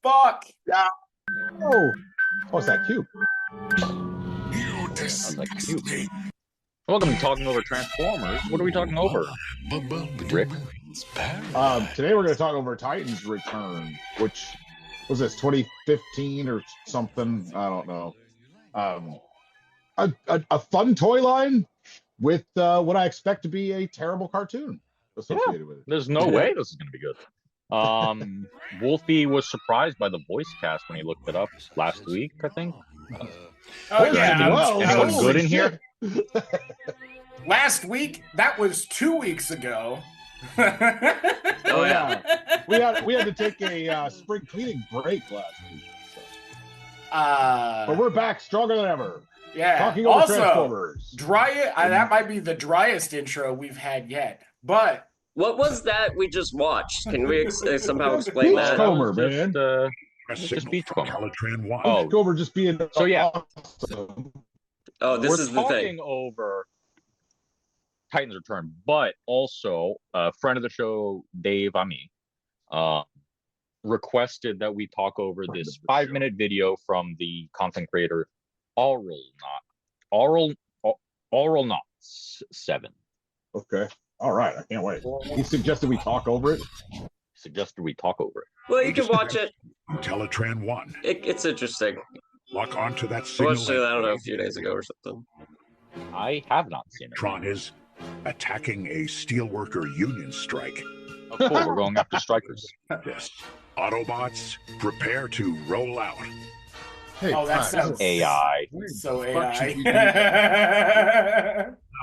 fuck? Yeah. Oh, what's that cube? Welcome to Talking Over Transformers. What are we talking over? Rick? Today we're going to talk over Titan's Return, which was this 2015 or something. I don't know. A fun toy line with what I expect to be a terrible cartoon associated with it. There's no way this is going to be good. Wolfie was surprised by the voice cast when he looked it up last week, I think. Anyone good in here? Last week? That was 2 weeks ago. Oh yeah, we had to take a spring cleaning break last week. So. But we're back stronger than ever. Yeah. Talking over also, Transformers. That might be the driest intro we've had yet. But what was that we just watched? Can we somehow explain that? Beachcomber, man. Just Beachcomber. Oh, Beachcomber just being so yeah. Awesome. Oh, this is the thing. We're talking over Titan's Return, but also a friend of the show, Dave Ami, requested that we talk over this 5-minute video from the content creator Aural Knots 7. Okay. All right. I can't wait. He suggested we talk over it. Well, you can watch it. Teletran 1. It's interesting. Lock onto that I signal. watched it, I don't know, a few days ago or something. I have not seen it. Megatron is attacking a steelworker union strike. Oh, cool. We're going after strikers. Yes. Autobots, prepare to roll out. Hey, that sounds AI. so AI.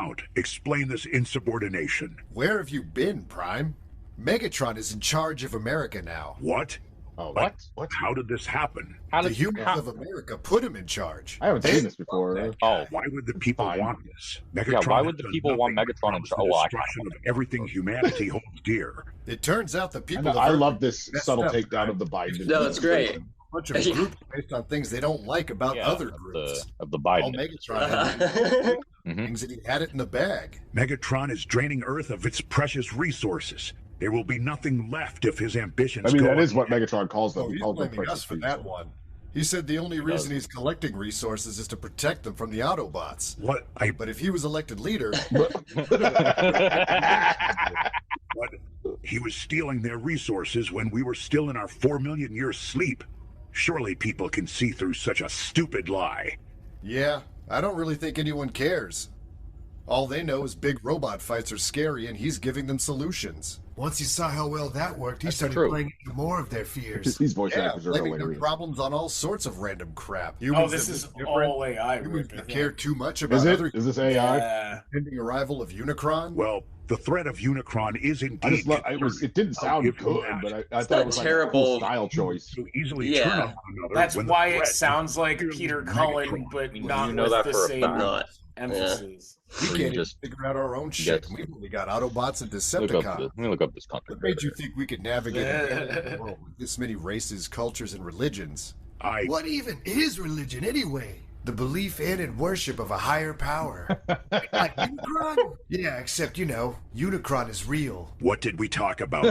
Out. Explain this insubordination. Where have you been, Prime? Megatron is in charge of America now. What? Oh, What? How did this happen? The humans of America put him in charge. I haven't seen this before. Oh, Why would the people want this? yeah. Why would has the done people want nothing Megatron in but charge? the Oh, I destruction of everything humanity holds dear. It turns out the people. I love this subtle up, takedown of the Biden. No, it's great. A bunch of groups based on things they don't like about other groups. of the All Biden. Megatron had things that he had it in the bag. Megatron is draining Earth of its precious resources. There will be nothing left if his ambitions I mean, go that is on. what Megatron calls them. Oh, He he's calls them blaming us for that one. He said the only reason he's collecting resources is to protect them from the Autobots. What? But if he was elected leader, What? He was stealing their resources when we were still in our 4 million year sleep. Surely people can see through such a stupid lie. yeah, I don't really think anyone cares. All they know is big robot fights are scary, and he's giving them solutions. Once he saw how well that worked, he That's started true. playing into more of their fears. These voice actors are blaming their hilarious. problems on all sorts of random crap. Oh, this is all AI. Humans Rick, I that think. care too much about Is it? other Is this AI? Yeah. pending arrival of Unicron. Well, the threat of Unicron is indeed. I just love. It didn't sound give you good, that. but I It's thought not it was like a terrible. cool style choice. So easily Yeah. turn on one another. That's when the why it threat sounds like is Peter Megatron. Cullen, but You not know with that the for a same fact. Not. emphasis. We Or can't you even just figure out our own shit. Yes. We've only got Autobots and Let Decepticons. me look up this content. What made you think we could navigate a world with this many races, cultures, and religions? What even is religion anyway? The belief in and worship of a higher power. Like Unicron? Yeah, except, Unicron is real. What did we talk about,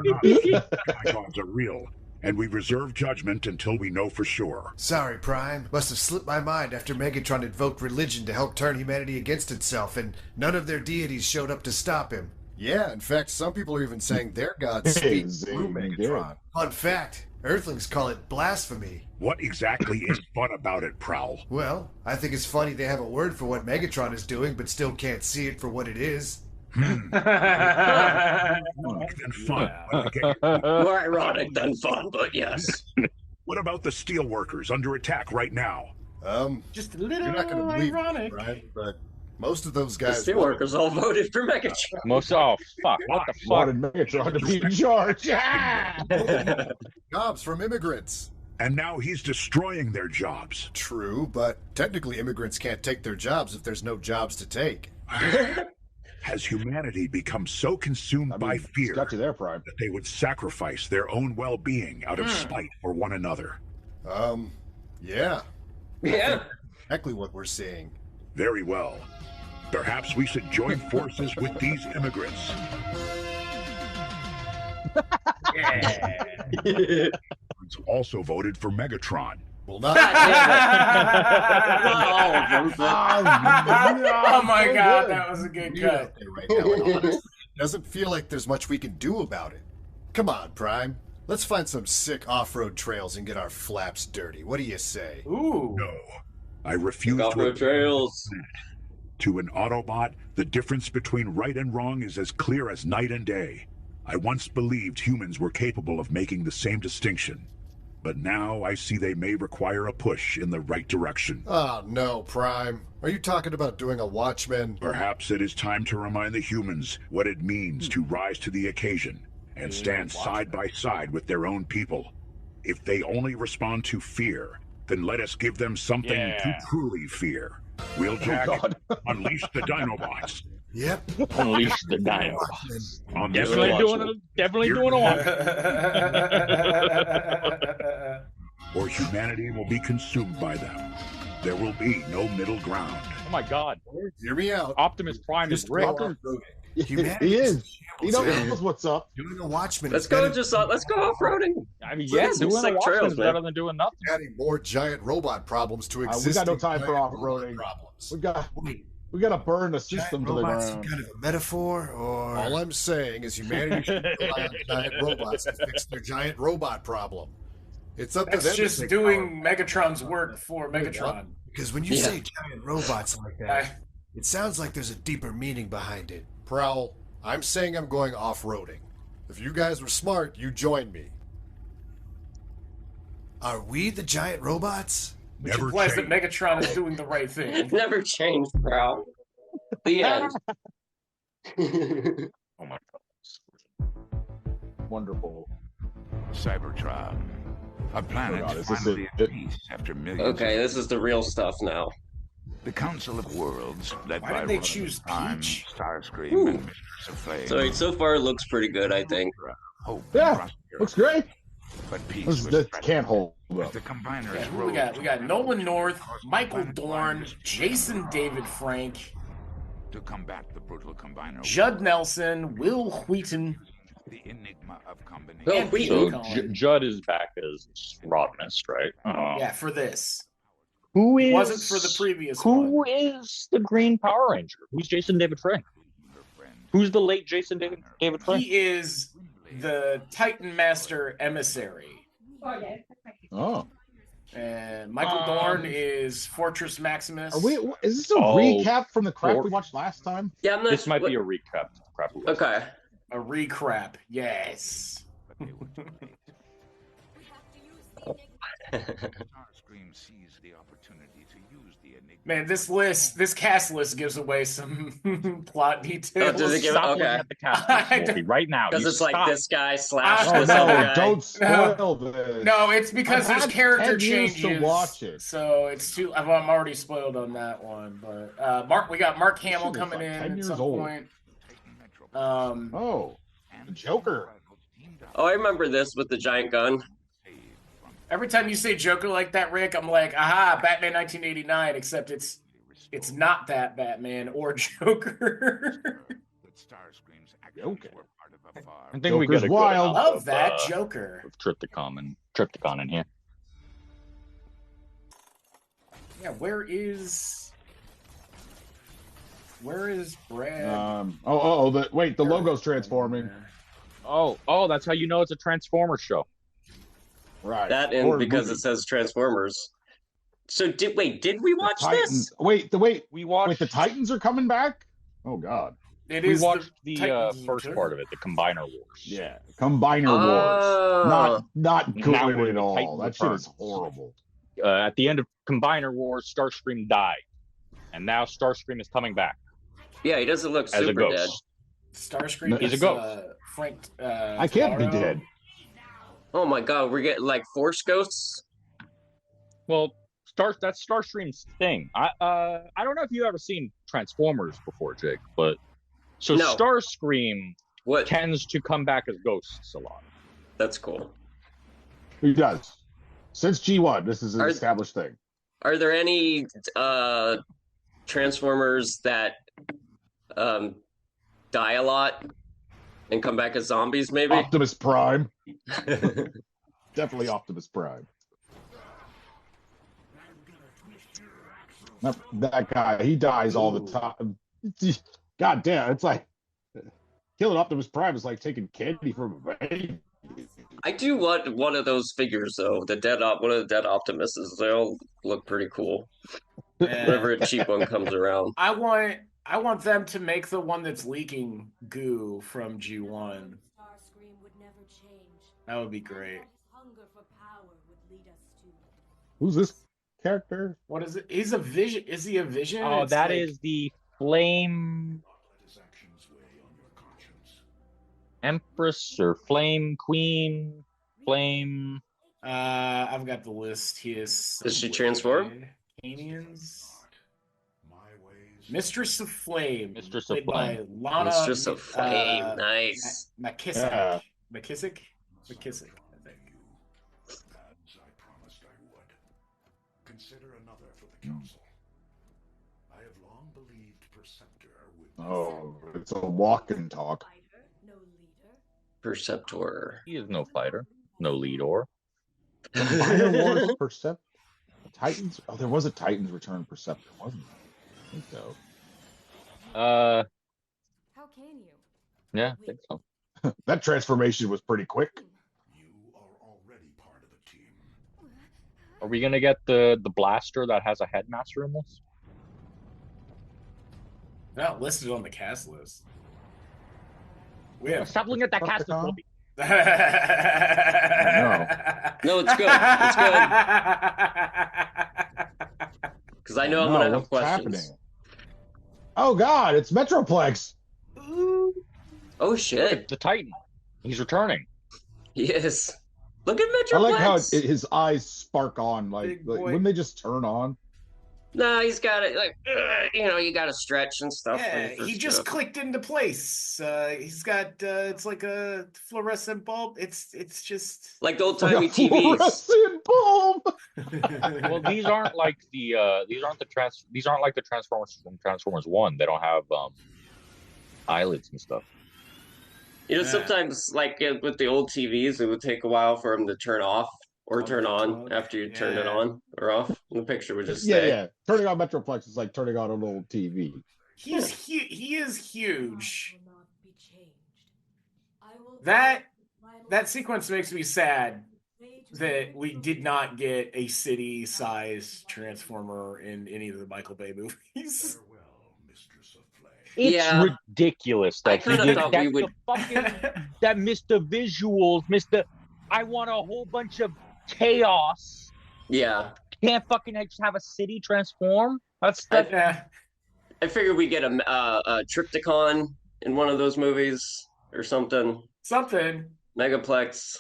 Megatons are real, and we reserve judgment until we know for sure. Sorry, Prime. Must have slipped my mind after Megatron invoked religion to help turn humanity against itself, and none of their deities showed up to stop him. Yeah, in fact, some people are even saying their gods speak through Megatron. Fun fact, Earthlings call it blasphemy. What exactly is fun about it, Prowl? Well, I think it's funny they have a word for what Megatron is doing, but still can't see it for what it is. And fun. More ironic than fun, but yes. What about the steelworkers under attack right now? Just a little You're not going to believe ironic. it, right? But most of those The guys... steelworkers all voted for Megatron. Fuck! What the fuck? Wanted Megatron to be in charge. jobs from immigrants. And now he's destroying their jobs. True, but technically immigrants can't take their jobs if there's no jobs to take. Has humanity become so consumed by fear Got you there, Prime. that they would sacrifice their own well-being out of spite for one another? Yeah. Yeah. Exactly what we're seeing. Very well. Perhaps we should join forces with these immigrants. Yeah. Also voted for Megatron. Well, not. Oh my god, that was a good cut. Right now, and honestly, doesn't feel like there's much we can do about it. Come on, Prime. Let's find some sick off-road trails and get our flaps dirty. What do you say? Ooh. No, I refuse Off-road trails. To an Autobot, the difference between right and wrong is as clear as night and day. I once believed humans were capable of making the same distinction, but now I see they may require a push in the right direction. Oh, no, Prime. Are you talking about doing a Watchmen? Perhaps it is time to remind the humans what it means to rise to the occasion and stand side by side with their own people. If they only respond to fear, then let us give them something to truly fear. Wheeljack, unleash the Dinobots. Yep. Unleash the Dinobots. On this Definitely doing a one. or humanity will be consumed by them. There will be no middle ground. Oh my God! Hear me out. Optimus Prime is Rick. He is. He knows what's up. Doing a Watchmen. Let's go off-roading. I mean, Yeah, yeah, some doing sick a trails, Watchman is man. better than doing nothing. Adding more giant robot problems to We existing got no time for giant off-roading. robot problems. We got to burn the system to the robots some ground. kind of a metaphor, or All I'm saying is humanity should rely on giant robots to fix their giant robot problem. It's up to them That's to just take doing power. Megatron's work for Megatron. because when you say giant robots like that, it sounds like there's a deeper meaning behind it. Prowl, I'm saying I'm going off-roading. If you guys were smart, you join me. Are we the giant robots? Which Never implies that change. Megatron is doing the right thing. Never changed, bro. The end. Oh my God! Wonderful. Cybertron. A planet God, is this finally it? at peace after millions Okay, of this is the real stuff now. The Council of Worlds, led Why by did they Rodimus choose Prime, Peach? Starscream, Ooh. and Mistress of Flame. So far it looks pretty good, I think. Hope and Yeah, prosperity. looks great. But peace This, was this threatened can't hold as up. the combiners Yeah, who we rose got? We got Nolan North, caused by Michael planet Dorn, wars Jason David Frank, to combat the brutal combiner. Judd Nelson, Will Wheaton, The enigma of combination. Oh, and Wheaton. Peter So Cullen. Judd is back as Rodimus, right? Yeah, for this. Who is? Wasn't for the previous one. Who is the Green Power Ranger? Who's Jason David Frank? Who's the late Jason David Frank? He is the Titan Master Emissary. Oh, And Michael Dorn is Fortress Maximus. are we? Is this a Oh, recap from the crap or- we watched last time? Yeah, I'm not. This might be a recap. Crap. Okay. A recrap, yes. Starscream seized the opportunity to use the enigma. Man, this cast list gives away some plot details. Oh, does it give- Stop okay. looking at the cast I list, Wolfie, right now. Because You it's like stop. this guy slash Oh, this no, other guy. don't spoil this. No, it's because I've there's had character 10 years to changes. watch it. So it's too. I'm already spoiled on that one. But we got Mark Hamill Shit is coming like in 10 at years some old. point. Titan Metro Oh, the Joker. teamed up Oh, I remember this with the giant gun. Every time you say Joker like that, Rick, I'm like, aha, Batman 1989. Except it's not that Batman or Joker. But Starscream's actions Okay. were part of a far I think we Joker's get a wild. good amount Love that of Joker. Trypticon in here. Yeah, where is Brad? The logo's transforming. Oh, that's how you know it's a Transformers show. Right. That Or and because movie. it says Transformers. So did we watch Titans. this? Wait, We watched. the Titans are coming back? Oh God. It We is watched the Titans first Return. part of it, the Combiner Wars. Yeah. Combiner Oh. Wars. Not good Now we're at the all. Titan That shit is Returns. horrible. At the end of Combiner Wars, Starscream died, and now Starscream is coming back Yeah, he doesn't look as a super dead. ghost. Starscream He's a is ghost. Frank. I can't be Taro. dead. Oh my god, we're getting like Force ghosts? Well, that's Starscream's thing. I don't know if you've ever seen Transformers before, Jake, but so No. Starscream What? tends to come back as ghosts a lot. That's cool. Who does? Since G1, this is an Are- established thing. Are there any Transformers that die a lot and come back as zombies, maybe? Optimus Prime. Definitely Optimus Prime. That guy, he dies all the time. God damn, it's like killing Optimus Prime is like taking candy from a baby. I do want one of those figures though. One of the dead Optimuses. They all look pretty cool. Whenever a cheap one comes around. I want them to make the one that's leaking goo from G1. That would be great. Who's this character? What is it? He's a vision. Is he a vision? Oh, It's that like... is the Flame Empress or Flame Queen. Flame. I've got the list. He is. Does she transform? Canians. Mistress of Flame. Mistress of played Flame. by Lana. Mistress of Flame. Nice. McKissick. Yeah. McKissick, I think. As I promised I would. Consider another for the council. I have long believed Perceptor would. Oh, it's a walk and talk. Perceptor. He is no fighter, no leader. Fire Wars Percept. Titans. Oh, there was a Titans Return Perceptor, wasn't there? I think so. How can you? Yeah, I think so. That transformation was pretty quick. You are already part of the team. Are we gonna get the blaster that has a headmaster in this? They're not listed on the cast list. We have. Stop looking at that cast list. No, it's good. It's good. Because I know I'm gonna have questions. Happening? Oh God, it's Metroplex. Oh shit! The Titan. He's returning. He is. Look at Metroplex. I like how his eyes spark on. Like wouldn't they just turn on? No, he's got it. Like you got to stretch and stuff. Yeah, he just clicked into place. He's got it's like a fluorescent bulb. It's just like the old timey TVs. Fluorescent bulb. Well, these aren't like the Transformers from Transformers 1. They don't have eyelids and stuff. Sometimes like with the old TVs, it would take a while for them to turn off or turn on after you turn it on or off. And the picture would just stay. Yeah. Turning on Metroplex is like turning on an old TV. He is huge. That sequence makes me sad that we did not get a city-sized Transformer in any of the Michael Bay movies. It's ridiculous that I he did thought that. we would... That Mr. Visuals, I want a whole bunch of chaos. Yeah. Can't fucking just have a city transform. I figured we get a Triptychon in one of those movies or something. Megaplex.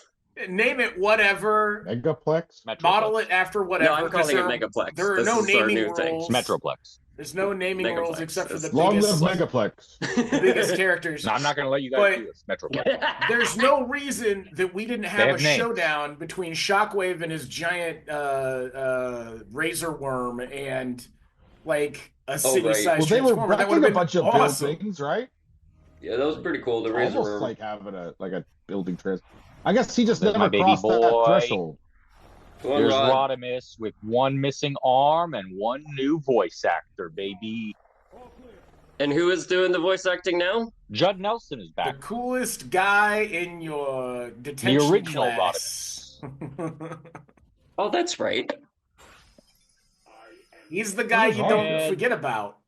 Name it whatever. Megaplex. Model it after whatever. No, I'm calling it Megaplex. There are no naming rules. Metroplex. There's no naming rules except for the long biggest. live Megaplex. The biggest characters. No, I'm not going to let you guys do this. Metroplex. There's no reason that we didn't have a showdown between Shockwave and his giant razor worm and like a city-sized Well, they were Transformer. That wrecking would a bunch of buildings, right? Yeah, that was pretty cool. The razor almost worm. like having a building trans. I guess he just never my baby crossed that boy. threshold. There's Rodimus with one missing arm and one new voice actor, baby. And who is doing the voice acting now? Judd Nelson is back. The coolest guy in your detention The original class. Rodimus. Oh, that's right. He's the guy you don't forget about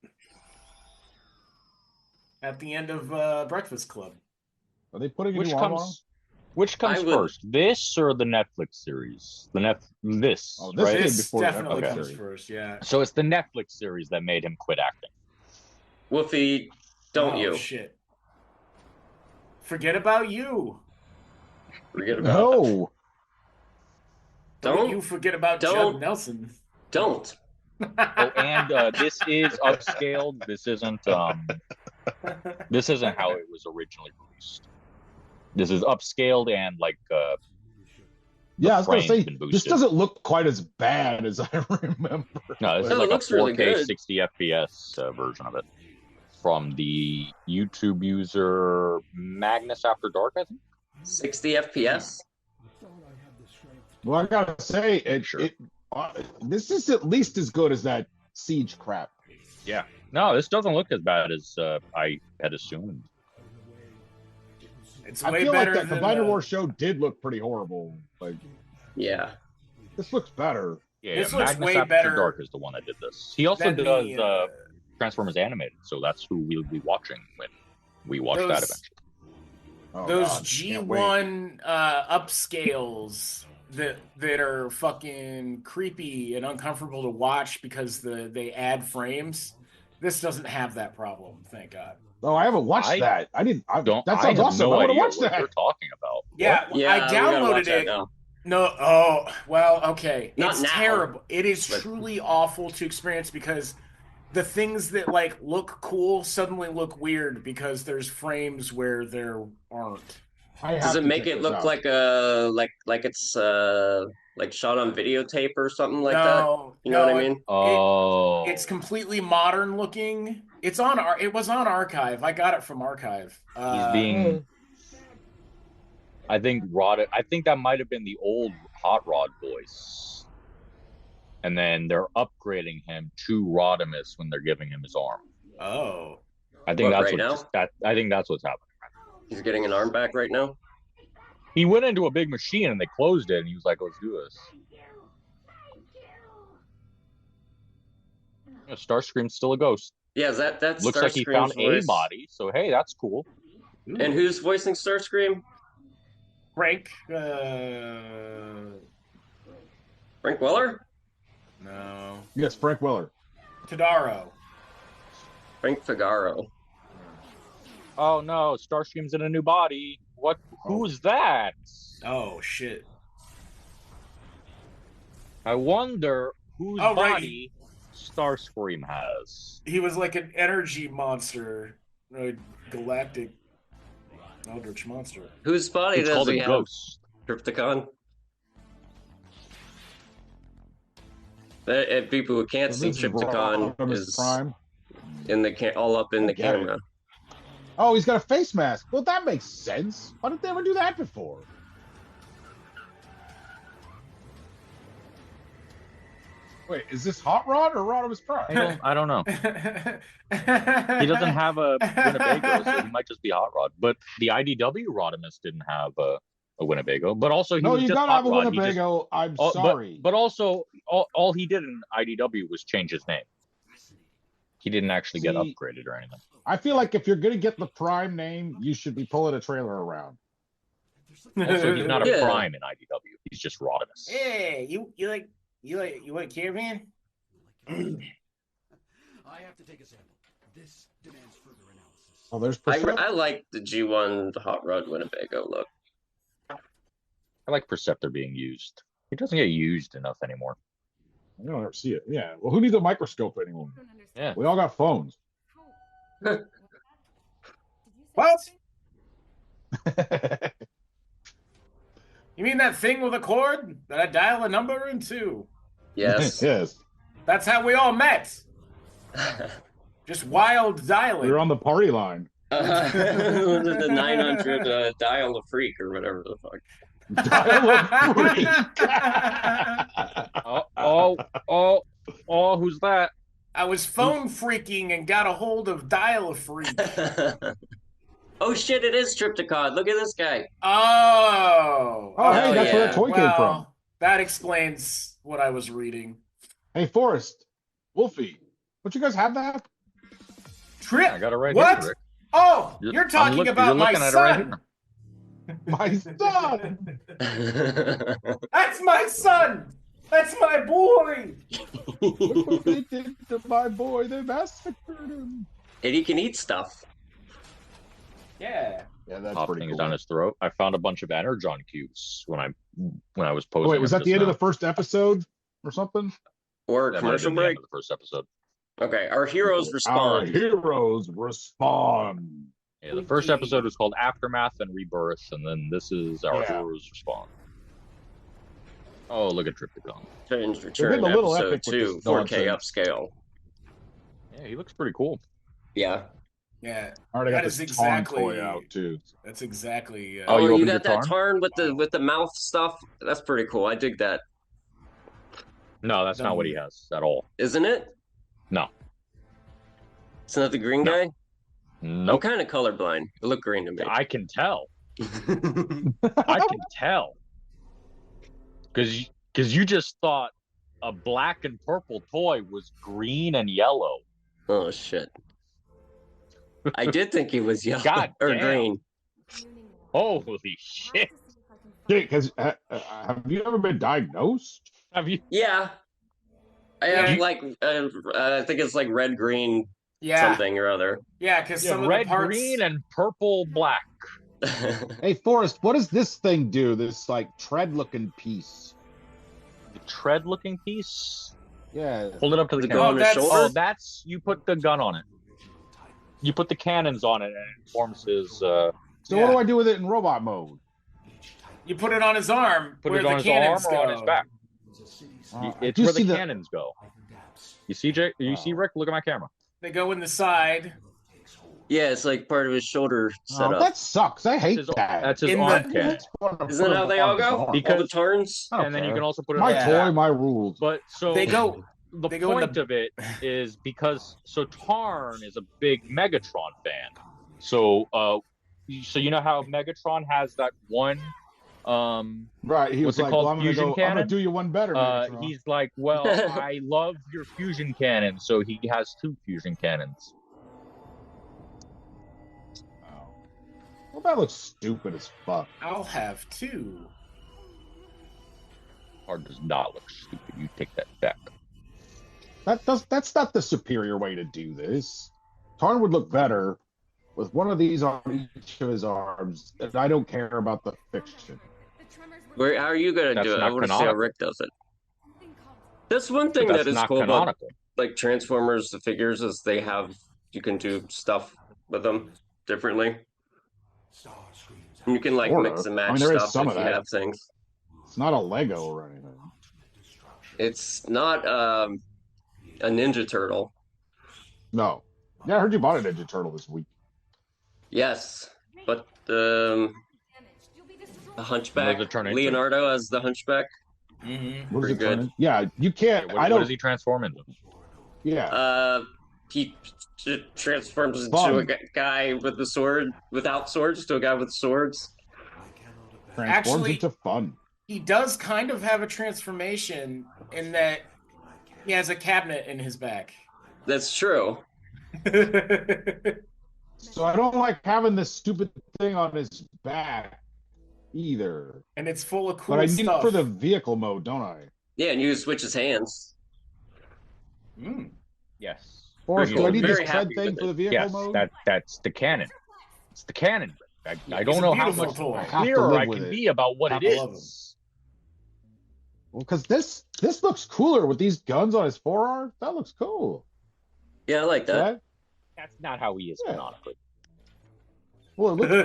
at the end of Breakfast Club. Are they putting a new arm on him? Which comes first, this or the Netflix series? This. Oh, this right? came before definitely Netflix comes series. first, yeah. So it's the Netflix series that made him quit acting. Woofy, don't you? Shit. Forget about you. Forget about No. Don't you forget about Judd Nelson. Don't. Oh, and this is upscaled. This isn't how it was originally released. This is upscaled and like yeah, I was gonna say been this boosted. doesn't look quite as bad as I remember. No, this is No, it like a looks 4K really good. 60 FPS version of it from the YouTube user Magnus After Dark, I think. 60 FPS? Well, I gotta say, this is at least as good as that Siege crap. Yeah. No, this doesn't look as bad as I had assumed. It's I way feel better like that than Combiner Wars show did look pretty horrible. Like, yeah, this looks better. Yeah, this looks Magnus way After better Dark is the one that did this. He also does Transformers Animated, so that's who we'll be watching when we watch that eventually. Oh, those G1 upscales that are fucking creepy and uncomfortable to watch because they add frames. This doesn't have that problem, thank God. Oh, I haven't watched that. I didn't. That sounds awesome. No I want to idea watch what that. you're talking about. Yeah, I downloaded it. No, oh, well, okay. It's terrible. It is truly awful to experience because the things that like look cool suddenly look weird because there's frames where there aren't. Does it make it look like it's like shot on videotape or something like that? You know what I mean? Oh, it's completely modern looking. It was on Archive. I got it from Archive. He's being, I think that might have been the old Hot Rod voice, and then they're upgrading him to Rodimus when they're giving him his arm. Oh, I think that's what's happening. He's getting an arm back right now. He went into a big machine and they closed it, and he was like, "Let's do this." Starscream's still a ghost. Yeah, that looks like he found a body. So hey, that's cool. And who's voicing Starscream? Frank Weller? No. Yes, Frank Weller. Tadaro. Frank Figaro. Oh no, Starscream's in a new body. What? Who's that? Oh shit. I wonder whose body Starscream has. He was like an energy monster, a galactic eldritch monster. Whose body does he have? Ghost. Trypticon. People who can't see Trypticon is Prime. all up in the camera. Oh, he's got a face mask. Well, that makes sense. Why didn't they ever do that before? Wait, is this Hot Rod or Rodimus Prime? I don't know. He doesn't have a Winnebago, so he might just be Hot Rod. But the IDW Rodimus didn't have a Winnebago. But also, he was you just gotta Hot have a Rod. Winnebago. I'm sorry. But also, all he did in IDW was change his name. He didn't actually get upgraded or anything. I feel like if you're gonna get the Prime name, you should be pulling a trailer around. Also, he's not a Prime in IDW. He's just Rodimus. Hey, you like Caravan? I have to take a sample. This demands further analysis. Oh, there's I like the G1 Hot Rod Winnebago look. I like Perceptor being used. He doesn't get used enough anymore. I don't ever see it. Yeah. Well, who needs a microscope anymore? Yeah. We all got phones. What? You mean that thing with a cord that I dial a number into? Yes. Yes. That's how we all met. Just wild dialing. We were on the party line. The 900 dial a freak or whatever the fuck. Dial a freak. Oh, who's that? I was phone freaking and got a hold of Dial a Freak. Oh shit, it is Trypticon. Look at this guy. Oh, hey, that's where that toy came from. That explains what I was reading. Hey, Forrest, Wolfie, don't you guys have that? Trip. I got it right what? here, Rick. Oh, you're talking about my son. My son. That's my son. That's my boy. Look what they did to my boy. They massacred him. And he can eat stuff. Yeah. Yeah, that's Popping pretty cool. down his throat. I found a bunch of Energon cubes when I was posting. Oh, wait, was that the end of the first episode or something? Or a commercial break? The first episode. Okay, our heroes respond. Our heroes respond. Yeah, the first episode was called Aftermath and Rebirth, and then this is Our Heroes Respond. Oh, look at Trypticon. Change Return episode 2, 4K upscale. Yeah, he looks pretty cool. Yeah. Yeah, I already got this Tarn toy out too. That's exactly. You got that Tarn with the mouth stuff. That's pretty cool. I dig that. No, that's not what he has at all. Isn't it? No. It's not the green guy? Nope. I'm kind of colorblind. It looked green to me. I can tell. I can tell. Because you just thought a black and purple toy was green and yellow. Oh, shit. I did think he was yellow God or damn. green. Holy shit. Because have you ever been diagnosed? Have you? Yeah. I have I think it's like red, green, something or other. Yeah, because some red, of the parts... green, and purple, black. Hey, Forrest, what does this thing do? This like tread-looking piece. The tread-looking piece? Yeah. Hold it up to the gun on his shoulder. Oh, that's you put the gun on it. You put the cannons on it, and it forms his. So what do I do with it in robot mode? You put it on his arm. Put where it on the his arm cannons or go. on his back. It's where the cannons go. You see, Jake? You see, Rick? Look at my camera. They go in the side. Yeah, it's like part of his shoulder setup. That sucks. I hate that. That's his arm cannon. Isn't that how they all go? Because all the turns? And then you can also put it my on toy, my rules. But so they go. The point of it is because Tarn is a big Megatron fan. So you know how Megatron has that one right, he was like, called? Well, I'm gonna do you one better. He's like, well, I love your fusion cannon, so he has 2 fusion cannons. Well, that looks stupid as fuck. I'll have 2. Tarn does not look stupid. You take that back. That's not the superior way to do this. Tarn would look better with one of these on each of his arms, and I don't care about the fiction. How are you gonna do it? I want to see how Rick does it. That's one thing that is cool about like Transformers, the figures, is you can do stuff with them differently. And you can like mix and match stuff if you have things. It's not a Lego or anything. It's not a Ninja Turtle. No. Yeah, I heard you bought a Ninja Turtle this week. Yes, but the Hunchback, Leonardo as the Hunchback. Mm-hmm. Pretty good. Yeah, you can't. What does he transform into? Yeah. He transforms into a guy with the sword, without swords, to a guy with swords. Transforms into fun. He does kind of have a transformation in that he has a cabinet in his back. That's true. So I don't like having this stupid thing on his back either. And it's full of cool stuff. But I need stuff. it for the vehicle mode, don't I? Yeah, and you switch his hands. Yes. Or do I need this tread thing for the vehicle mode? That's the cannon. It's the cannon. I don't know how much clearer I can be about what it is. Well, because this looks cooler with these guns on his forearm. That looks cool. Yeah, I like that. Right? That's not how he is canonically. Well, it looks cool.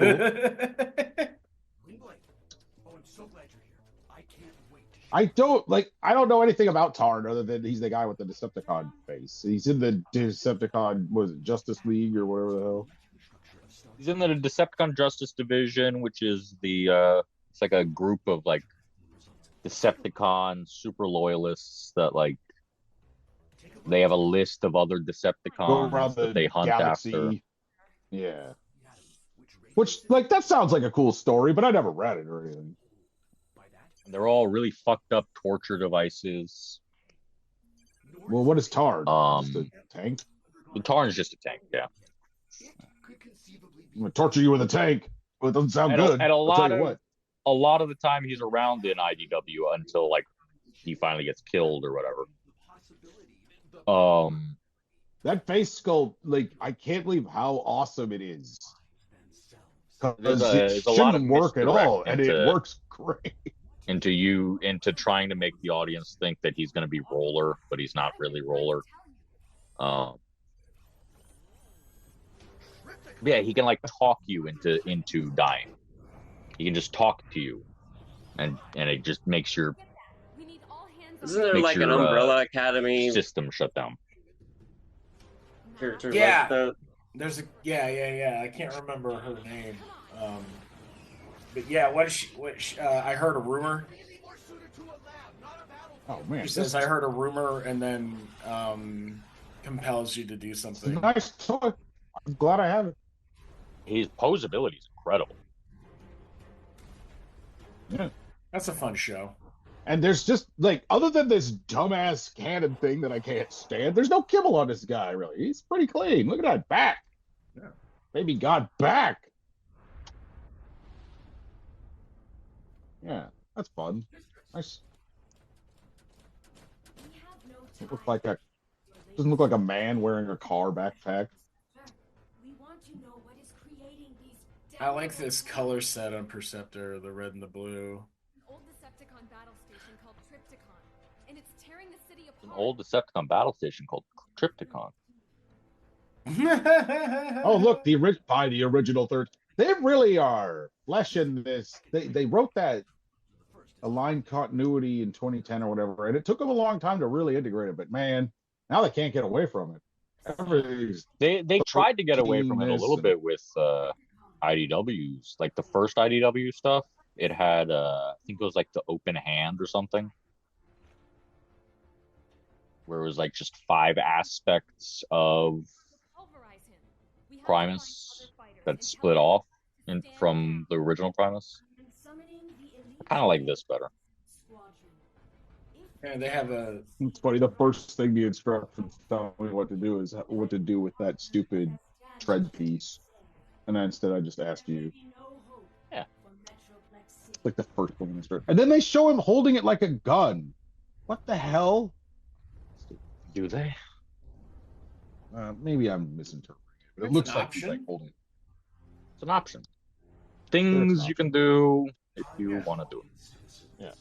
I don't know anything about Tarn other than he's the guy with the Decepticon face. He's in the Decepticon, was it Justice League or whatever the hell? He's in the Decepticon Justice Division, which is it's like a group of like Decepticon super loyalists that like they have a list of other Decepticons that they hunt after. Yeah. Which, like, that sounds like a cool story, but I never read it or anything. They're all really fucked up torture devices. Well, what is Tarn? Just a tank? The Tarn is just a tank, yeah. I'm gonna torture you with a tank. Well, it doesn't sound good. And a lot of the time he's around in IDW until like he finally gets killed or whatever. That face sculpt, like, I can't believe how awesome it is. Because it shouldn't work at all, and it works great. Into trying to make the audience think that he's going to be Roller, but he's not really Roller. Yeah, he can like talk you into dying. He can just talk to you, and it just makes your. Isn't there like an Umbrella Academy system shut down? Yeah. Like There's a yeah. I can't remember her name. But yeah, what is she? I heard a rumor. Oh man, she says I heard a rumor, and then compels you to do something. Nice toy. I'm glad I have it. His posability is incredible. Yeah, that's a fun show. And there's just like, other than this dumbass cannon thing that I can't stand, there's no kibble on this guy really. He's pretty clean. Look at that back. Yeah, baby got back. Yeah, that's fun. Nice. It looks like a doesn't look like a man wearing a car backpack. I like this color set on Perceptor, the red and the blue. An old Decepticon battle station called Tripticon. Oh, look, the original third. They really are fleshing this. They wrote that aligned continuity in 2010 or whatever, and it took them a long time to really integrate it. But man, now they can't get away from it. They tried to get away from it a little bit with IDWs, like the first IDW stuff. It had I think it was like the open hand or something, where it was like just 5 aspects of Primus that split off from the original Primus. I kind of like this better. Yeah, they have a. It's funny. The first thing the instructions tell me what to do is what to do with that stupid tread piece, and then instead I just asked you. Yeah. It's like the first thing instruction, and then they show him holding it like a gun. What the hell? Do they? Maybe I'm misinterpreting it, but it looks like he's like holding it. It's an option. Things you can do if you want to do it. Yeah.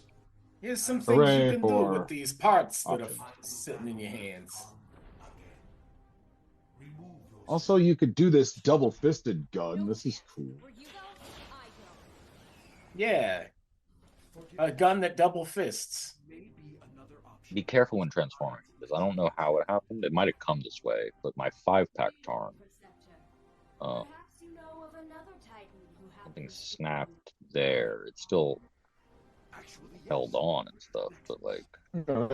Here's some things you can do with these parts that are sitting in your hands. Also, you could do this double-fisted gun. This is cool. Yeah. A gun that double fists. Be careful when transforming, because I don't know how it happened. It might have come this way, but my 5-pack Tarn, something snapped there. It's still held on and stuff, but like on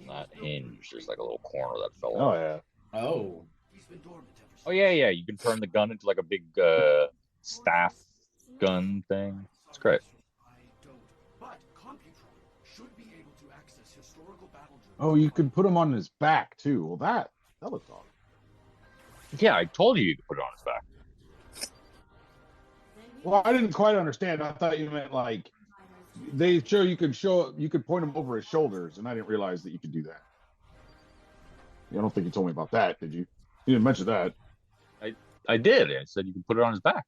that hinge, there's like a little corner that fell off. Yeah. Oh yeah. You can turn the gun into like a big staff gun thing. It's great. Oh, you can put him on his back too. Well, that looks awesome. Yeah, I told you could put it on his back. Well, I didn't quite understand. I thought you meant like you could point him over his shoulders, and I didn't realize that you could do that. I don't think you told me about that, did you? You didn't mention that. I did. I said you can put it on his back.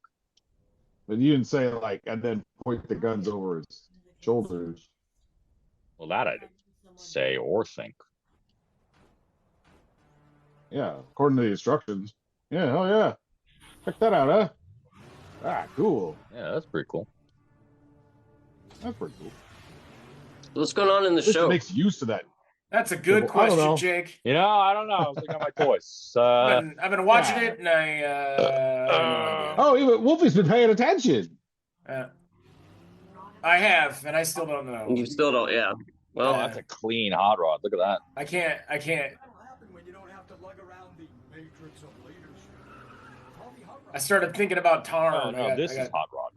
But you didn't say like, and then point the guns over his shoulders. Well, that I didn't say or think. Yeah, according to the instructions. Yeah, hell yeah. Check that out, huh? Ah, cool. Yeah, that's pretty cool. That's pretty cool. What's going on in the show? Makes use of that. That's a good question, Jake. You know, I don't know. I was looking at my toys. I've been watching it, and oh, Wolfie's been paying attention. I have, and I still don't know. You still don't, yeah. Well, that's a clean hot rod. Look at that. I can't. I started thinking about Tarn. Oh no, this is hot rod.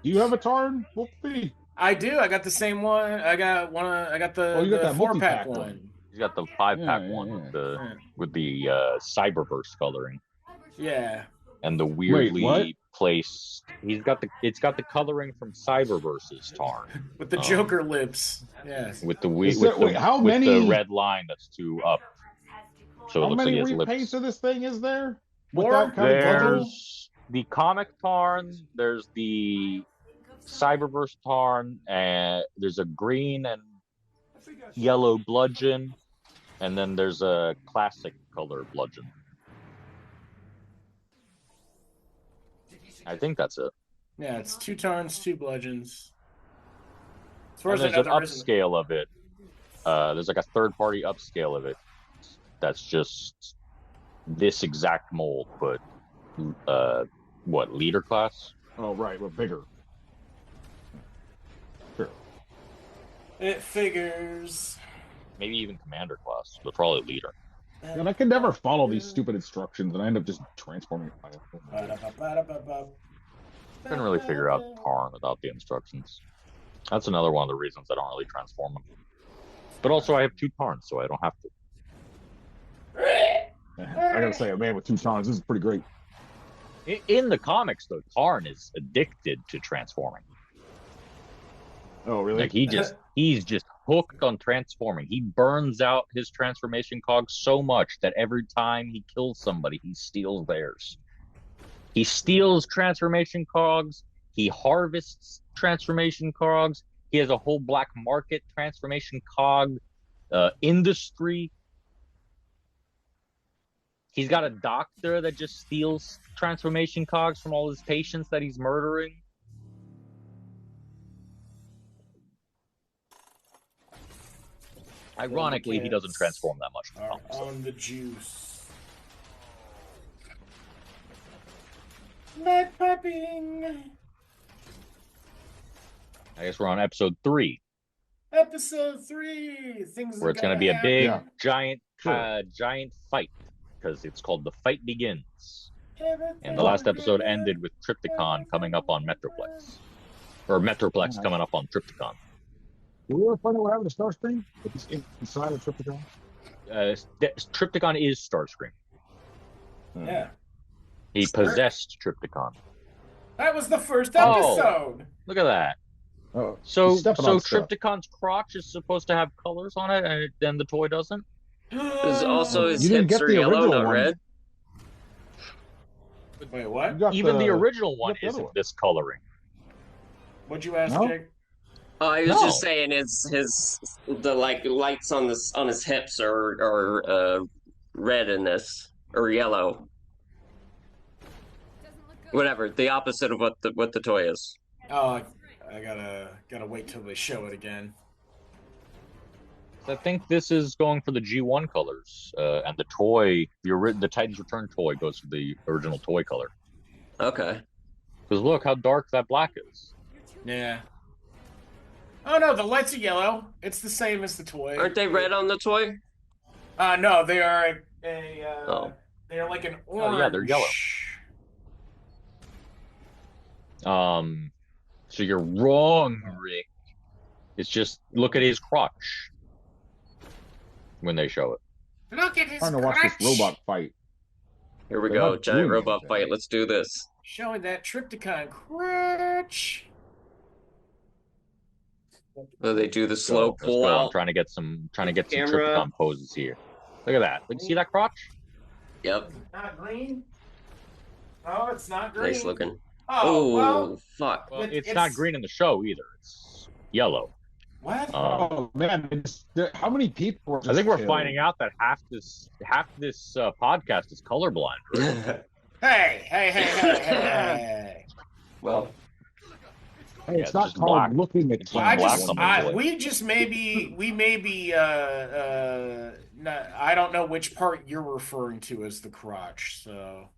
Do you have a Tarn, Wolfie? I do. I got the same one. I got one. I got the, you got that 4-pack one. He's got the 5-pack one with the Cyberverse coloring. Yeah. And the weirdly placed. It's got the coloring from Cyberverse's Tarn. With the Joker lips. Yes. With the the red line that's two up. So how it looks many like repaints of this thing is there? There's the comic Tarn. There's the Cyberverse Tarn, and there's a green and yellow bludgeon, and then there's a classic color bludgeon. I think that's it. Yeah, it's 2 Tarns, 2 bludgeons. As far as there's an upscale of it. There's like a third-party upscale of it. That's just this exact mold, but what, leader class? Oh, right, we're bigger. Sure. It figures. Maybe even commander class, but probably leader. And I can never follow these stupid instructions, and I end up just transforming. Couldn't really figure out Tarn without the instructions. That's another one of the reasons I don't really transform him. But also, I have 2 Tarns, so I don't have to. I gotta say, a man with 2 Tarns, this is pretty great. In the comics, though, Tarn is addicted to transforming. Oh, really? Like he's just hooked on transforming. He burns out his transformation cogs so much that every time he kills somebody, he steals theirs. He steals transformation cogs. He harvests transformation cogs. He has a whole black market transformation cog industry. He's got a doctor that just steals transformation cogs from all his patients that he's murdering. Ironically, he doesn't transform that much. On the juice. Mad piping. I guess we're on episode 3. Episode 3. Things where it's going to be a big, giant fight, because it's called The Fight Begins. And the last episode ended with Trypticon coming up on Metroplex. Or Metroplex coming up on Trypticon. Did we ever find out what happened to Starscream? Inside of Trypticon? Trypticon is Starscream. Yeah. He possessed Trypticon. That was the first episode. Oh, look at that. Oh, so Trypticon's crotch is supposed to have colors on it, and then the toy doesn't? There's also his hips are yellow, not red. Wait, what? Even the original one isn't this coloring. What'd you ask, Jake? Oh, I was just saying the lights on his hips are red in this, or yellow. Whatever, the opposite of what the toy is. Oh, I gotta wait till they show it again. I think this is going for the G1 colors, and the toy, the Titans Return toy goes for the original toy color. Okay. Because look how dark that black is. Yeah. Oh no, the lights are yellow. It's the same as the toy. Aren't they red on the toy? No, they are they are like an orange. Oh yeah, they're yellow. So you're wrong, Rick. It's just look at his crotch when they show it. Look at his crotch. I'm trying to watch this robot fight. Here we go, giant robot fight. Let's do this. Showing that Trypticon crotch. So they do the slow pull out. I'm trying to get some Trypticon poses here. Look at that. Look, see that crotch? Yep. Not green. Oh, it's not green. Nice looking. Oh, well, fuck. Well, it's not green in the show either. It's yellow. What? Oh man, how many people were I think we're finding out that half this podcast is colorblind. Right? Hey. Well, hey, it's not called black. Looking at we may be I don't know which part you're referring to as the crotch, so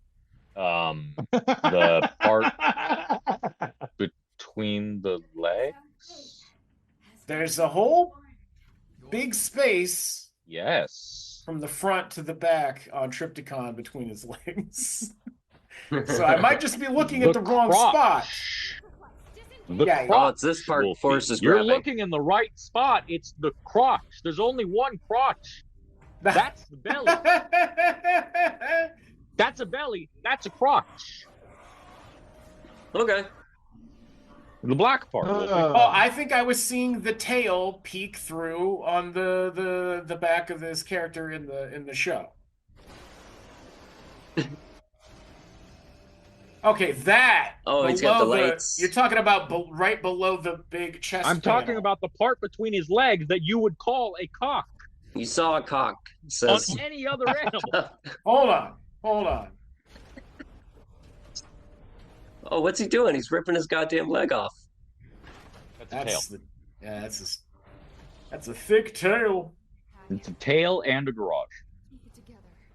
the part between the legs. There's a whole big space. Yes. From the front to the back on Trypticon between his legs. So I might just be looking at the wrong spot. It's this part. Force is You're looking in the right spot. It's the crotch. There's only one crotch. That's the belly. That's a belly. That's a crotch. Okay. The black part. I think I was seeing the tail peek through on the back of this character in the show. Okay, that. Oh, he's got the lights. You're talking about right below the big chest. I'm talking about the part between his legs that you would call a cock. You saw a cock. Says... On any other animal. Hold on. Oh, what's he doing? He's ripping his goddamn leg off. That's a thick tail. It's a tail and a garage.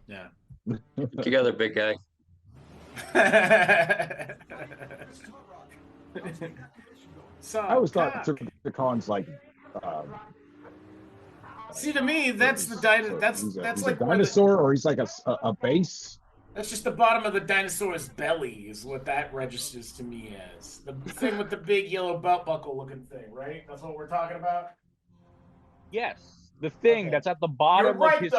Yeah. Together, big guy. So I always thought Decepticon's like. See, to me, that's the dinosaur. That's like a dinosaur, or he's like a base. That's just the bottom of the dinosaur's belly, is what that registers to me as. The thing with the big yellow belt buckle looking thing, right? That's what we're talking about? Yes. The thing that's at the bottom of his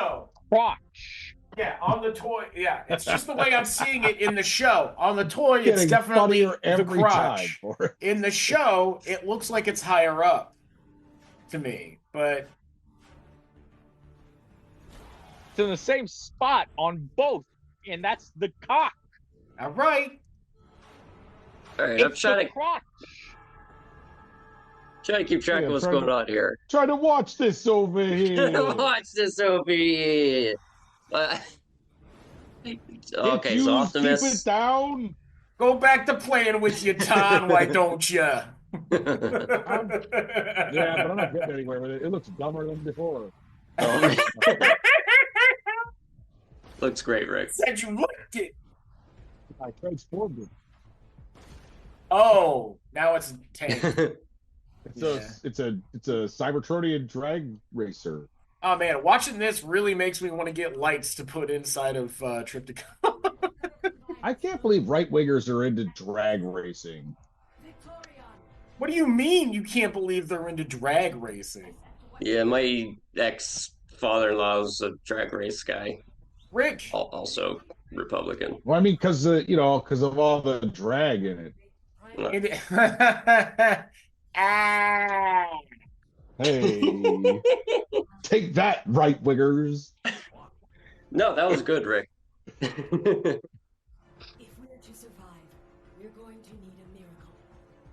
crotch. Yeah, on the toy. Yeah, it's just the way I'm seeing it in the show. On the toy, it's definitely the crotch. In the show, it looks like it's higher up to me, but it's in the same spot on both, and that's the cock. All right. All right, I'm trying to keep track of what's going on here. Trying to watch this over here. Watch this over here. Okay, so Optimus. Keep it down. Go back to playing with your Ton, why don't you? Yeah, but I'm not getting anywhere with it. It looks dumber than before. Looks great, Rick. Said you looked it. I transformed it. Oh, now it's a tank. It's a Cybertronian drag racer. Oh man, watching this really makes me want to get lights to put inside of Trypticon. I can't believe right-wingers are into drag racing. What do you mean you can't believe they're into drag racing? Yeah, my ex-father-in-law's a drag race guy. Rick. Also Republican. Well, I mean, because of all the drag in it. Hey, take that, right wingers. No, that was good, Rick. If we're to survive, we're going to need a miracle.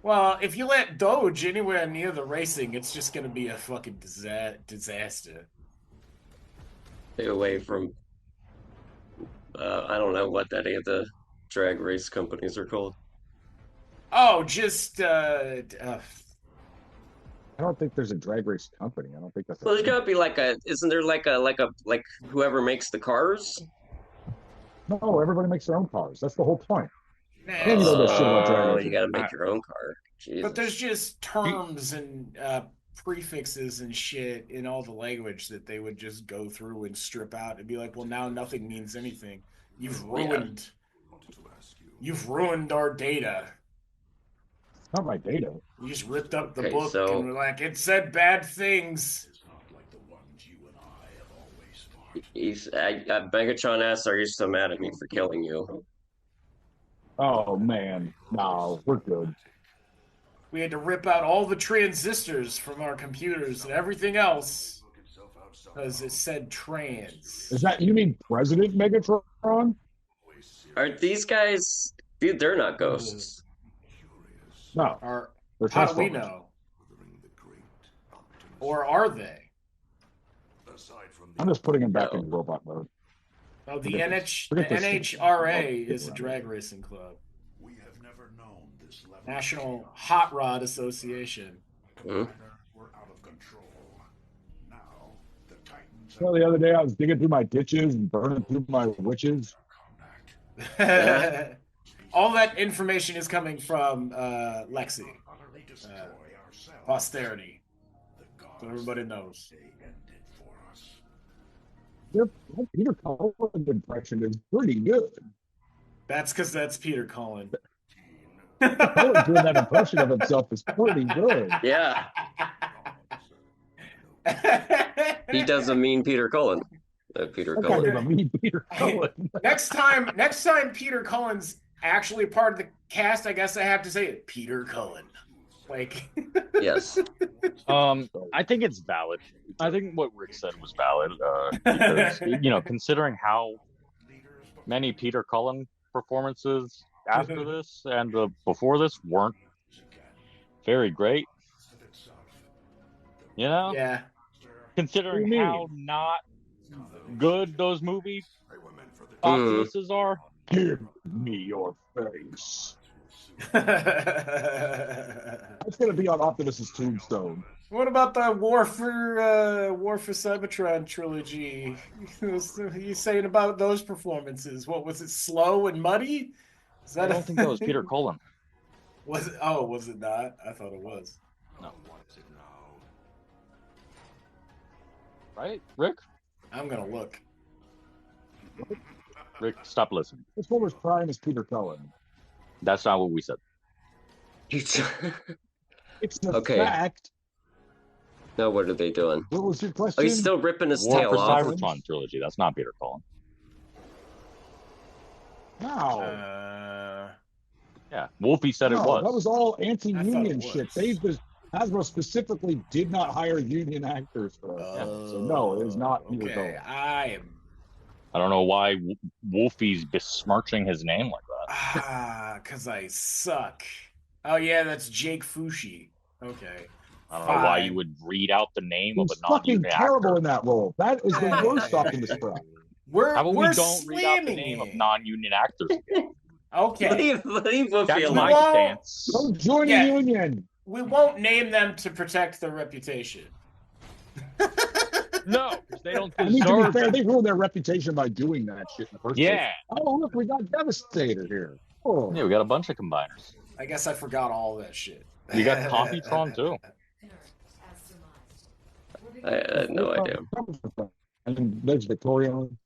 Well, if you let Doge anywhere near the racing, it's just going to be a fucking disaster. Stay away from, I don't know what any of the drag race companies are called. Oh, just, I don't think there's a drag race company. I don't think that's. Well, there's gotta be isn't there like whoever makes the cars? No, everybody makes their own cars. That's the whole point. And you gotta make your own car. Jesus. But there's just terms and prefixes and shit in all the language that they would just go through and strip out and be like, well, now nothing means anything. You've ruined our data. Not my data. You just ripped up the book and were like, it said bad things. Megatron asks, are you still mad at me for killing you? Oh, man. No, we're good. We had to rip out all the transistors from our computers and everything else because it said trans. Is that, you mean President Megatron? Aren't these guys, dude, they're not ghosts. No. How do we know? Or are they? I'm just putting him back in robot mode. Oh, the NHRA is a drag racing club. We have never known this level. National Hot Rod Association. We're out of control. Now, the Titans. Well, the other day I was digging through my ditches and burning through my witches. All that information is coming from Lexi. Posterity. So everybody knows. Your Peter Cullen impression is pretty good. That's because that's Peter Cullen. Cullen doing that impression of himself is pretty good. Yeah. He doesn't mean Peter Cullen. Peter Cullen. Peter Cullen. Next time Peter Cullen's actually part of the cast, I guess I have to say it. Peter Cullen. Like yes. I think it's valid. I think what Rick said was valid. Because, considering how many Peter Cullen performances after this and before this weren't very great. Yeah. Considering how not good those movie Optimuses are. Give me your face. It's going to be on Optimus's tombstone. What about the War for Cybertron trilogy? You saying about those performances? What was it? Slow and muddy? I don't think that was Peter Cullen. Was it? Oh, was it not? I thought it was. No. Right, Rick? I'm gonna look. Rick, stop listening. This one was Prime as Peter Cullen. That's not what we said. It's the okay. fact. Now what are they doing? What was your question? Oh, he's still ripping his War tail for off. Cybertron trilogy. That's not Peter Cullen. No. Yeah, Wolfie said it was. That was all anti-union shit. Hasbro specifically did not hire union actors for that. So no, it is not Peter Cullen. I don't know why Wolfie's besmirching his name like that. Because I suck. Oh yeah, that's Jake Fushi. Okay. I don't know why you would read out the name of a fucking non-union terrible actor. in that role. That is the worst Optimus Prime. How about we don't read out the name of non-union actors again? Okay. That's my stance. Don't join the union. We won't name them to protect their reputation. No, they don't deserve I mean, to be fair, they ruined their reputation by doing that shit in the first place. Oh, look, we got Devastator here. Oh. Yeah, we got a bunch of combiners. I guess I forgot all that shit. You got Coffeetron too. I had no idea. And there's Victorian.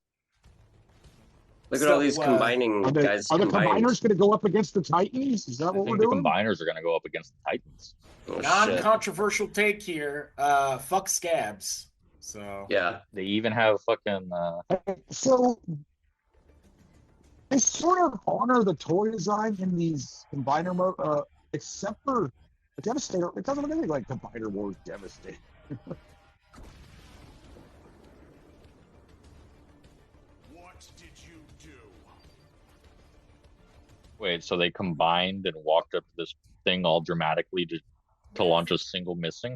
Look at all these combining guys. Are the combiners going to go up against the Titans? Is that what we're doing? The combiners are going to go up against the Titans. Oh, non-controversial take here. Fuck scabs. So yeah, they even have fucking. So they sort of honor the toy design in these combiner mode, except for the Devastator. It doesn't look anything like Combiner Wars Devastator. Wait, so they combined and walked up to this thing all dramatically to launch a single missing?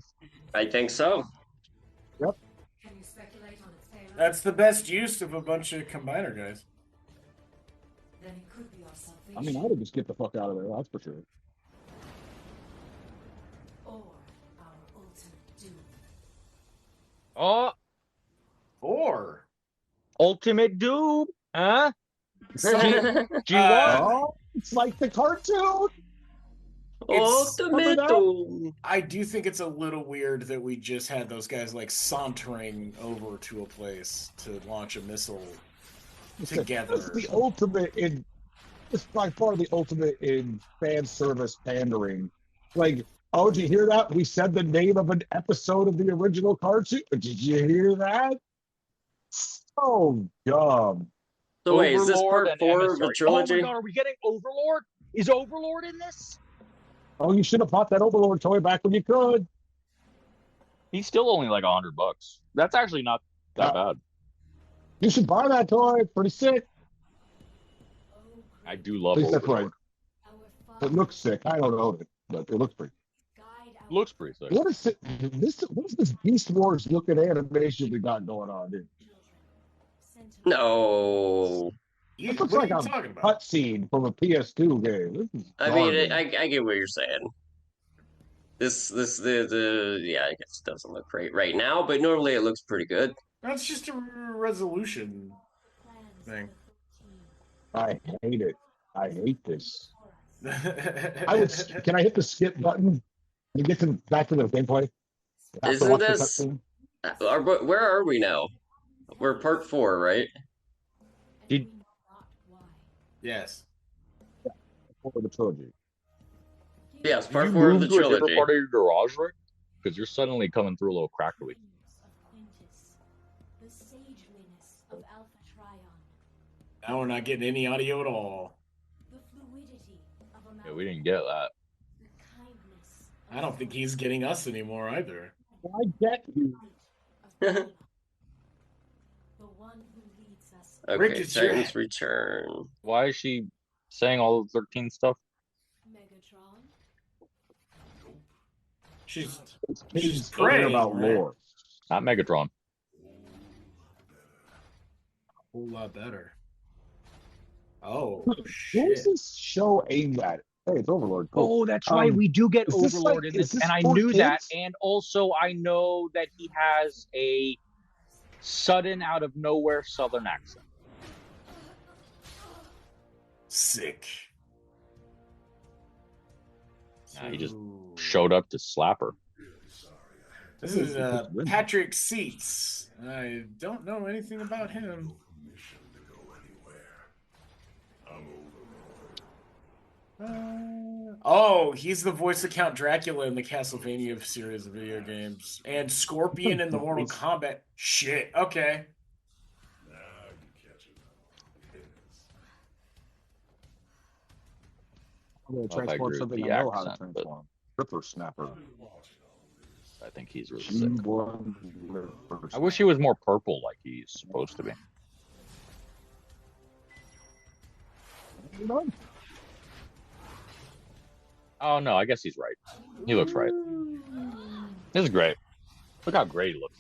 I think so. Yep. That's the best use of a bunch of combiner guys. I mean, I would just get the fuck out of there, that's for sure. Oh! Or Ultimate Doom, huh? G1? Oh, it's like the cartoon. Ultimate Doom. I do think it's a little weird that we just had those guys like sauntering over to a place to launch a missile together. It's the ultimate in. It's by far the ultimate in fan service pandering. Like, oh, did you hear that? We said the name of an episode of the original cartoon. Did you hear that? So dumb. So wait, is this part 4 of the trilogy? Oh my god, are we getting Overlord? Is Overlord in this? Oh, you should have bought that Overlord toy back when you could. He's still only like $100. That's actually not that bad. You should buy that toy. It's pretty sick. I do love Overlord. That's right. It looks sick. I don't own it, but it looks pretty. Looks pretty sick. What is it? What is this Beast Wars looking animation we got going on, dude? No. It looks like a cutscene from a PS2 game. I mean, I get what you're saying. Yeah, I guess it doesn't look great right now, but normally it looks pretty good. That's just a resolution thing. I hate it. I hate this. Can I hit the skip button and get back to the gameplay? Isn't this? Where are we now? We're part 4, right? Yes. Part of the trilogy. Yes, part 4 of the trilogy. A different part of your garage, Rick? Because you're suddenly coming through a little crackly. Now we're not getting any audio at all. Yeah, we didn't get that. I don't think he's getting us anymore either. I get you. Okay, Titans Return. Why is she saying all the 13 stuff? Megatron. She's praying about lore. Not Megatron. A whole lot better. Oh, shit. Who's this show aimed at? Hey, it's Overlord. Cool. Oh, that's right. We do get Overlord in this, and I knew kids? that. And also, I know that he has a sudden, out of nowhere Southern accent. Sick. He just showed up to slap her. This is Patrick Seats. I don't know anything about him. Oh, he's the voice of Count Dracula in the Castlevania series of video games. And Scorpion in the Mortal Kombat. Shit, okay. I'm going to transform something I know how to transform. Ripper Snapper. I think he's really sick. I wish he was more purple like he's supposed to be. Oh, no, I guess he's right. He looks right. This is great. Look how great he looks.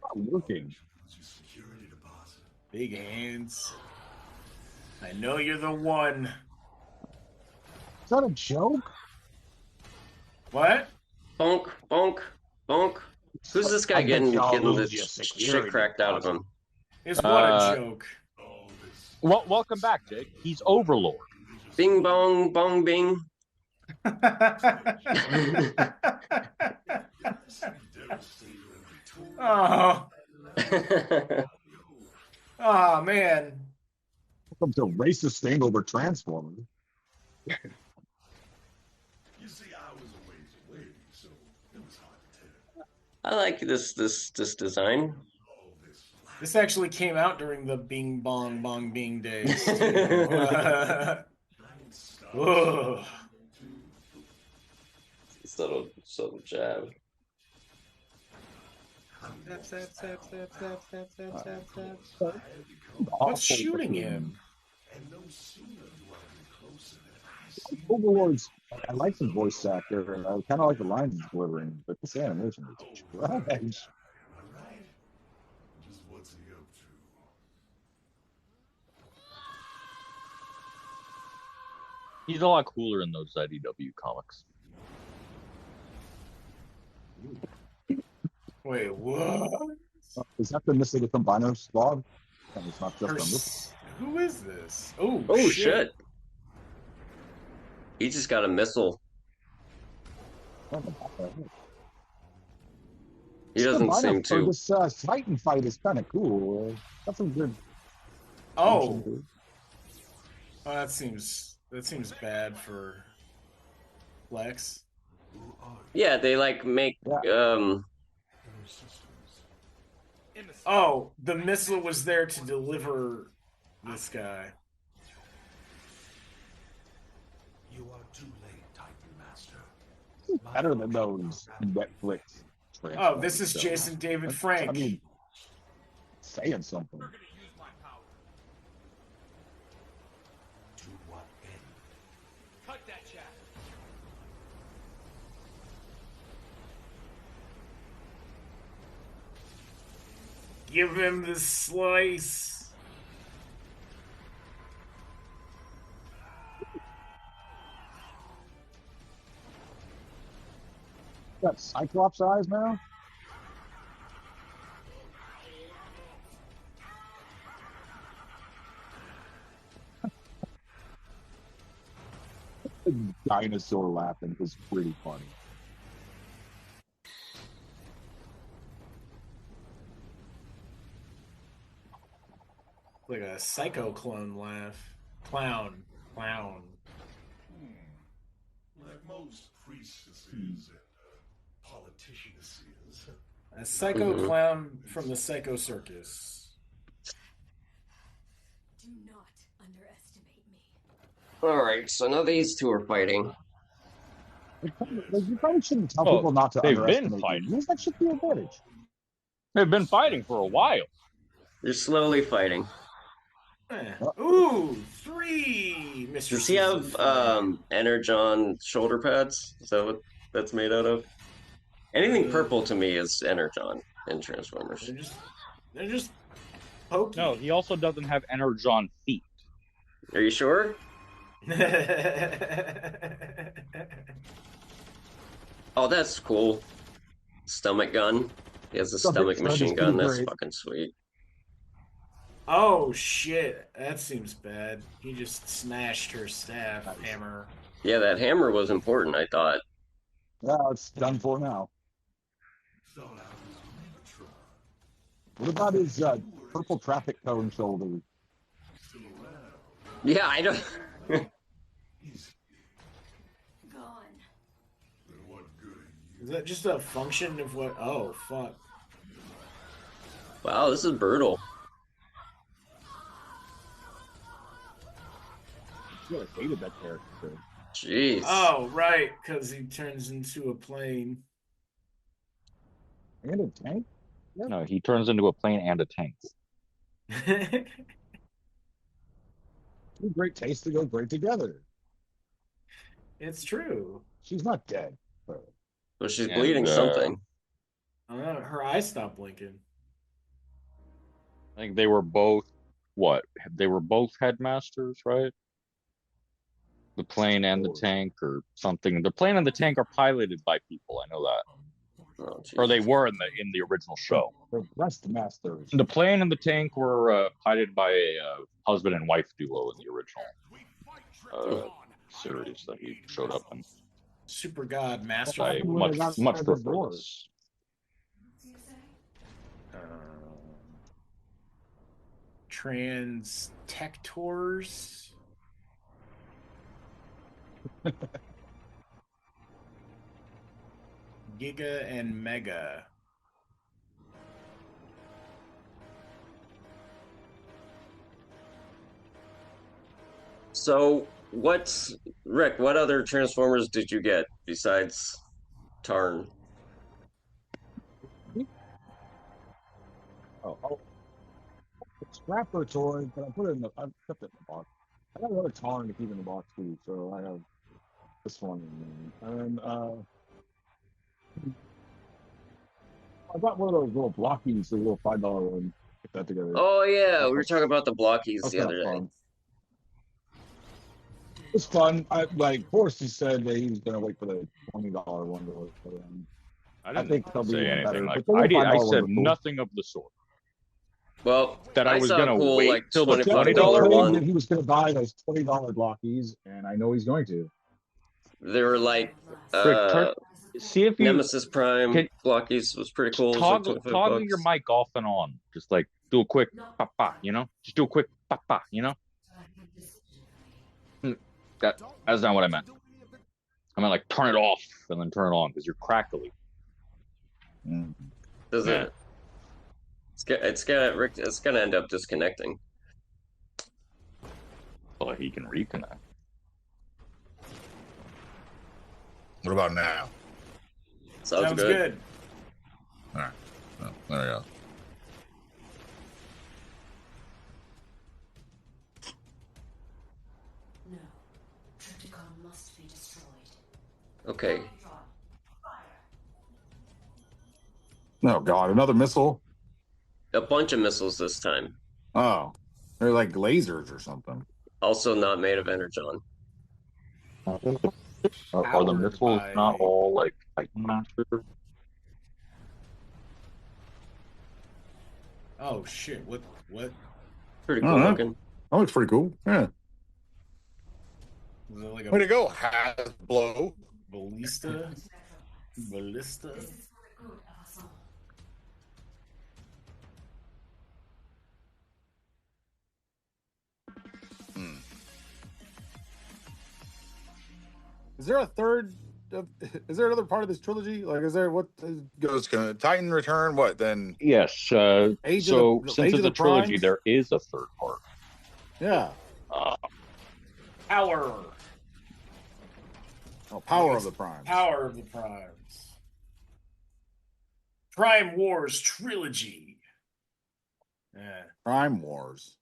Not working. Big hands. I know you're the one. Is that a joke? What? Bonk, bonk, bonk. Who's this guy getting this shit cracked out of him? It's what a joke. Well, welcome back, Jake. He's Overlord. Bing bong, bong bing. Oh. Oh, man. Welcome to racist thing over Transformers. You see, I was a ways away, so it was hard to tell. I like this design. This actually came out during the Bing Bong Bong Bing days. Subtle jab. What's shooting him? Overlord's. I like the voice actor, and I kind of like the lines he's delivering, but this animation is trash. He's a lot cooler in those IDW comics. Wait, what? Is that the Missing Combiner's log? And it's not just Who is this? Oh, shit. He just got a missile. He doesn't seem to. This Titan fight is kind of cool. That's some good. Oh, that seems bad for Lex. Yeah, they like make Oh, the missile was there to deliver this guy. You are too late, Titan Master. Better than those Netflix. Oh, this is Jason David Frank. I mean, saying something. To what end? Cut that chat. Give him the slice. Got Cyclops eyes now? The dinosaur laughing is pretty funny. Like a psycho clone laugh. Clown. Like most priestesses and politicians. A psycho clown from the Psycho Circus. Do not underestimate me. Alright, so now these two are fighting. You probably shouldn't tell people not to underestimate. They've been fighting. That should be a advantage. They've been fighting for a while. They're slowly fighting. Ooh, 3 Mr. Does he have Energon shoulder pads? Is that what that's made out of? Anything purple to me is Energon in Transformers. They're just Pokey. No, he also doesn't have Energon feet. Are you sure? Oh, that's cool. Stomach gun. He has a stomach machine gun. That's fucking sweet. Oh shit, that seems bad. He just smashed her staff hammer. Yeah, that hammer was important, I thought. Well, it's done for now. What about his purple traffic cone shoulder? Yeah, I don't. Gone. Is that just a function of what? Oh, fuck. Wow, this is brutal. I really hated that character. Jeez. Oh, right, because he turns into a plane. And a tank? Yep. No, he turns into a plane and a tank. Two great tastes to go great together. It's true. She's not dead. Well, she's bleeding something. Her eyes stopped blinking. I think they were both, what? They were both headmasters, right? The plane and the tank or something. The plane and the tank are piloted by people. I know that. Oh, or they were in the original show. The rest masters. The plane and the tank were piloted by a husband and wife duo in the original series that he showed up in. Super God Master. I much prefer this. Transtectors. Giga and Mega. So, Rick, what other Transformers did you get besides Tarn? Oh. Scrapper toy, but I kept it in the box. I got another Tarn to keep in the box too, so I have this one. And I got one of those little blockies, the little $5 one. Get that together. Oh yeah, we were talking about the blockies the other day. It's fun. Horsey said that he was going to wait for the $20 one to work for them. I think they'll be anything better. like I said nothing of the sort. Well, that I was going to wait till the $20 one. That he was going to buy those $20 blockies, and I know he's going to. They were like see if you Nemesis Prime blockies was pretty cool. Toggle your mic off and on. Just like do a quick pa-pa, Just do a quick pa-pa, That's not what I meant. I meant like turn it off and then turn it on because you're crackly. Does it? It's gonna end up disconnecting. Well, he can reconnect. What about now? Sounds good. All right. Well, there we go. Okay. Oh God, another missile? A bunch of missiles this time. Oh, they're like lasers or something. Also not made of energon. Are the missiles not all like Titan Master? Oh shit! What? Pretty cool looking. That looks pretty cool. Yeah. Like way to go, Hasbro. Ballista. Is there a third? Is there another part of this trilogy? Like, is there what goes Titan Return? What then? Yes. Since it's a trilogy, there is a third part. Yeah. Power. Oh, Power of the Primes. Power of the Primes. Prime Wars Trilogy. Yeah. Prime Wars.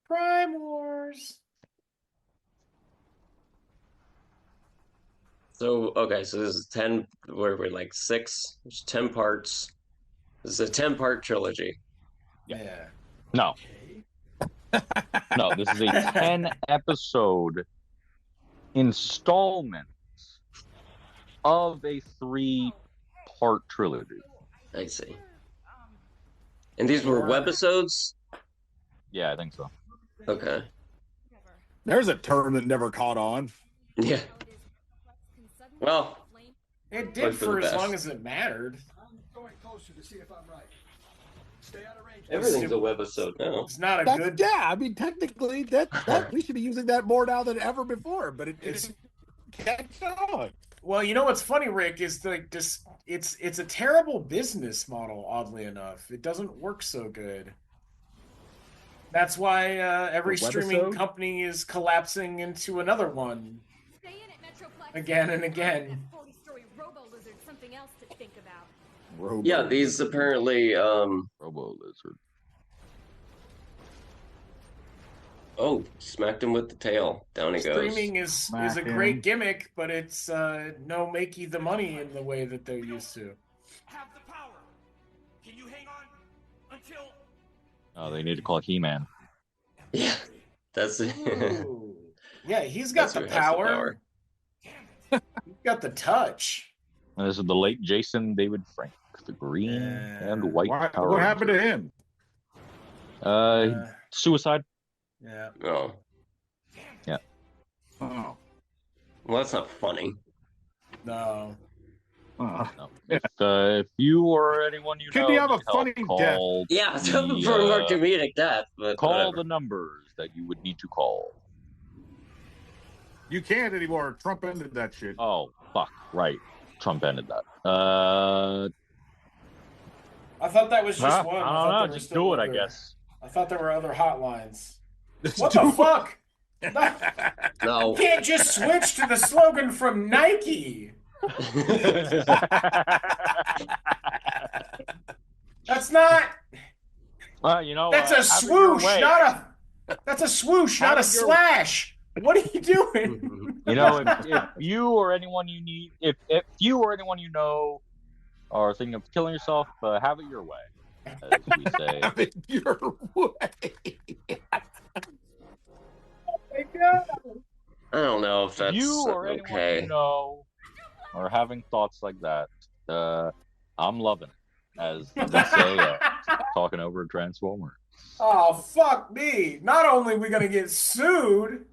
Prime Wars. So, okay, so this is 10, where we're like 6, there's 10 parts. This is a 10-part trilogy. Yeah. No. No, this is a 10-episode installment of a 3-part trilogy. I see. And these were webisodes? Yeah, I think so. Okay. There's a term that never caught on. Yeah. Well, it did for as long as it mattered. Everything's a webisode now. It's not a good. Yeah, I mean, technically, that we should be using that more now than ever before. But it's catch on. Well, you know what's funny, Rick, is like just it's a terrible business model. Oddly enough, it doesn't work so good. That's why every streaming company is collapsing into another one again and again. Yeah, these apparently Robo Lizard. Oh, smacked him with the tail. Down he goes. Streaming is a great gimmick, but it's no make you the money in the way that they're used to. Have the power. Can you hang on until? Oh, they need to call He-Man. Yeah, that's it. Yeah, he's got the power. He's got the touch. And this is the late Jason David Frank, the green and white Power What happened to him? Suicide. Yeah. Oh. Yeah. Oh. Well, that's not funny. No. No. If you or anyone you know, could you have a funny death? Yeah, something for a more comedic death. But call whatever. the numbers that you would need to call. You can't anymore. Trump ended that shit. Oh, fuck. Right. Trump ended that. I thought that was just one. I don't know. Just do it, I guess. I thought there were other hotlines. What the fuck? No. You can't just switch to the slogan from Nike. That's not. You know, that's a swoosh, not a. That's a swoosh, not a slash. What are you doing? You know, if you or anyone you need, if you or anyone you know are thinking of killing yourself, have it your way, as we say. Have it your way. Oh my God. I don't know if that's you or anyone okay. you know are having thoughts like that. I'm loving it, as they say, talking over a Transformer. Oh, fuck me. Not only are we going to get sued.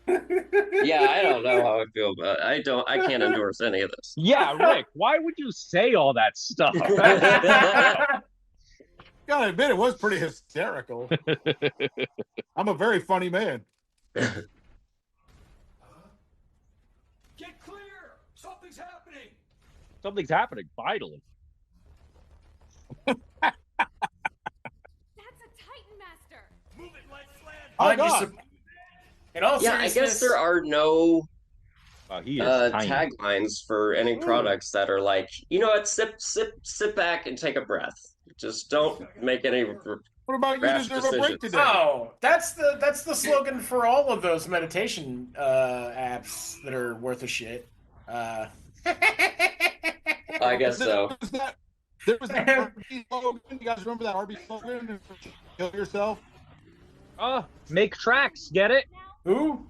Yeah, I don't know how I feel about it. I can't endorse any of this. Yeah, Rick, why would you say all that stuff? Gotta admit, it was pretty hysterical. I'm a very funny man. Get clear! Something's happening! Something's happening, vitally. That's a Titan Master! Move it, let's land! Oh, God. Yeah, I guess there are no taglines for any products that are like, you know what, sit back and take a breath. Just don't make any. What about you deserve a break today? Oh, that's the slogan for all of those meditation apps that are worth a shit. I guess so. There was that RB slogan. You guys remember that RB slogan? Kill yourself. Make tracks. Get it? Who?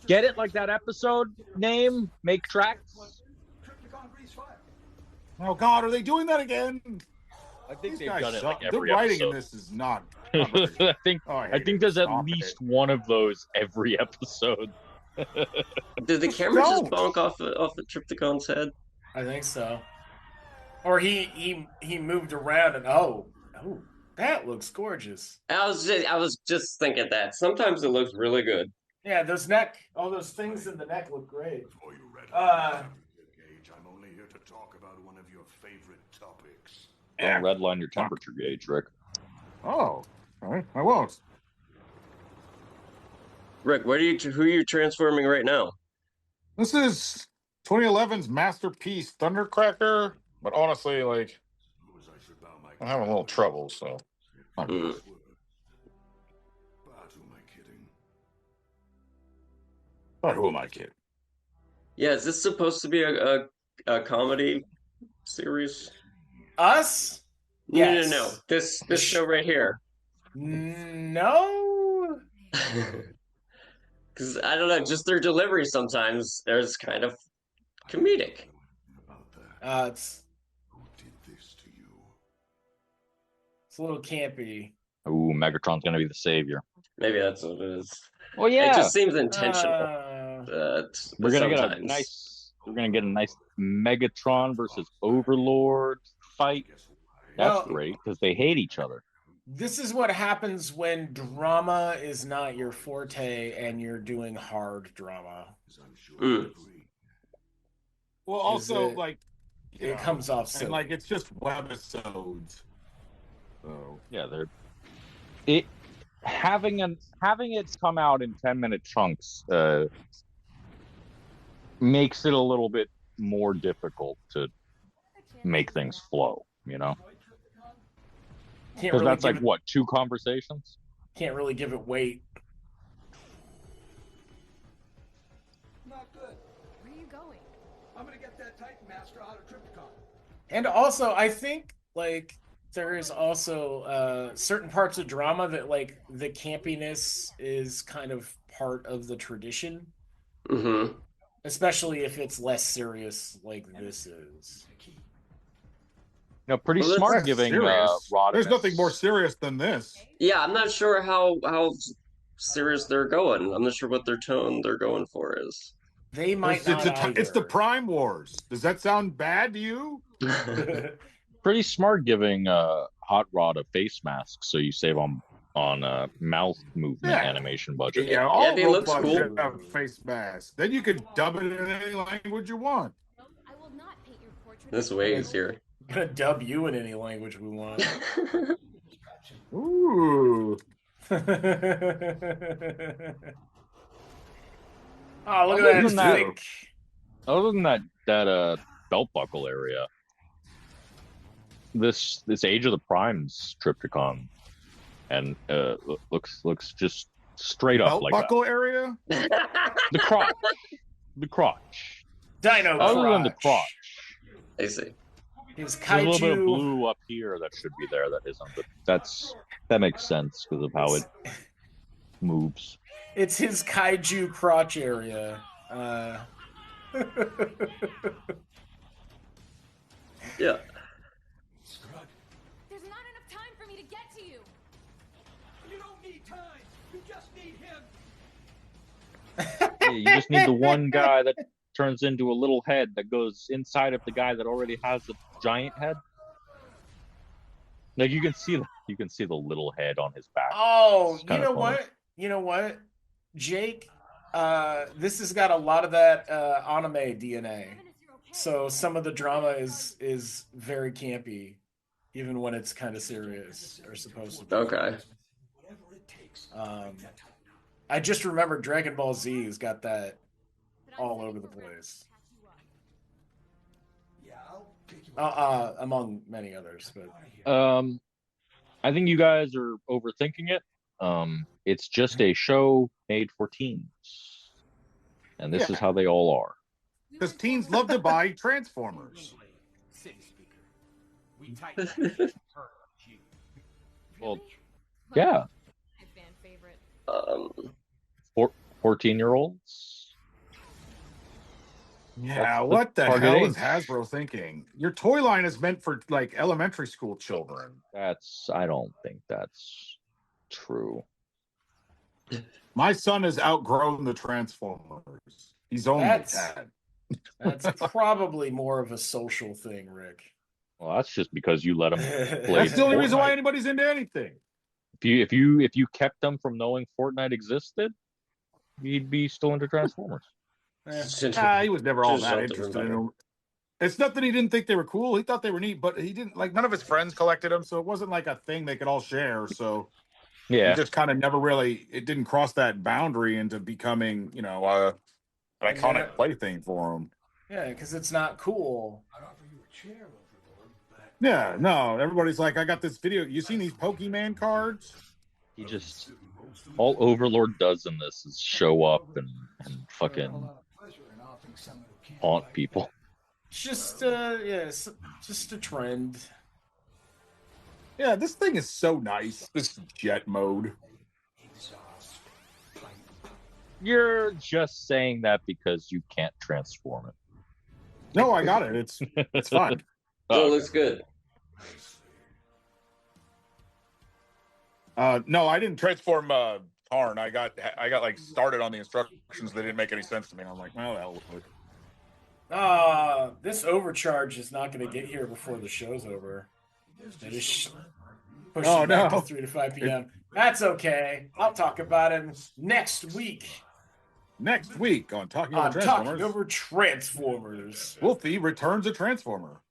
Get it? Like that episode name? Make tracks. Oh God, are they doing that again? I think they've done it like the every writing episode. in this is not. I think there's at least one of those every episode. Did the camera just bonk off the Trypticon's head? I think so. Or he moved around and oh, that looks gorgeous. I was just thinking that. Sometimes it looks really good. Yeah, all those things in the neck look great. I'm only here to talk about one of your favorite topics. Don't redline your temperature gauge, Rick. Oh, all right. I won't. Rick, who are you transforming right now? This is 2011's masterpiece, Thundercracker. But honestly, like, I'm having a little trouble, so. But who am I kidding? But who am I kidding? Yeah, is this supposed to be a comedy series? Us? Yes. No. This show right here. No. Because I don't know, just their delivery sometimes there's kind of comedic. It's a little campy. Ooh, Megatron's gonna be the savior. Maybe that's what it is. Well, yeah, it just seems intentional. We're gonna get a nice Megatron versus Overlord fight. That's great because they hate each other. This is what happens when drama is not your forte and you're doing hard drama. Well, also it comes off so, and like it's just webisodes. So yeah, having it come out in 10-minute chunks makes it a little bit more difficult to make things flow, you know? Because really that's like what, 2 conversations? Can't really give it weight. Not good. Where are you going? I'm gonna get that Titan Master out of Trypticon. And also, I think like there is also certain parts of drama that like the campiness is kind of part of the tradition. Mm-hmm. Especially if it's less serious like this is. No, pretty smart giving Rodimus. There's nothing more serious than this. Yeah, I'm not sure how serious they're going. I'm not sure what their tone they're going for is. They might it's the Prime Wars. Does that sound bad to you? Pretty smart giving Hot Rod a face mask so you save on mouth movement animation budget. Yeah, all he looks cool. Have a face mask. Then you could dub it in any language you want. I will not paint your portrait. This way is here. I'm gonna dub you in any language we want. Ooh. Oh, look at that! Other than that belt buckle area, this Age of the Primes Trypticon, and looks just straight up like belt buckle that. Area. The crotch. Dino. Other than the crotch. I see. His kaiju... There's a little bit of blue up here that should be there that isn't, but that makes sense because of how it moves. It's his kaiju crotch area. Yeah. There's not enough time for me to get to you. You don't need time. You just need him. Yeah, you just need the one guy that turns into a little head that goes inside of the guy that already has a giant head. Like you can see the little head on his back. Oh, you know what? You know what, Jake? This has got a lot of that anime DNA. So some of the drama is very campy, even when it's kind of serious or supposed to be. Okay. I just remember Dragon Ball Z has got that all over the place. Among many others, but I think you guys are overthinking it. It's just a show made for teens, and this is how they all are. Because teens love to buy Transformers. Well, yeah. 14-year-olds. Yeah, what the hell is Hasbro thinking? Your toy line is meant for like elementary school children. I don't think that's true. My son has outgrown the Transformers. He's only 10. That's probably more of a social thing, Rick. Well, that's just because you let him play. That's the only reason why anybody's into anything. If you kept them from knowing Fortnite existed, he'd be still into Transformers. He was never all that interested in them. It's not that he didn't think they were cool. He thought they were neat, but he didn't like. None of his friends collected them, so it wasn't like a thing they could all share. So yeah, he just kind of never really. It didn't cross that boundary into becoming, an iconic plaything for him. Yeah, because it's not cool. I'd offer you a chair, Overlord, but... Yeah, no. Everybody's like, I got this video. You seen these Pokemon cards? He just all Overlord does in this is show up and fucking haunt people. Just just a trend. Yeah, this thing is so nice. This jet mode. You're just saying that because you can't transform it. No, I got it. It's fun. Oh, it looks good. No, I didn't transform Tarn. I got like started on the instructions. They didn't make any sense to me. And I'm like, well, that will work. This overcharge is not going to get here before the show's over. They just push it back to 3 to 5 p.m. That's okay. I'll talk about it next week. Next week on Talking Over Transformers. Wolfie returns a Transformer.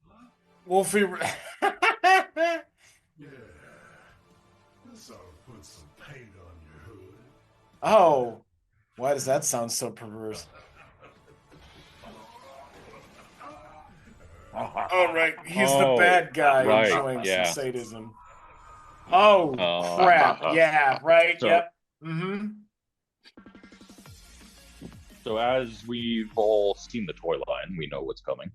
Wolfie. Yeah. This ought to put some paint on your hood. Oh. Why does that sound so perverse? All right. He's the bad guy enjoying some sadism. Oh, crap. Yeah, right. So, yep. Mm-hmm. So as we've all seen the toy line, we know what's coming.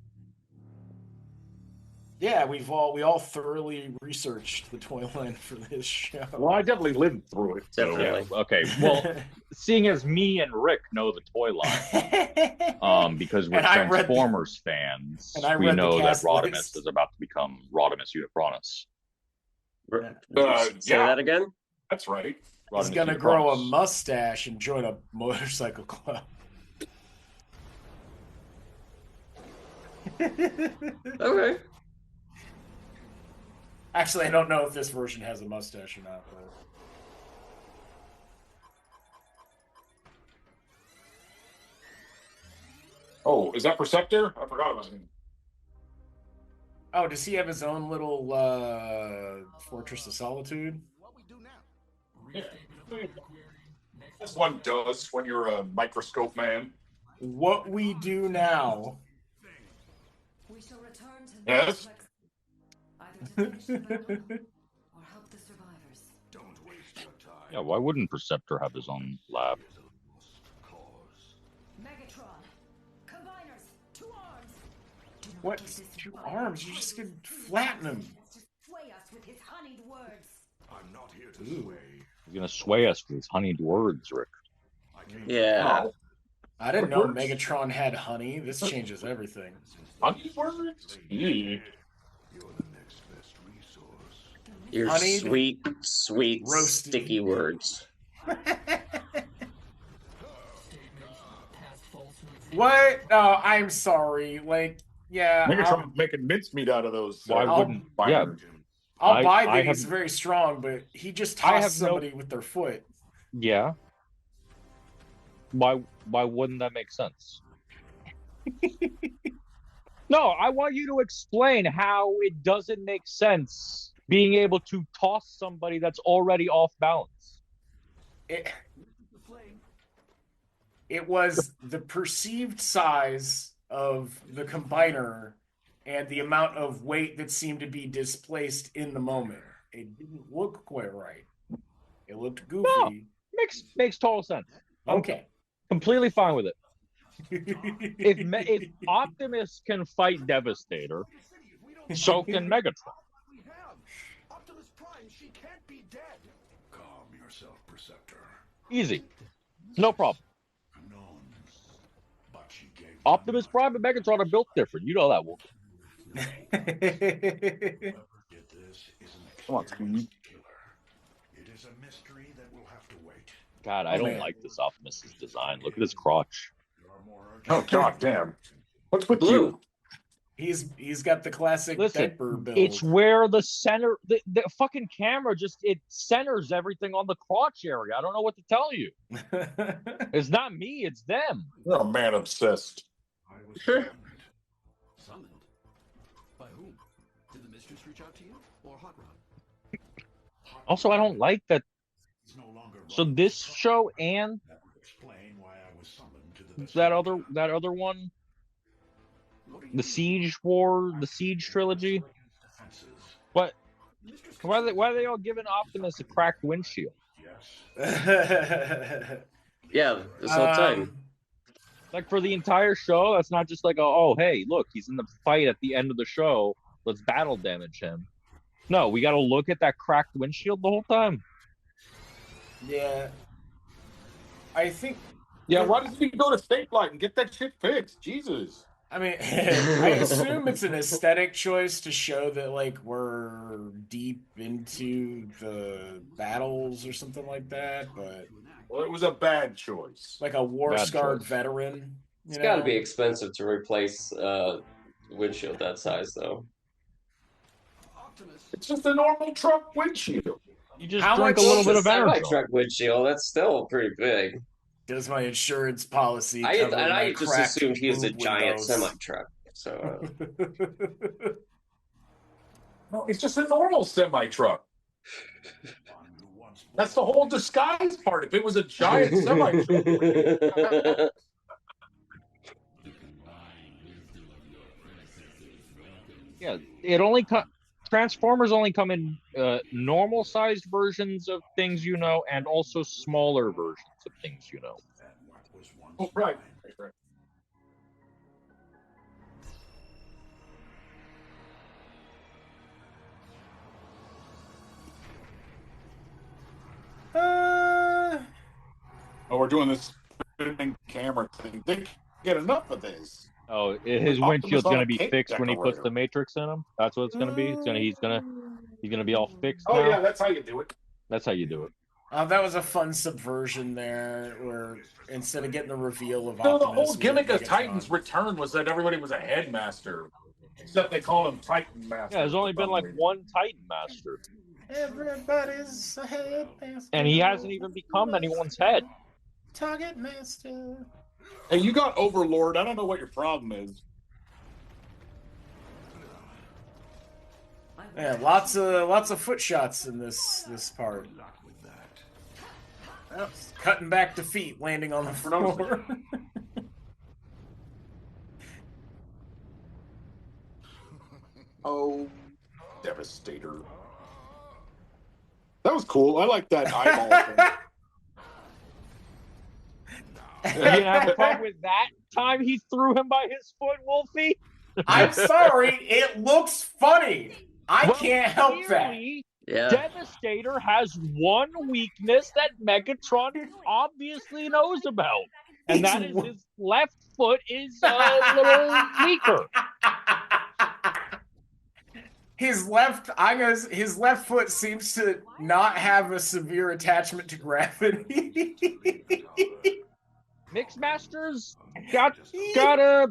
Yeah, we all thoroughly researched the toy line for this show. Well, I definitely lived through it. Definitely. Yeah, okay. Well, seeing as me and Rick know the toy line, because we're Transformers fans, we know that Rodimus is about to become Rodimus Unicronus. Say that again? That's right. He's going to grow a mustache and join a motorcycle club. Okay. Actually, I don't know if this version has a mustache or not. But... Oh, is that Perceptor? I forgot about him. Oh, does he have his own little Fortress of Solitude? Yeah. As one does when you're a microscope man. What we do now. We shall return to yes. Either to finish the battle or help the survivors. Don't waste your time. Yeah, why wouldn't Perceptor have his own lab? Megatron, combiners, 2 arms. What? 2 arms? You just can flatten him. Sway us with his honeyed words. I'm not here to sway. He's gonna sway us with his honeyed words, Rick. Yeah. Oh. I didn't know Megatron had honey. This changes everything. Honey words? You're the next best resource. Your honeyed, sweet, roasted sticky words. What? No, I'm sorry. Like, yeah. Megatron making mincemeat out of those. Why wouldn't? Yeah. I'll buy that he's very strong, but he just tossed somebody with their foot. Yeah. Why wouldn't that make sense? No, I want you to explain how it doesn't make sense being able to toss somebody that's already off balance. It was the perceived size of the combiner and the amount of weight that seemed to be displaced in the moment. It didn't look quite right. It looked goofy. No, makes total sense. Okay. Completely fine with it. If Optimus can fight Devastator, so can Megatron. Optimus Prime, she can't be dead. Calm yourself, Perceptor. Easy. No problem. Optimus Prime and Megatron are built different. You know that, Wolf. Come on, Scooby. It is a mystery that will have to wait. God, I don't like this Optimus's design. Look at his crotch. Oh, god damn. What's with you? He's got the classic diaper build. It's where the center, the fucking camera it centers everything on the crotch area. I don't know what to tell you. It's not me, it's them. You're a man obsessed. I was summoned. By whom? Did the mistress reach out to you? Or Hot Rod? Also, I don't like that. So this show and that other one, the Siege Trilogy. What? Why are they all giving Optimus a cracked windshield? Yeah, this whole time. Like for the entire show, that's not just like, oh, hey, look, he's in the fight at the end of the show. Let's battle damage him. No, we got to look at that cracked windshield the whole time. Yeah. I think. Yeah, why doesn't he go to State Light and get that shit fixed? Jesus. I mean, I assume it's an aesthetic choice to show that, like, we're deep into the battles or something like that, but... Well, it was a bad choice. Like a war-scarred veteran. It's got to be expensive to replace windshield that size, though. It's just a normal truck windshield. You just drink a little bit of energy. Semi-truck windshield, that's still pretty big. Does my insurance policy cover I just assumed he is a giant windows? semi-truck. So no, it's just a normal semi-truck. That's the whole disguise part. If it was a giant semi-truck. Yeah, Transformers only come in normal-sized versions of things you know, and also smaller versions of things you know. Oh, right. Oh, we're doing this spinning camera thing. They get enough of this. Oh, his windshield's going to be fixed when he puts the Matrix in him. That's what it's going to be. He's going to be all fixed. Oh now. Yeah, that's how you do it. That's how you do it. That was a fun subversion there, where instead of getting the reveal of Optimus, the whole gimmick of Titan's return was that everybody was a headmaster, except they call him Titan Master. Yeah, there's only been like one Titan Master. Everybody's a headmaster. And he hasn't even become anyone's head. Target Master. Hey, you got Overlord. I don't know what your problem is. Yeah, lots of foot shots in this part. Oh, cutting back to feet, landing on the floor. Oh, Devastator. That was cool. I like that eyeball thing. You didn't have a problem with that time he threw him by his foot, Wolfie? I'm sorry, it looks funny. I can't help that. Yeah. Devastator has one weakness that Megatron obviously knows about, and that is his left foot is a little weaker. His left foot seems to not have a severe attachment to gravity. Mixmasters got a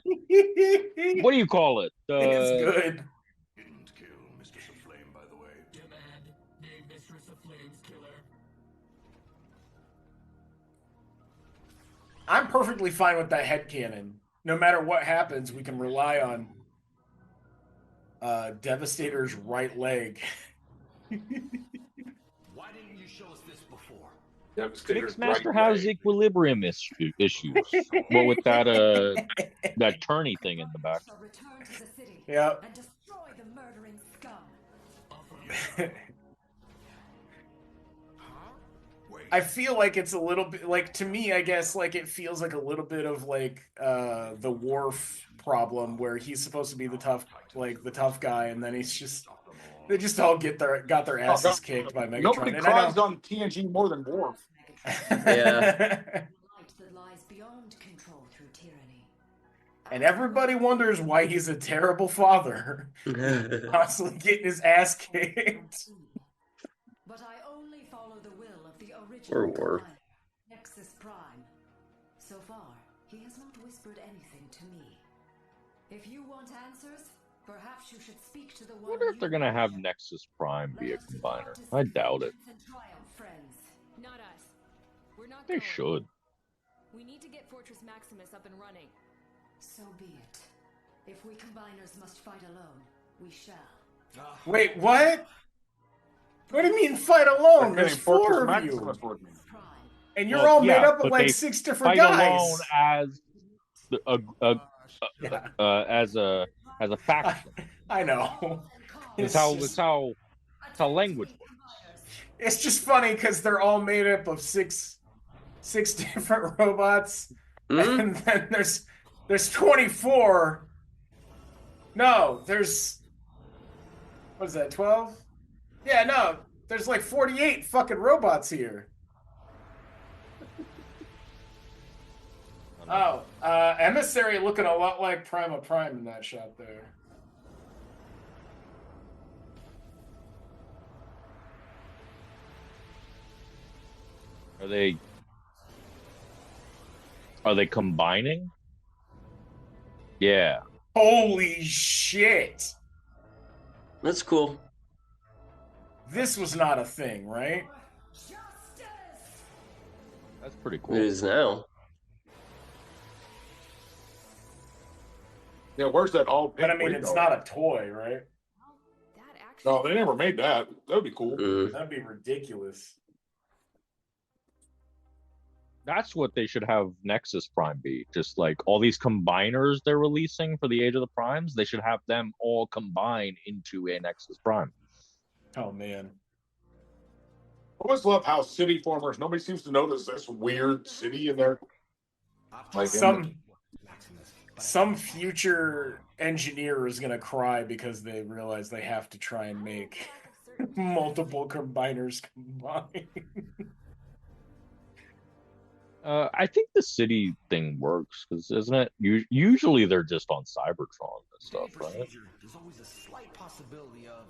what do you call it? It's good. Didn't kill Mistress of Flame, by the way. Demand the Mistress of Flame's killer. I'm perfectly fine with that headcanon. No matter what happens, we can rely on Devastator's right leg. Why didn't you show us this before? Mixmaster has equilibrium issues. Well, with that that turny thing in the back. Yeah. And destroy the murdering scum. I feel like it's a little bit like, to me, I guess, like it feels like a little bit of like the Worf problem, where he's supposed to be the tough guy, and then they just all got their asses kicked by Megatron. Nobody cries on TNG more than Worf. Yeah. And everybody wonders why he's a terrible father, constantly getting his ass kicked. But I only follow the will of the original Nexus Prime. So far, he has not whispered anything to me. If you want answers, perhaps you should speak to the one. I wonder if they're gonna have Nexus Prime be a combiner. I doubt it. Not us. We're not They should. We need to get Fortress Maximus up and running. So be it. If we combiners must fight alone, we shall. Wait, what? What do you mean fight alone? There's four of you. And you're all made up of like 6 different guys. Fight alone as a faction. I know. It's how language works. It's just funny because they're all made up of six different robots, and then there's 24. No, there's what is that? 12? Yeah, no, there's like 48 fucking robots here. Oh, Emissary looking a lot like Prime in that shot there. Are they combining? Yeah. Holy shit. That's cool. This was not a thing, right? That's pretty cool. It is now. Yeah, where's that all pink? But I mean, it's not a toy, right? No, they never made that. That would be cool. That'd be ridiculous. That's what they should have Nexus Prime be. Just like all these combiners they're releasing for the Age of the Primes, they should have them all combine into a Nexus Prime. Oh, man. I always love how city formers, nobody seems to notice this weird city in there. Like some future engineer is going to cry because they realize they have to try and make multiple combiners combine. I think the city thing works because isn't it? Usually they're just on Cybertron and stuff, right? There's always a slight possibility of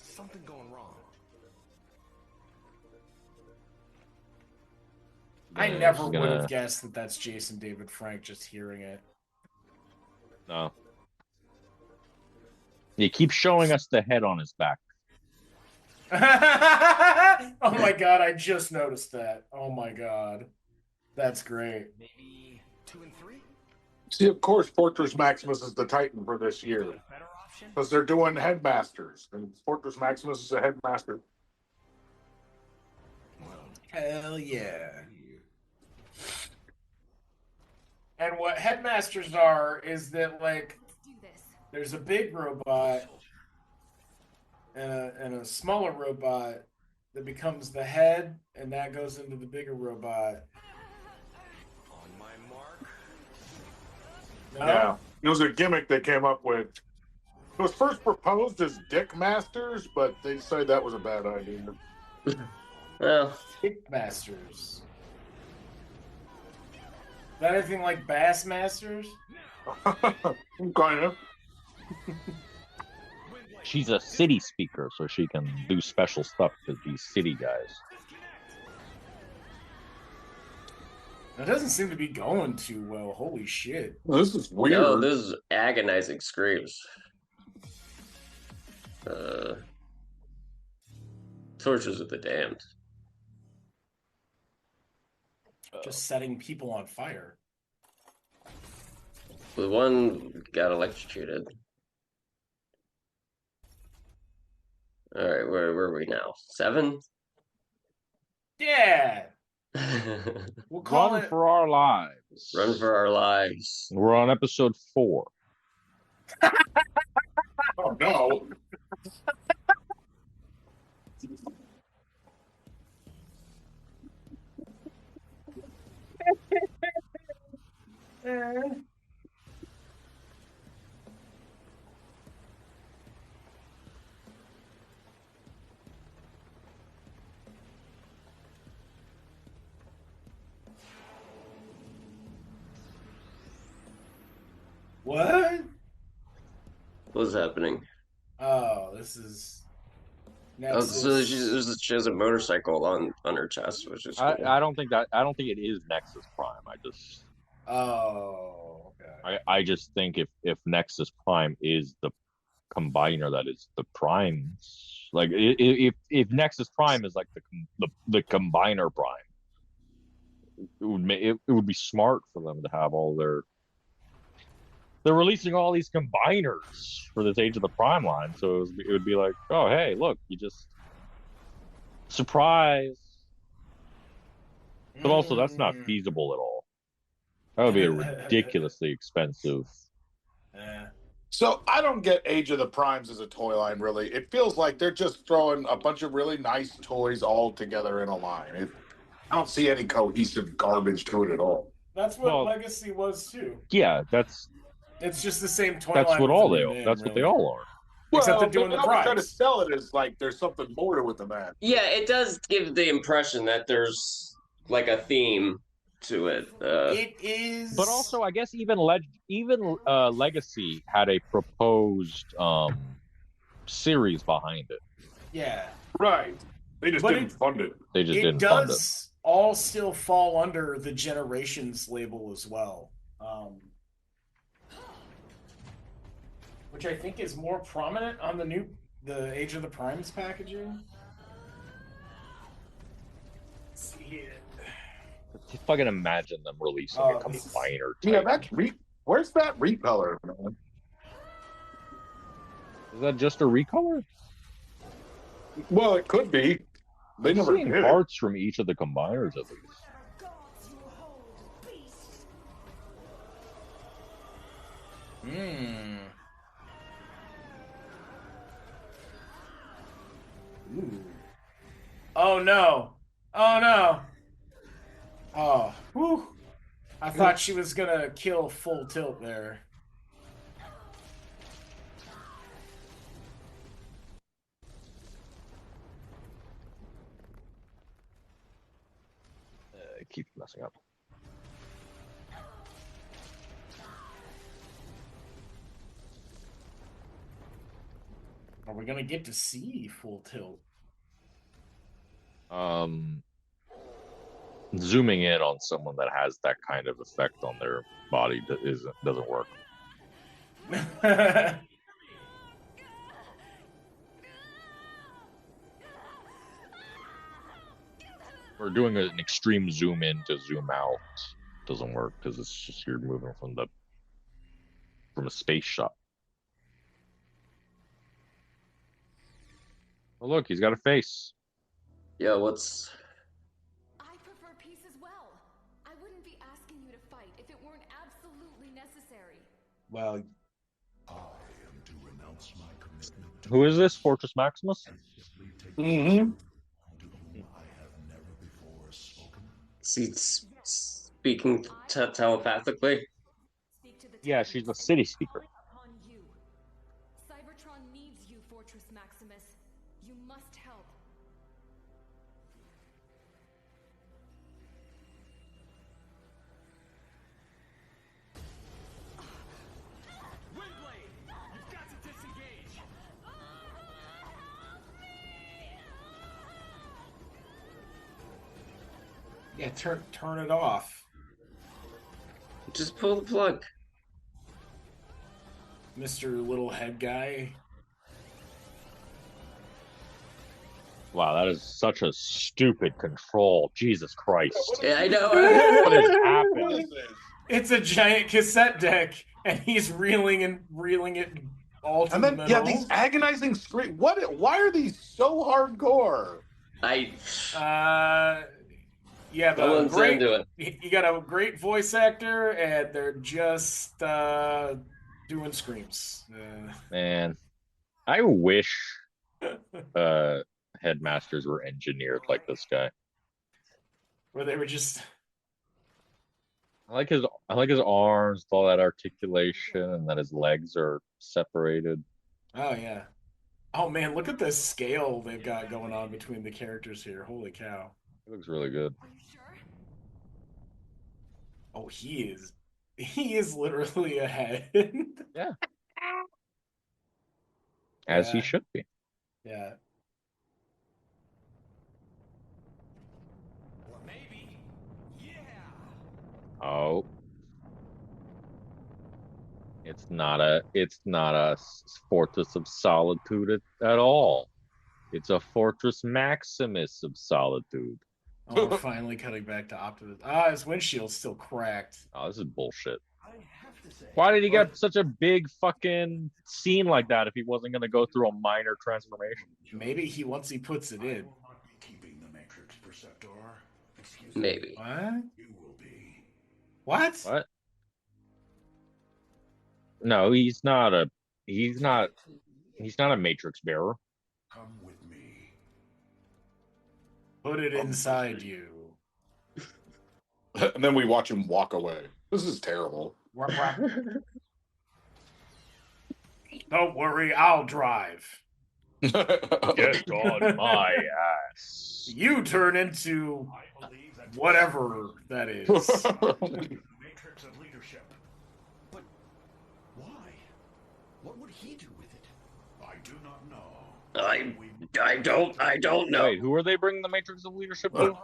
something going wrong. I never would have guessed that that's Jason David Frank just hearing it. No. He keeps showing us the head on his back. Oh my god, I just noticed that. Oh my god. That's great. Maybe 2 and 3? See, of course, Fortress Maximus is the Titan for this year. Because they're doing Headmasters, and Fortress Maximus is a Headmaster. Hell yeah. And what Headmasters are is that, like, there's a big robot and a smaller robot that becomes the head, and that goes into the bigger robot. On my mark. No? Yeah, it was a gimmick they came up with. It was first proposed as Dick Masters, but they decided that was a bad idea. Well, Dick Masters. Is that anything like Bass Masters? Kind of. She's a city speaker, so she can do special stuff to these city guys. That doesn't seem to be going too well. Holy shit. Well, this is weird. No, this is agonizing screams. Tortures of the Damned. Just setting people on fire. The one got electrocuted. All right, where are we now? 7? Yeah. We'll call Run for our lives. Run for our lives. We're on episode 4. Oh no. What? What's happening? Oh, this is. Oh, so she has a motorcycle on her chest, which is cool. I don't think it is Nexus Prime. Oh, okay. I just think if Nexus Prime is the combiner that is the Primes, like if Nexus Prime is like the combiner Prime, it would be smart for them to have all their. They're releasing all these combiners for this Age of the Prime line, so it would be like, oh hey, look, you just surprise. But also, that's not feasible at all. That would be a ridiculously expensive. So I don't get Age of the Primes as a toy line, really. It feels like they're just throwing a bunch of really nice toys all together in a line. I don't see any cohesive garbage to it at all. That's what Legacy was too. Yeah, it's just the same toy that's line. What all they are. That's really what they all are. Except they're doing the prize. Try to sell it as like there's something more to it than that. Yeah, it does give the impression that there's like a theme to it. It is, but also I guess even Legacy had a proposed series behind it. Yeah, right. They just didn't fund it. They just didn't fund it. It does all still fall under the Generations label as well, which I think is more prominent on the Age of the Primes packaging. Let's see it. Just fucking imagine them releasing a combiner. Yeah, where's that recolor, man? Is that just a recolor? Well, it could be. They never seen parts from each of the combiners at least. Ooh. Oh no! Oh no! Oh, whew. I thought she was gonna kill Full Tilt there. It keeps messing up. Are we gonna get to see Full Tilt? Zooming in on someone that has that kind of effect on their body doesn't work. We're doing an extreme zoom in to zoom out. Doesn't work because it's just you're moving from a space shot. Oh look, he's got a face. Yeah, what's... I prefer peace as well. I wouldn't be asking you to fight if it weren't absolutely necessary. Well, I am to renounce my commitment. Who is this? Fortress Maximus? Mm-hmm. She's speaking telepathically. Yeah, she's a city speaker. Cybertron needs you, Fortress Maximus. You must help. Windblade, you've got to disengage. Yeah, turn it off. Just pull the plug. Mr. Little Head Guy. Wow, that is such a stupid control. Jesus Christ. Yeah, I know. What is happening? It's a giant cassette deck, and he's reeling it all to the middle. Yeah, these agonizing screams. Why are these so hardcore? Yeah, but great. You got a great voice actor, and they're just doing screams. Man, I wish headmasters were engineered like this guy. Where they were just. I like his arms, with all that articulation, and that his legs are separated. Oh yeah. Oh man, look at the scale they've got going on between the characters here. Holy cow. It looks really good. Are you sure? Oh, he is literally a head. Yeah. As he should be. Yeah. Or maybe, yeah. Oh. It's not a Fortress of Solitude at all. It's a Fortress Maximus of Solitude. Oh, we're finally cutting back to Optimus. His windshield's still cracked. Oh, this is bullshit. Why did he get such a big fucking scene like that if he wasn't going to go through a minor transformation? Maybe once he puts it in. Keeping the Matrix Perceptor. Maybe. What? You will be. What? What? No, he's not a Matrix bearer. Come with me. Put it inside you. And then we watch him walk away. This is terrible. Don't worry, I'll drive. Get on my ass. You turn into whatever that is. Matrix of leadership. But why? What would he do with it? I do not know. I don't know. Wait, who are they bringing the Matrix of leadership to?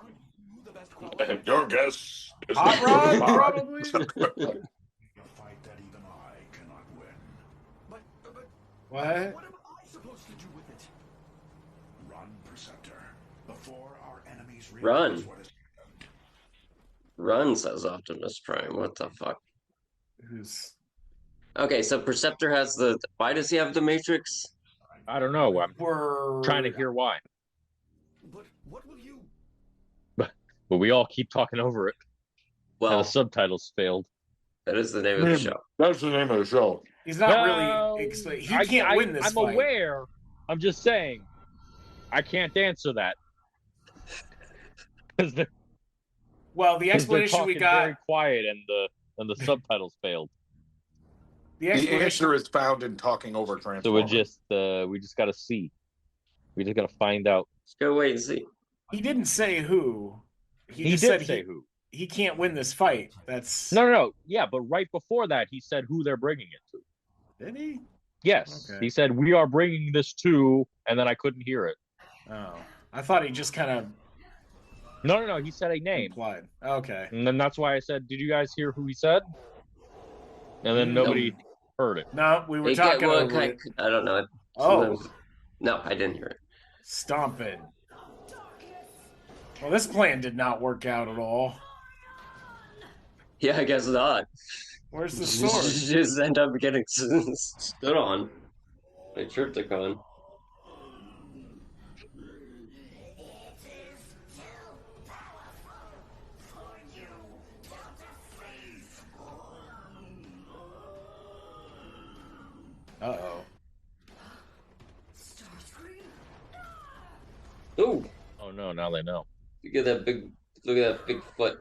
Your guess. Hot Rod, probably. A fight that even I cannot win. But What? What am I supposed to do with it? Run, Perceptor, before our enemies realize what is happened. Run, says Optimus Prime. What the fuck? Who's... Okay, so Perceptor has the... Why does he have the Matrix? I don't know. I'm trying to hear why. But what will you... But we all keep talking over it. Well, and the subtitles failed. That is the name of the show. That's the name of the show. He's not really... He can't win this I'm fight. aware. I'm just saying. I can't answer that. Well, the explanation we got... very quiet and the subtitles failed. The answer is found in talking over Transformers. So we just got to see. We just got to find out. Let's go wait and see. He didn't say who. He just did say who. He can't win this fight. That's no. Yeah, but right before that, he said who they're bringing it to. Did he? Yes, okay. He said we are bringing this to, and then I couldn't hear it. Oh, I thought he just kind of. No. He said a name. Implied. Okay. And then that's why I said, "Did you guys hear who he said?" And then nobody heard it. No, we were talking over it. I don't know. Oh. No, I didn't hear it. Stomping. Well, this plan did not work out at all. Yeah, I guess not. Where's the sword? Just end up getting stood on. By Tripticon. Uh-oh. Ooh. Oh no, now they know. Look at that big foot.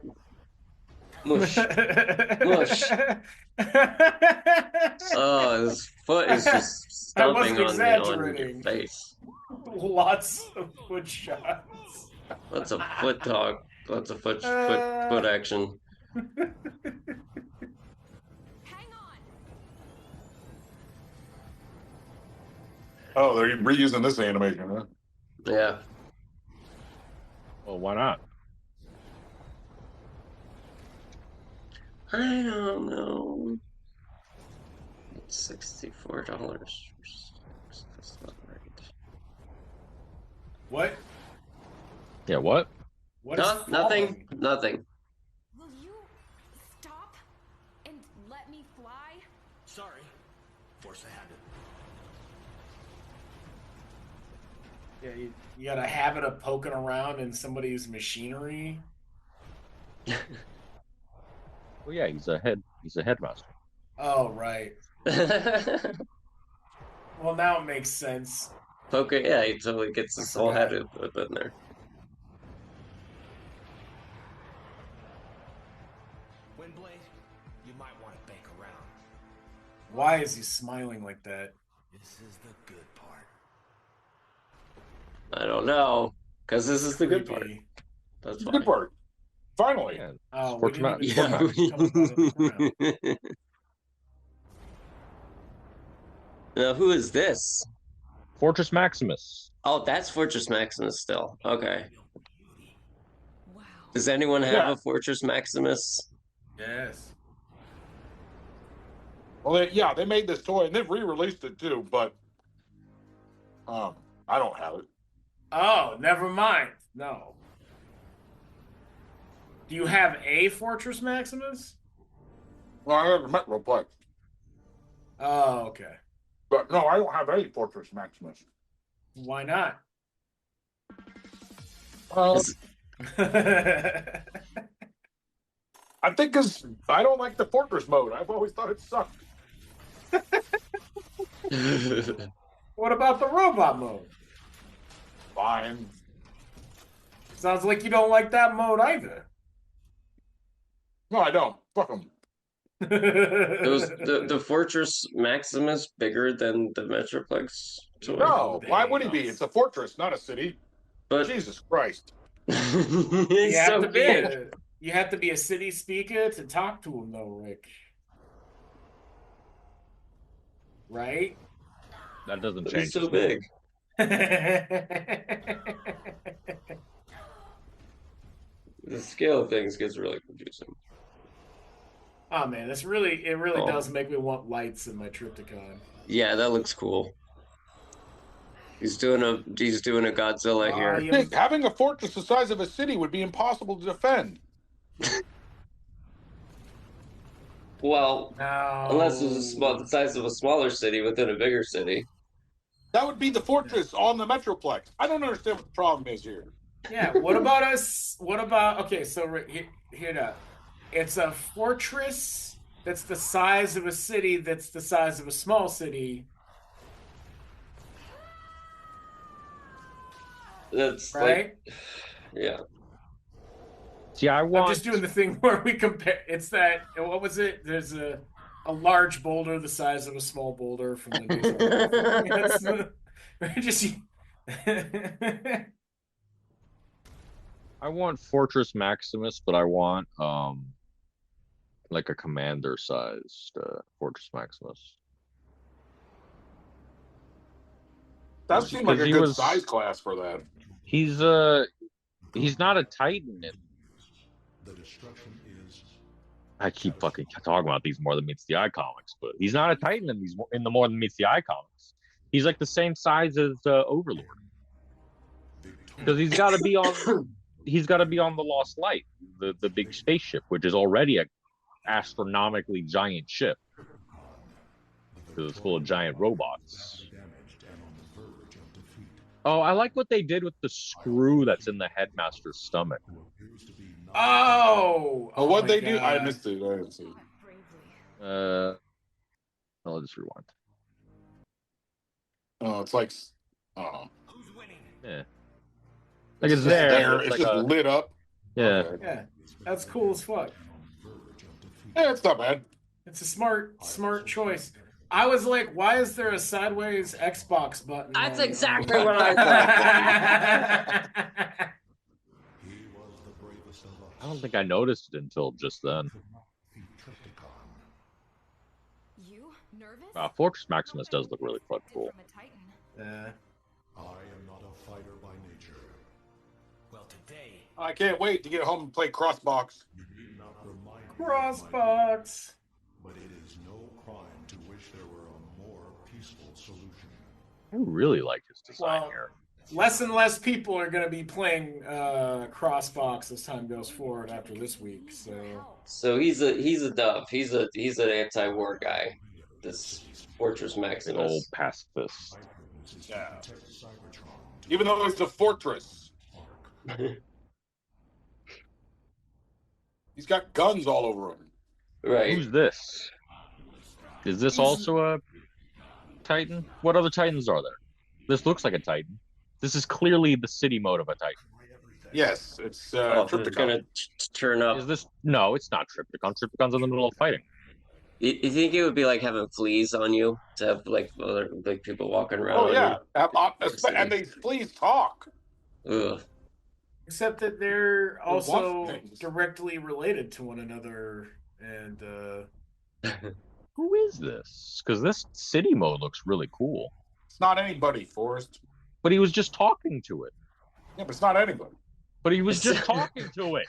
Mush. Mush. Oh, his foot is just stomping on your face. Lots of foot shots. Lots of foot talk. Lots of foot action. Oh, they're reusing this animation, huh? Yeah. Well, why not? I don't know. It's $64. That's not right. What? Yeah, what? What no, nothing. Nothing. Will you stop and let me fly? Sorry. Force a habit. Yeah, you got a habit of poking around in somebody's machinery. Well, yeah, he's a headmaster. Oh, right. Well, now it makes sense. Poker, yeah, he totally gets his whole head in there. Windblade, you might want to bank around. Why is he smiling like that? This is the good part. I don't know, because this is the good part. That's the good part. Finally. Yeah. Oh, Sports map. Now, who is this? Fortress Maximus. Oh, that's Fortress Maximus still. Okay. Wow. Does anyone have a Fortress Maximus? Yes. Well, they made this toy and they've re-released it too, but I don't have it. Oh, never mind. No. Do you have a Fortress Maximus? Well, I never met Roblex. Oh, okay. But no, I don't have any Fortress Maximus. Why not? I think because I don't like the Fortress mode. I've always thought it sucked. What about the robot mode? Fine. Sounds like you don't like that mode either. No, I don't. Fuck them. the Fortress Maximus bigger than the Metroplex toy? No, why would he be? It's a fortress, not a city. But Jesus Christ. He's so big. You have to be a city speaker to talk to him, though, Rick. Right? That doesn't change. He's so big. The scale of things gets really confusing. Oh man, it really does make me want lights in my Trypticon. Yeah, that looks cool. He's doing a Godzilla here. I think having a fortress the size of a city would be impossible to defend. Well, unless it was the size of a smaller city within a bigger city. That would be the fortress on the Metroplex. I don't understand what the problem is here. Yeah, what about us? What about, okay, so here now. It's a fortress that's the size of a city that's the size of a small city. That's right? Yeah. See, I'm just doing the thing where we compare. It's that, what was it? There's a large boulder the size of a small boulder from the just. I want Fortress Maximus, but I want like a commander-sized Fortress Maximus. That seemed like a good size class for that. He's not a Titan. The destruction is. I keep fucking talking about these More Than Meets the Eye comics, but he's not a Titan in the More Than Meets the Eye comics. He's like the same size as Overlord, because he's got to be on. He's got to be on the Lost Light, the big spaceship, which is already a astronomically giant ship, because it's full of giant robots. Oh, I like what they did with the screw that's in the headmaster's stomach. What'd they do? I missed it. I didn't see it. I'll just rewind. Oh, it's like, oh. Yeah. Like it's there. It's like just lit up. Yeah. Okay. Yeah, that's cool as fuck. Yeah, it's not bad. It's a smart choice. I was like, why is there a sideways Xbox button? That's exactly what I thought. I don't think I noticed it until just then. You nervous? Fortress Maximus does look really fucking cool. I am not a fighter by nature. Well, today. I can't wait to get home and play Crossbox. You need not remind Crossbox. But it is no crime to wish there were a more peaceful solution. I really like his design here. Less and less people are going to be playing Crossbox as time goes forward after this week. So he's a dove. He's an anti-war guy. This Fortress Maximus. An old pacifist. Yeah. Even though it's a fortress. He's got guns all over him. Right. Who's this? Is this also a Titan? What other Titans are there? This looks like a Titan. This is clearly the city mode of a Titan. Yes, it's Tripticon. Gonna turn up. Is this? No, it's not Tripticon. Tripticon's in the middle of fighting. You think it would be like having fleas on you to have like other big people walking around? Oh yeah, and they fleas talk. Ugh. Except that they're also directly related to one another. And who is this? Because this city mode looks really cool. It's not anybody, Forrest. But he was just talking to it. Yeah, but it's not anybody. But he was just talking to it.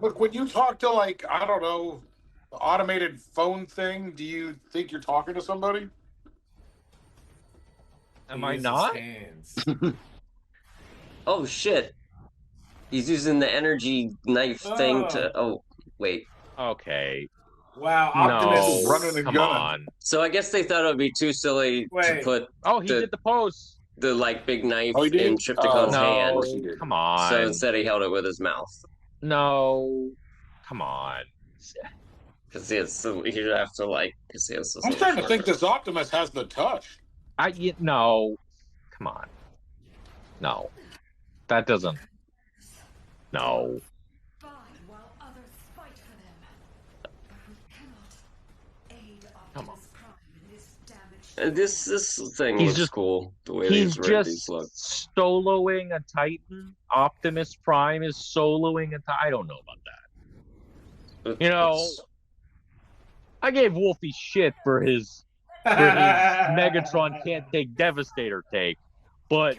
Look, when you talk to, like, I don't know, the automated phone thing, do you think you're talking to somebody? Am I not? Oh shit! He's using the energy knife thing to. Oh wait. Okay. Wow, Optimus is running and come gunning. On. So I guess they thought it would be too silly to put. Oh, he did the pose. The like big knife in Tripticon's hand. Come on. So instead, he held it with his mouth. No. Come on. Because he has so he'd have to like. Because he has. I'm starting to think this Optimus has the touch. No. Come on. No. That doesn't. No. This thing looks cool. The way he's these just look. soloing a Titan. Optimus Prime is soloing a Titan. I don't know about that. You know, I gave Wolfie shit for his Megatron can't take Devastator take, but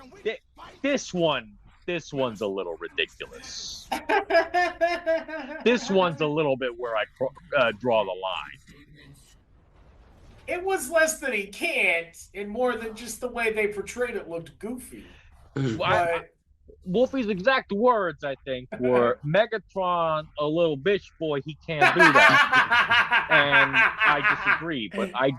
this one's a little ridiculous. This one's a little bit where I draw the line. It was less that he can't, and more than just the way they portrayed it looked goofy. But Wolfie's exact words, I think, were Megatron, a little bitch boy, he can't do that. And I disagree, but I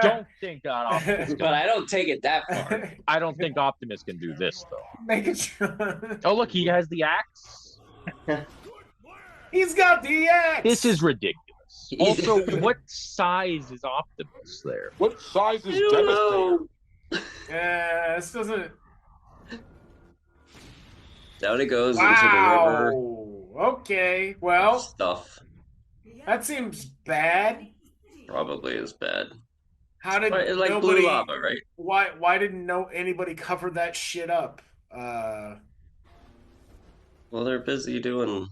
don't think that Optimus But I don't take it that far. I don't think Optimus can do this, though. Megatron. Oh, look, he has the axe. He's got the axe. This is ridiculous. Also, what size is Optimus there? What size is Devastator? This doesn't... Down it goes into the river. Okay, well... Stuff. That seems bad. Probably is bad. How did like nobody... blue lava, right? Why didn't anybody cover that shit up? Well, they're busy doing...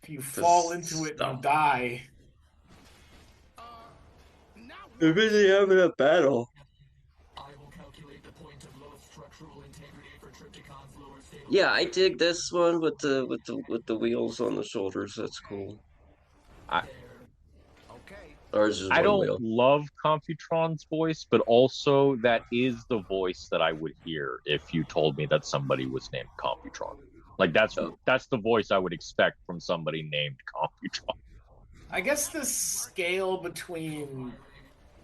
If you fall into it and die... They're busy having a battle. Yeah, I dig this one with the wheels on the shoulders. That's cool. I don't love Computron's voice, but also that is the voice that I would hear if you told me that somebody was named Computron. Like that's the voice I would expect from somebody named Computron. I guess the scale between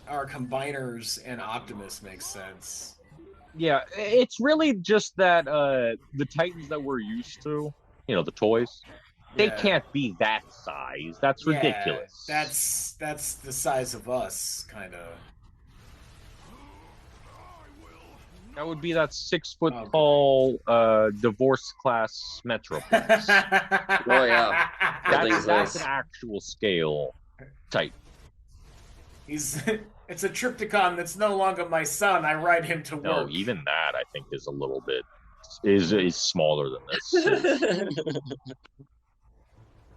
our combiners and Optimus makes sense. Yeah, it's really just that the Titans that we're used to, you know, the toys, they can't be that size. That's ridiculous. That's the size of us, kind of. That would be that 6 foot tall divorce class Metroplex. Oh yeah, that's an actual scale Titan. It's a Trypticon that's no longer my son. I ride him to work. No, even that I think is a little bit is smaller than this.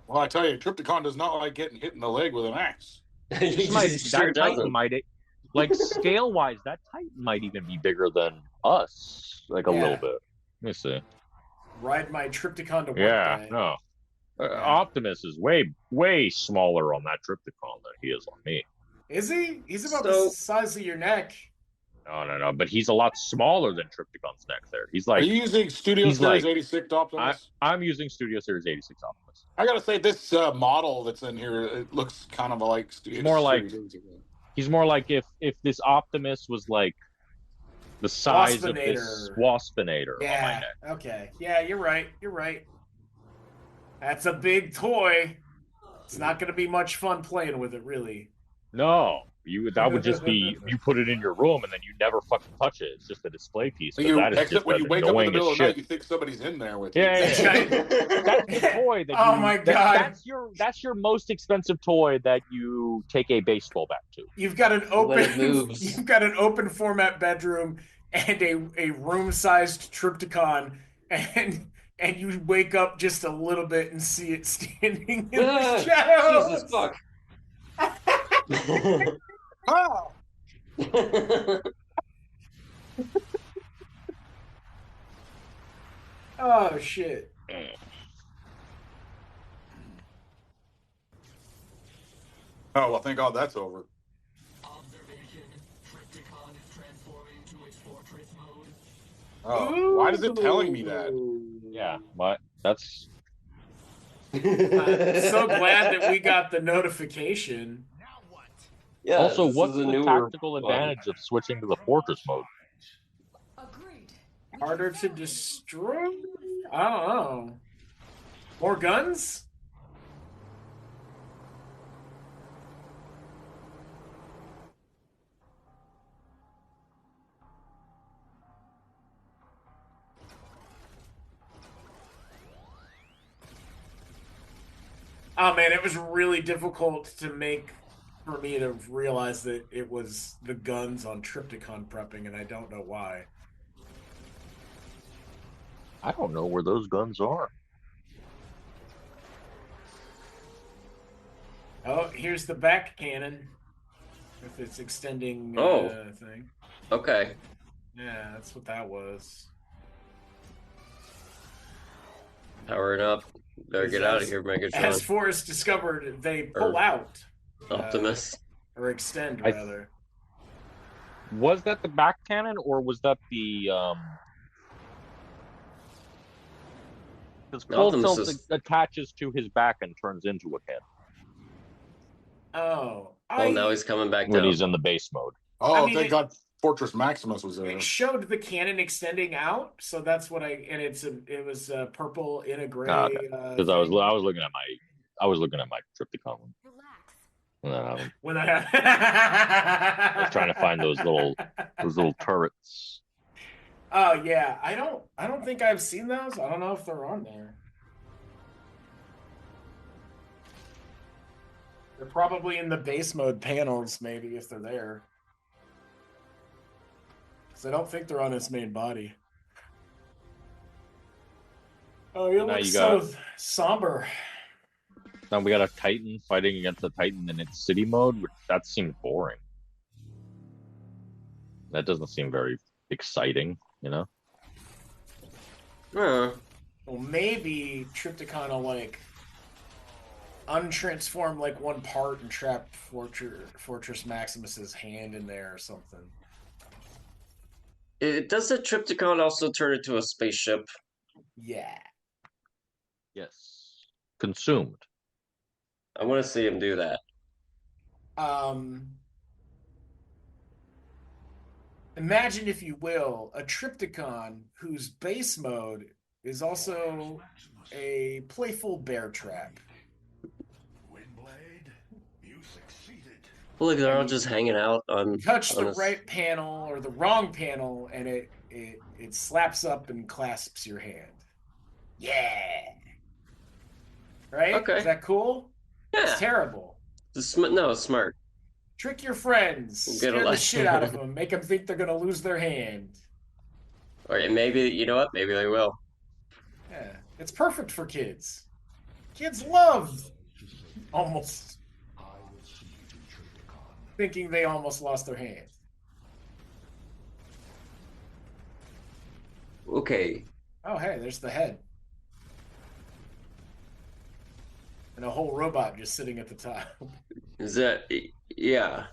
Well, I tell you, Trypticon does not like getting hit in the leg with an axe. Titan might, like scale wise, that Titan might even be bigger than us, like a little bit. Let me see. Ride my Trypticon to work. Yeah, no. Optimus is way smaller on that Trypticon than he is on me. Is he? He's about the size of your neck. No. But he's a lot smaller than Trypticon's neck there. He's like... Are you using Studio Series 86 Optimus? I'm using Studio Series 86 Optimus. I gotta say, this model that's in here, it looks kind of like Studio Series. He's more like if this Optimus was like the size of this Waspinator on my neck. Okay. Yeah, you're right. That's a big toy. It's not going to be much fun playing with it, really. No, that would just be you put it in your room and then you never fucking touch it. It's just a display piece. Except when you wake up in the middle of the night, you think somebody's in there with you. Yeah. That's the toy that oh my god! That's your most expensive toy that you take a baseball bat to. You've got an open format bedroom and a room sized Trypticon, and you wake up just a little bit and see it standing in the shadows. Jesus fuck. Oh. Oh shit. Oh well, thank God that's over. Oh, why is it telling me that? Yeah, but that's... I'm so glad that we got the notification. Yeah, also, what's the tactical advantage of switching to the fortress mode? Harder to destroy? I don't know. More guns? Oh man, it was really difficult to make for me to realize that it was the guns on Trypticon prepping, and I don't know why. I don't know where those guns are. Oh, here's the back cannon. If it's extending thing. Okay. Yeah, that's what that was. Powering up. Better get out of here, Megatron. As Forrest discovered, they pull out. Optimus. Or extend, rather. Was that the back cannon, or was that the because Cold Tilt attaches to his back and turns into a cannon. Now he's coming back when down. he's in the base mode. Oh, thank God Fortress Maximus was there. It showed the cannon extending out, so that's what it was purple in a gray. Because I was looking at my Trypticon one. When I was trying to find those little turrets. Oh yeah, I don't think I've seen those. I don't know if they're on there. They're probably in the base mode panels, maybe, if they're there. Because I don't think they're on his main body. Oh, you look so somber. Now we got a Titan fighting against a Titan in its city mode. That seems boring. That doesn't seem very exciting, you know? Well, maybe Trypticon will, untransform, one part and trap Fortress Maximus's hand in there or something. Does the Trypticon also turn into a spaceship? Yeah. Yes. Consumed. I want to see him do that. Imagine, if you will, a Trypticon whose base mode is also a playful bear trap. Windblade, you succeeded. Well, look, they're all just hanging out on. Touch the right panel or the wrong panel, and it slaps up and clasps your hand. Yeah. Right? Okay. Is that cool? Yeah. It's terrible. It's smart. Trick your friends. Scare the shit out of them. Make them think they're going to lose their hand. Or maybe, you know what? Maybe they will. Yeah. It's perfect for kids. Kids love almost thinking they almost lost their hand. Okay. Oh, hey, there's the head. And a whole robot just sitting at the top. Is that... Yeah.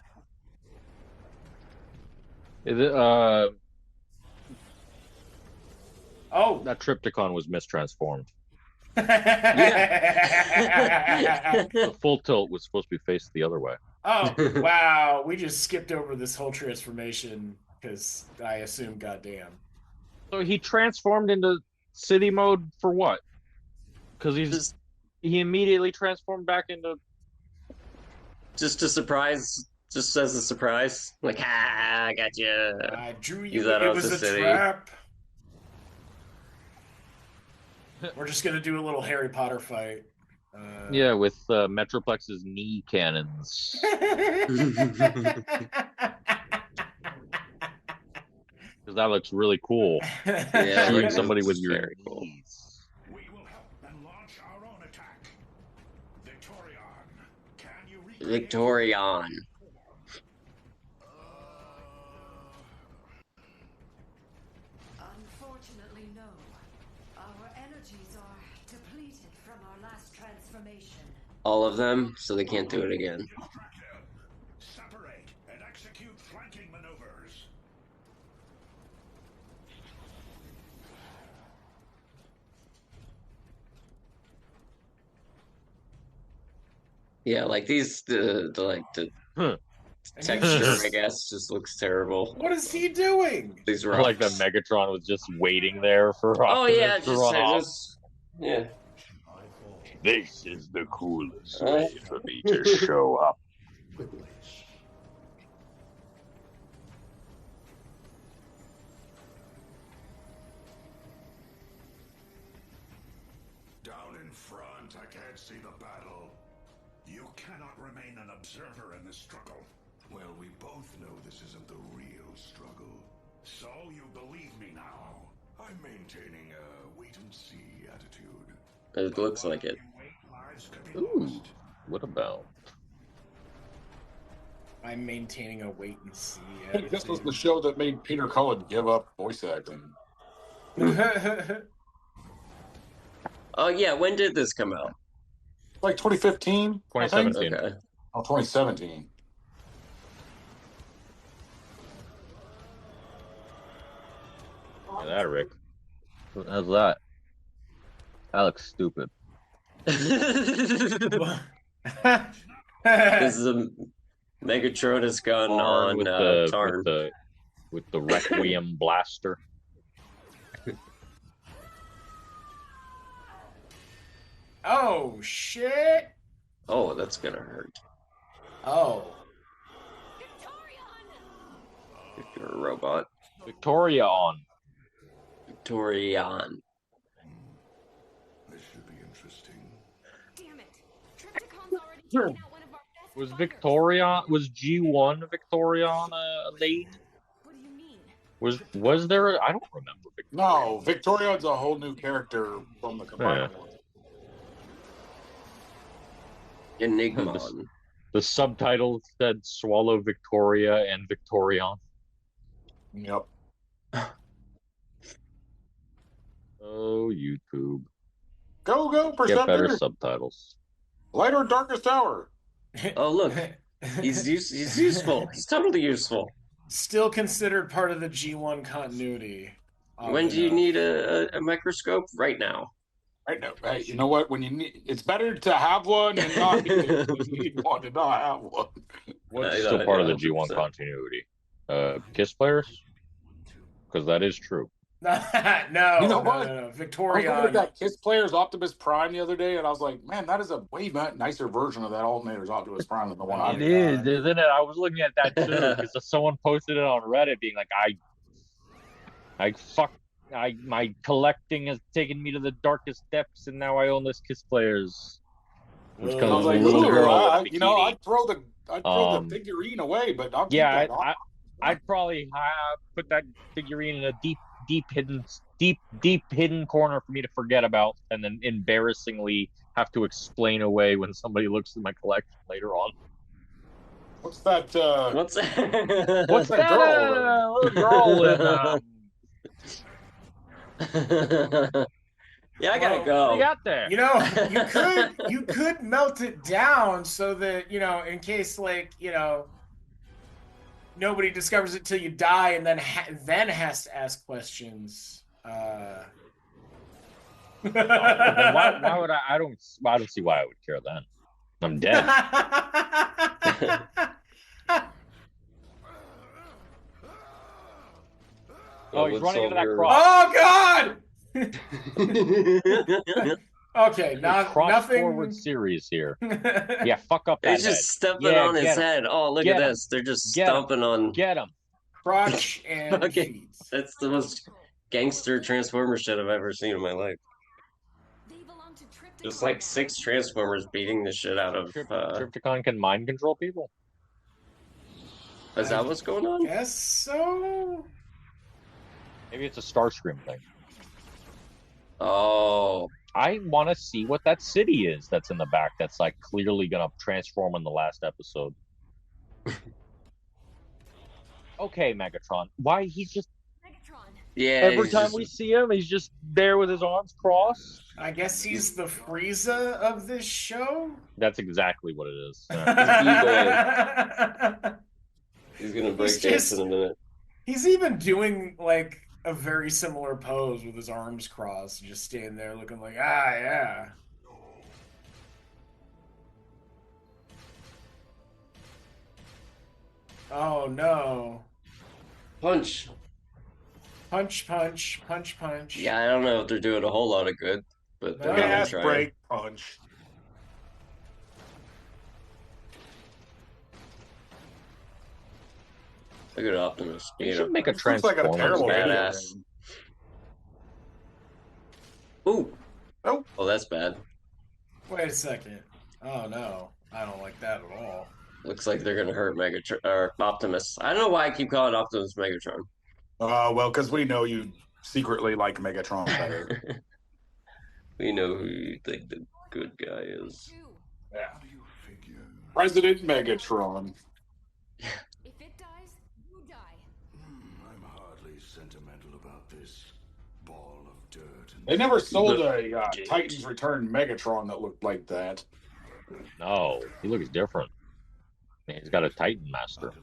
Is it, Oh! That Trypticon was mistransformed. The full tilt was supposed to be faced the other way. Oh, wow. We just skipped over this whole transformation because I assume, goddamn. So he transformed into city mode for what? Because he immediately transformed back into... Just a surprise. Just as a surprise. Like, I got you. I drew you. It was a trap. We're just going to do a little Harry Potter fight. Yeah, with Metroplex's knee cannons. Because that looks really cool. Yeah, shooting somebody with your very cool. knees. We will help and launch our own attack. Victorion, can you reach Victorion. Unfortunately, no. Our energies are depleted from our last transformation. All of them, so they can't do it again. Separate and execute flanking maneuvers. Yeah, like these, the texture, I guess, just looks terrible. What is he doing? These I rocks. like that Megatron was just waiting there for Optimus to run off. Yeah. This is the coolest way for me to show up. Down in front, I can't see the battle. You You cannot remain an observer in this struggle. Well, we both know this isn't the real struggle. So you believe me now. I'm maintaining a wait-and-see attitude. It looks like it. Ooh, what about? I'm maintaining a wait-and-see I think this was the show that made Peter Cullen give up voice acting. Oh, yeah, when did this come out? Like 2015? 2017. Okay. Oh, 2017. Look at that, Rick. How's that? That looks stupid. This is a Megatron has gone on with Tarn. With the Requiem blaster. Oh shit! Oh, that's gonna hurt. Oh. You're a robot. Victorion. Victorion. This should be interesting. Damn it. Triptychon's already taken out one of our best Was fighters. Victorion, was G1 Victorion late? What do you mean? Was there? I don't remember. No, Victorion's a whole new character from the combined one. Enigmon. The subtitle said "Swallow Victoria" and Victorion. Yep. Oh, YouTube. Go, Perceptor. Get better subtitles. Light or darkest hour. Oh, look. He's useful. He's totally useful. Still considered part of the G1 continuity. When do you need a microscope? Right now. Right now. Hey, you know what? When you need, it's better to have one and not need it than you need one and not have one. What's still part of the G1 continuity? Kiss players? Because that is true. No, you know what? No. I Victorion. was looking at that Kiss Players Optimus Prime the other day, and I was like, man, that is a way nicer version of that Alternator's Optimus Prime than the one I It is, isn't it? I was looking at that too because someone posted it on Reddit, being like, my collecting has taken me to the darkest depths, and now I own this Kiss Players. Which comes with a little girl with a bikini. You know, I'd throw the figurine away, but I'll keep that. I'd probably put that figurine in a deep hidden corner for me to forget about, and then embarrassingly have to explain away when somebody looks at my collection later on. What's that? What's that girl? Little girl Yeah, I gotta go. What you got there? You know, you could melt it down so that, you know, in case, like, you know, nobody discovers it till you die, and then has to ask questions. Why would I don't see why I would care then. I'm dead. Oh, he's running into that cross. Oh God! Okay, nothing. Forward series here. Yeah, fuck up that He's just stepping on his head. Oh, look at this. They're just stomping on. Get him. Crotch and feet. That's the most gangster Transformer shit I've ever seen in my life. Just like 6 Transformers beating the shit out of. Triptychon can mind control people. Is that what's going on? Guess so. Maybe it's a Starscream thing. Oh. I want to see what that city is that's in the back that's like clearly going to transform in the last episode. Okay, Megatron. Why? He's just... Megatron. Yeah. Every time we see him, he's just there with his arms crossed. I guess he's the Frieza of this show? That's exactly what it is. Yeah. He's going to break dance in a minute. He's even doing, like, a very similar pose with his arms crossed, just standing there looking like, yeah. Oh, no. Punch. Punch, punch, punch, punch. Yeah, I don't know if they're doing a whole lot of good, but they're gonna try. Break, punch. Look at Optimus. You should make a Transformer. Looks like a terrible badass. Ooh. Oh. Oh, that's bad. Wait a second. Oh, no. I don't like that at all. Looks like they're gonna hurt Megatron or Optimus. I don't know why I keep calling Optimus Megatron. Well, because we know you secretly like Megatron better. We know who you think the good guy is. Yeah. President Megatron. If it dies, you die. I'm hardly sentimental about this ball of dirt. They never sold a Titans Return Megatron that looked like that. No, he looks different. He's got a Titan Master.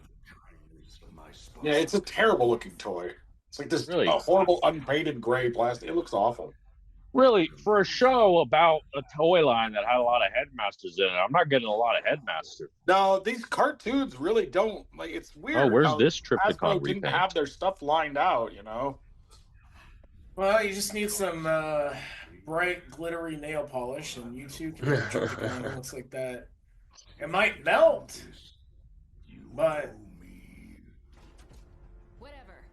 Yeah, it's a terrible looking toy. It's like this horrible unpainted gray plastic. It looks awful. Really, for a show about a toy line that had a lot of headmasters in it, I'm not getting a lot of headmasters. No, these cartoons really don't. Like, it's weird. Oh, where's this Triptychon Hasbro didn't have their stuff lined out, you know? Well, you just need some bright, glittery nail polish, and you too can have a Triptychon that looks like that. It might melt, but... Whatever.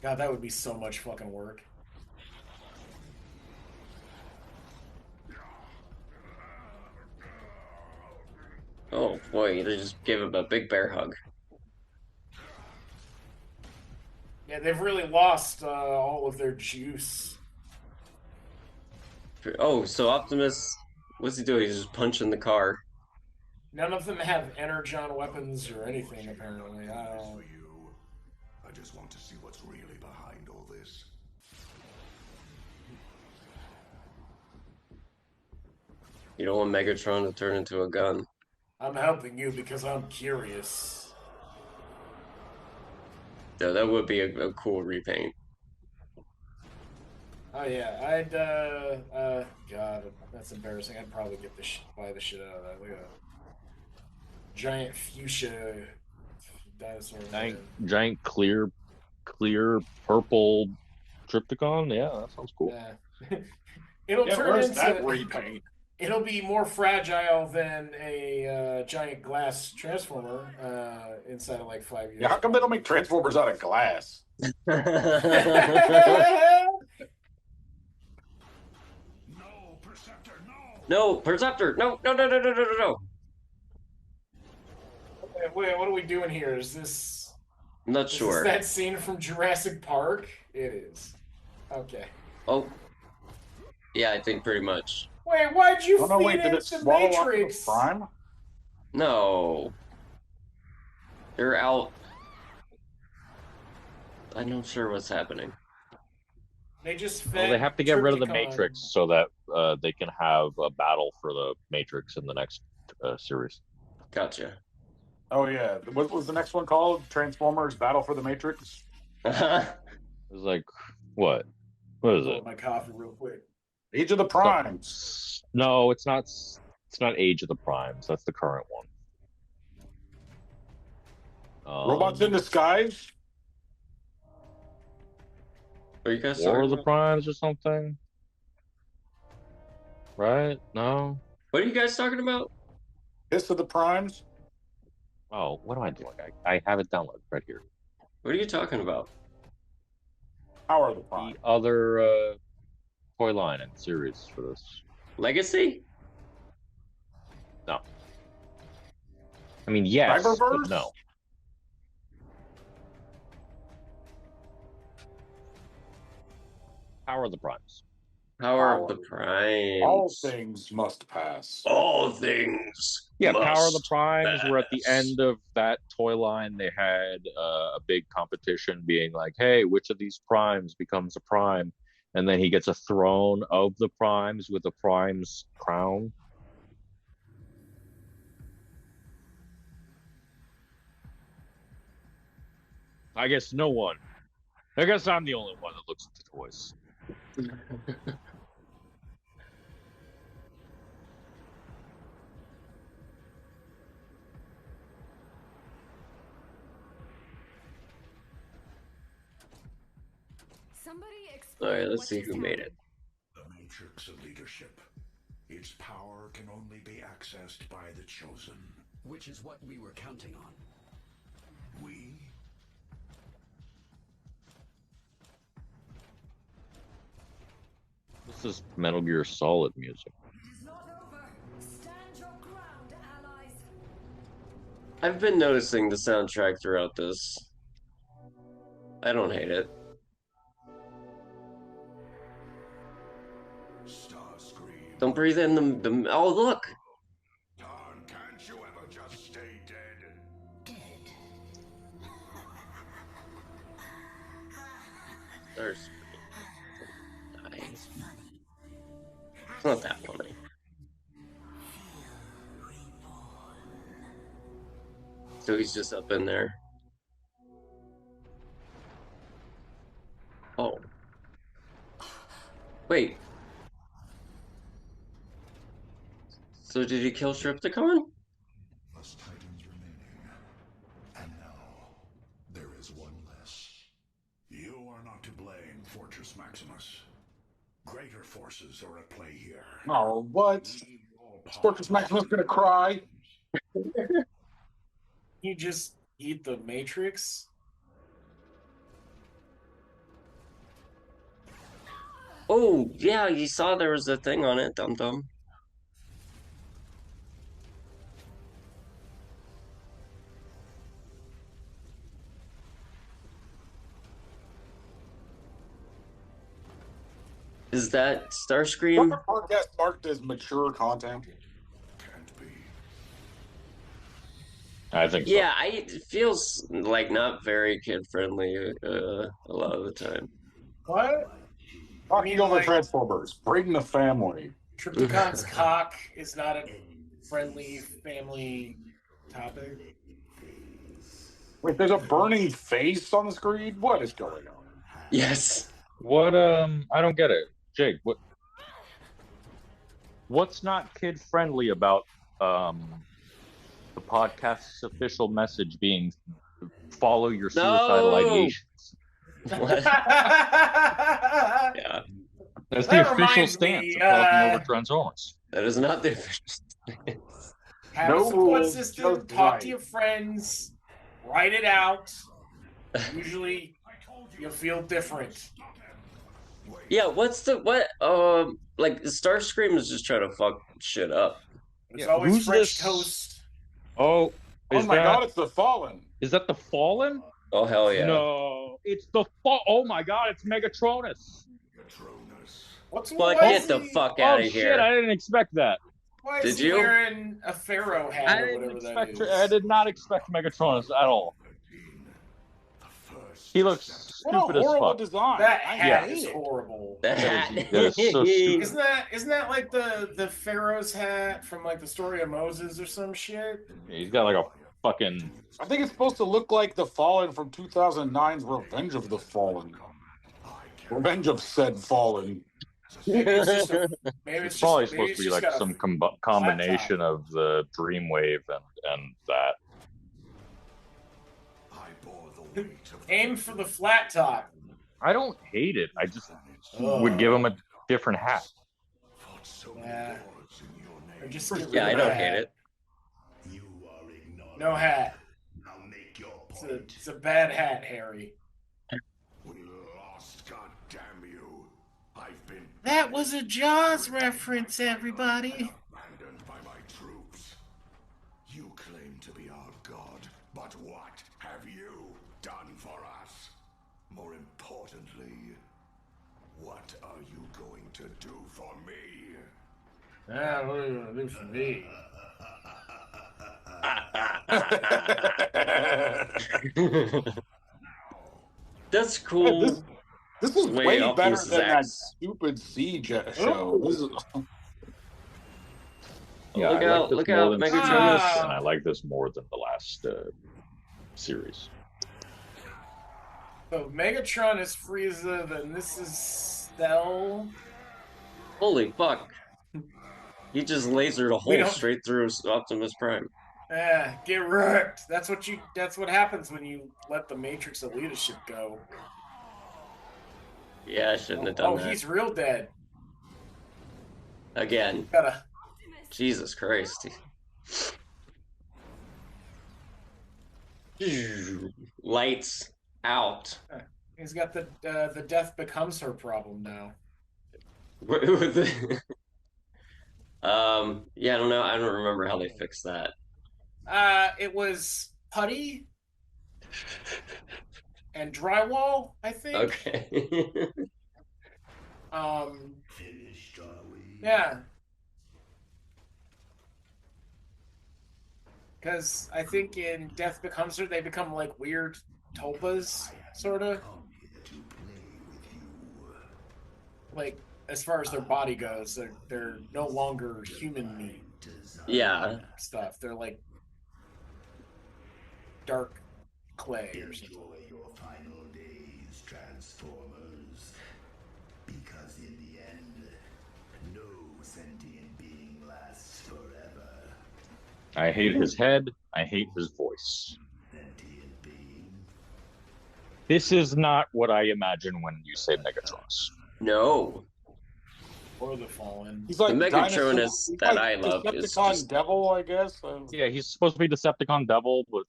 God, that would be so much fucking work. Oh boy, they just gave him a big bear hug. Yeah, they've really lost all of their juice. Oh, so Optimus, what's he doing? He's just punching the car. None of them have energon weapons or anything, apparently. I don't... I just want to see what's really behind all this. You don't want Megatron to turn into a gun. I'm helping you because I'm curious. Yeah, that would be a cool repaint. Oh yeah, I'd God, that's embarrassing. I'd probably get buy the shit out of that. Look at that giant fuchsia dinosaur. Giant clear purple Triptychon. Yeah, that sounds cool. Yeah. It'll turn into that repaint. It'll be more fragile than a giant glass transformer inside of like 5 years. Yeah, how come they don't make transformers out of glass? No, Perceptor! No. Wait, what are we doing here? Is this... I'm not sure. Is this that scene from Jurassic Park? It is. Okay. Oh. Yeah, I think pretty much. Wait, why'd you feed it the Matrix? Prime? No. They're out. I'm not sure what's happening. They just fed Well, they have to get rid of the Triptychon. Matrix so that they can have a battle for the Matrix in the next series. Gotcha. Oh yeah, what was the next one called? Transformers: Battle for the Matrix. It was like what? What is it? My coffee, real quick. Age of the Primes. No, it's not. It's not Age of the Primes. That's the current one. Robots in Disguise. Are you guys War of the Primes or something? Right? No. What are you guys talking about? Hiss of the Primes. Oh, what am I doing? I have it downloaded right here. What are you talking about? Power of the Primes. The other toy line and series for this. Legacy? No. I mean, yes, but no. Power of the Primes. Power of the Primes. All things must pass. All things. Yeah, Power of the Primes were at the end of that toy line. They had a big competition being like, hey, which of these primes becomes a prime? And then he gets a throne of the primes with a prime's crown. I guess no one. I guess I'm the only one that looks at the toys. All right, let's see who made it. The Matrix of Leadership. Its power can only be accessed by the Chosen. Which is what we were counting on. We? This is Metal Gear Solid music. It is not over. Stand your ground, I've been noticing the soundtrack throughout this. I don't hate it. Don't breathe in the oh, look! Can't you ever just stay dead? There's... It's not that funny. So he's just up in there. Oh. Wait. So did he kill Stripticon? Less Titans remaining. And now, there is one less. You are not to blame, Fortress Maximus. Greater forces are at play here. Oh, what? Fortress Maximus gonna cry? You just eat the Matrix? Oh, yeah, you saw there was a thing on it, dum-dum. Is that Starscream? Podcast marked as mature content. I think so. Yeah, it feels like not very kid-friendly a lot of the time. What? Talking over Transformers. Bring the family. Triptychon's cock is not a friendly family topic. Wait, there's a burning face on the screen? What is going on? Yes. What, I don't get it. Jake, what's not kid-friendly about, the podcast's official message being follow your suicidal ideations? Yeah. That's the official stance of talking over Transformers. That is not the official stance. Have a support system, talk to your friends, write it out. Usually you'll feel different. Yeah, like Starscream is just trying to fuck shit up. It's always French toast. Oh, my God, it's the Fallen. Is that the Fallen? Oh, hell yeah. No, it's the Oh my God, it's Megatronus. What's get the fuck out of here. Oh shit, I didn't expect that. Why is he wearing a pharaoh hat or whatever that is? I did not expect Megatronus at all. He looks stupid as fuck. Design. That hat is horrible. That hat is so stupid. Isn't that like the pharaoh's hat from like the story of Moses or some shit? Yeah, he's got like a fucking... I think it's supposed to look like the Fallen from 2009's Revenge of the Fallen. Revenge of said Fallen. Maybe it's probably supposed to be like some combination of the Dreamwave and that. Aim for the flat top. I don't hate it. I just would give him a different hat. Yeah. I don't hate it. No hat. It's a bad hat, Harry. That was a Jaws reference, everybody. Abandoned by my troops. You claim to be our god, but what have you done for us? More importantly, what are you going to do for me? Ah, what are you going to do for me? That's cool. This is way better than that stupid Siege show. This is... Yeah, look out, Megatron! And I like this more than the last series. So Megatron is Frieza, then this is Stell. Holy fuck! He just lasered a hole straight through Optimus Prime. Yeah, get wrecked. That's what happens when you let the Matrix of leadership go. Yeah, I shouldn't have done that. Oh, he's real dead. Again. Jesus Christ. Lights out. He's got the death becomes her problem now. Yeah, I don't know. I don't remember how they fixed that. It was putty and drywall, I think. Okay. Finished, are we? Yeah. Because I think in Death Becomes Her, they become like weird tulpas, sort of. Like, as far as their body goes, they're no longer human meat. Yeah. Stuff. They're like dark clay or something. Enjoy your final days, Transformers. Because in the end, no sentient being lasts forever. I hate his head. I hate his voice. This is not what I imagine when you say Megatronus. No. Or the Fallen. He's like the Megatronus that like I love Decepticon is just... Devil, I guess. Yeah, he's supposed to be Decepticon Devil, but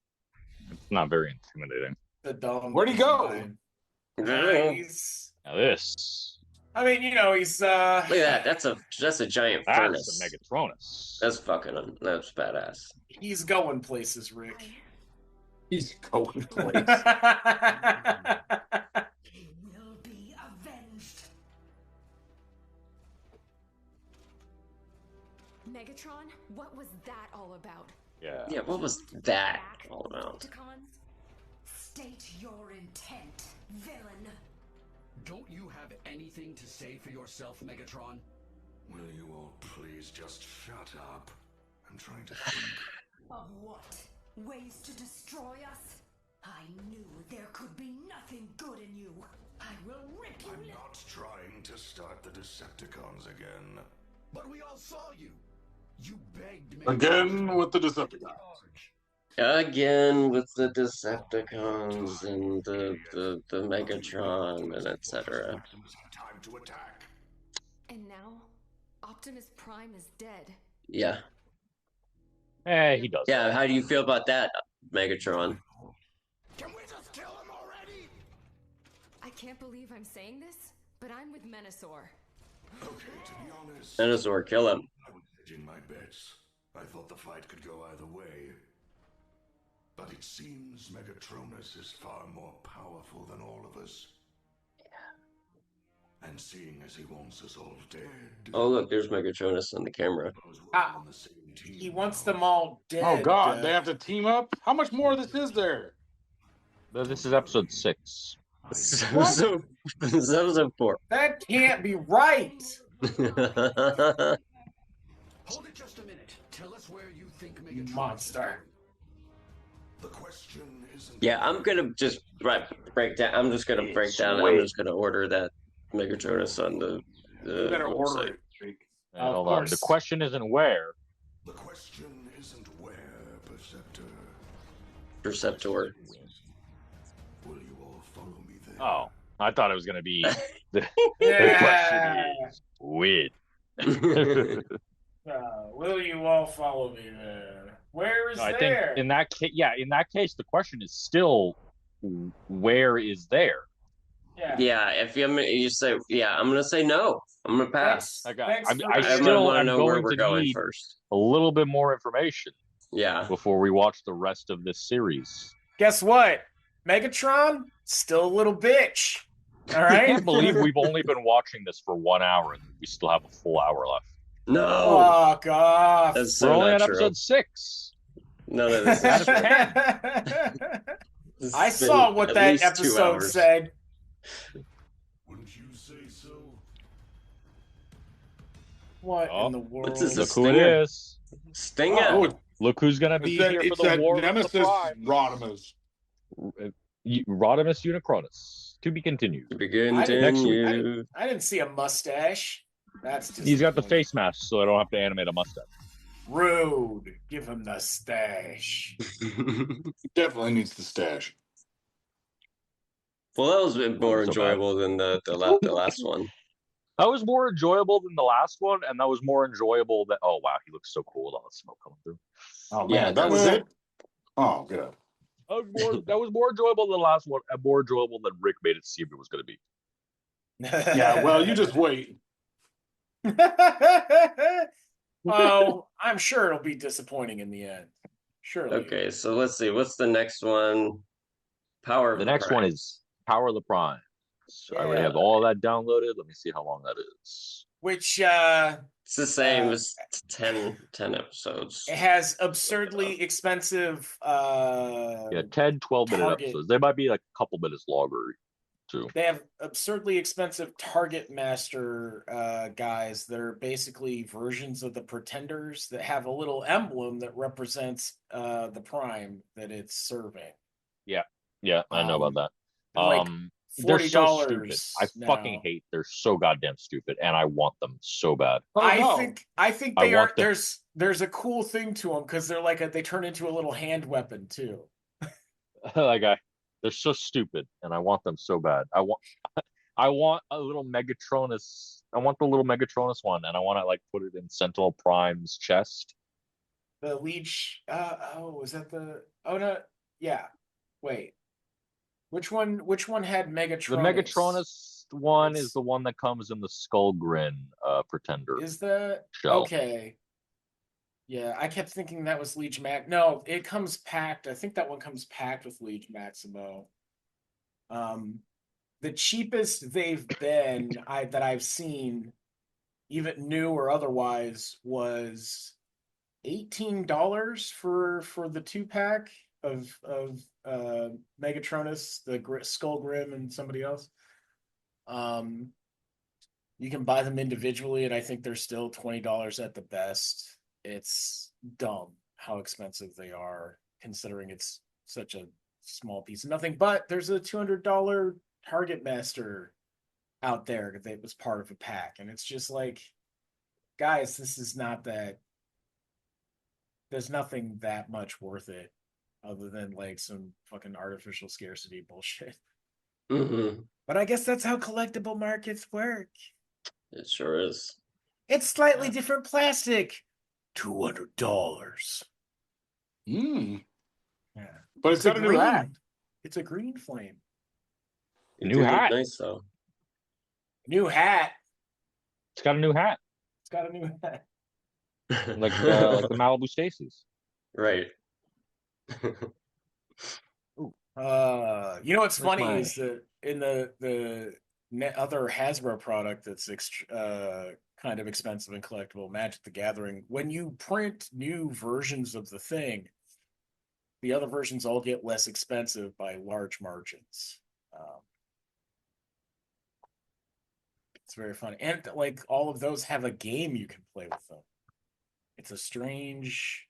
it's not very intimidating. The dumb. Where'd he go? He's... Now this. I mean, you know, he's Look at that. That's a giant furnace. That's a Megatronus. That's badass. He's going places, Rick. He's going places. He will be avenged. Megatron, what was that all about? Yeah. Yeah, what was that all about? State your intent, villain. Don't you have anything to say for yourself, Megatron? Will you all please just shut up? I'm trying to think. Of what? Ways to destroy us? I knew there could be nothing good in you. I will rip you. I'm not trying to start the Decepticons again. But we all saw you. You begged me. Again with the Decepticons. Again with the Decepticons and the Megatron and etc. Time to attack. And now, Optimus Prime is dead. Yeah. He does. Yeah, how do you feel about that, Megatron? Can we just kill him already? I can't believe I'm saying this, but I'm with Menasor. Okay, to be honest, Menasor, kill him. I was hedging my bets. I thought the fight could go either way. But it seems Megatronus is far more powerful than all of us. Yeah. And seeing as he wants us all dead... Oh, look, there's Megatronus on the camera. He wants them all dead. Oh, God, they have to team up? How much more of this is there? This is episode 6. So, this is episode 4. That can't be right. Hold it just a minute. Tell us where you think Megatron Monster. The question isn't... Yeah, I'm gonna just break down. I'm just gonna break down. I'm just gonna order that Megatronus on the You better order website. it, Jake. Hold on. The question isn't where. The question isn't where, Perceptor. Perceptor. Will you all follow me there? Oh, I thought it was gonna be the question is when. Will you all follow me there? Where is I there? think in that case, the question is still where is there. Yeah, if you say I'm gonna say no. I'm gonna pass. I still want to know where we're going first. A little bit more information. Yeah. Before we watch the rest of this series. Guess what? Megatron, still a little bitch. All right. I can't believe we've only been watching this for 1 hour and we still have a full hour left. No. Fuck off. That's so We're only not on true. episode 6. None of this is true. I saw what that episode said. Wouldn't you say so? What in the world? What's this? Look who it is. Stinger. Oh, Look who's gonna be here for the war. Nemesis Rodimus. Rodimus Unicronus. To be continued. To be continued. I didn't see a mustache. That's just He's got the face mask, so I don't have to animate a mustache. rude. Give him the stash. He definitely needs the stash. Well, that was a bit more enjoyable than the last one. That was more enjoyable than the last one, and that was more enjoyable than... Oh, wow, he looks so cool with all the smoke coming through. Oh, man, Yeah, that was it? Oh, good. That was more enjoyable than the last one, and more enjoyable than Rick made it seem it was going to be. Yeah, well, you just wait. Oh, I'm sure it'll be disappointing in the end. Surely. Okay, so let's see. What's the next one? Power of the next Prime. one is Power of the Prime. So I already have all that downloaded. Let me see how long that is. Which it's the same as 10 episodes. It has absurdly expensive 10, 12-minute episodes. They might be like a couple minutes longer too. They have absurdly expensive Target Master guys that are basically versions of the Pretenders that have a little emblem that represents the Prime that it's serving. Yeah, I know about that. Like they're so stupid. I now. fucking hate. They're so goddamn stupid, and I want them so bad. I think they are. There's a cool thing to them because they're like they turn into a little hand weapon too. They're so stupid, and I want them so bad. I want a little Megatronus. I want the little Megatronus one, and I want to like put it in Sentinel Prime's chest. The Leech. Was that the? Oh no. Yeah. Wait. Which one had Megatronus? The Megatronus one is the one that comes in the Skull Grin Pretender. Is that shell. Okay? Yeah, I kept thinking that was Leech Mac. No, it comes packed. I think that one comes packed with Leech Maximo. The cheapest they've been that I've seen, even new or otherwise, was $18 for the 2-pack of Megatronus, the Skull Grim, and somebody else. You can buy them individually, and I think they're still $20 at the best. It's dumb how expensive they are, considering it's such a small piece of nothing. But there's a $200 Target Master out there that was part of a pack, and it's just like, guys, this is not that. There's nothing that much worth it, other than like some fucking artificial scarcity bullshit. Mm-hmm. But I guess that's how collectible markets work. It sure is. It's slightly different plastic. $200. Yeah. But it's got a new hat. It's a green flame. New hat. Nice though. New hat. It's got a new hat. It's got a new hat. like the Malibu Stacy's. Right. You know what's funny is that in the other Hasbro product that's kind of expensive and collectible, Magic the Gathering, when you print new versions of the thing, the other versions all get less expensive by large margins. It's very funny. And like all of those have a game you can play with them. It's a strange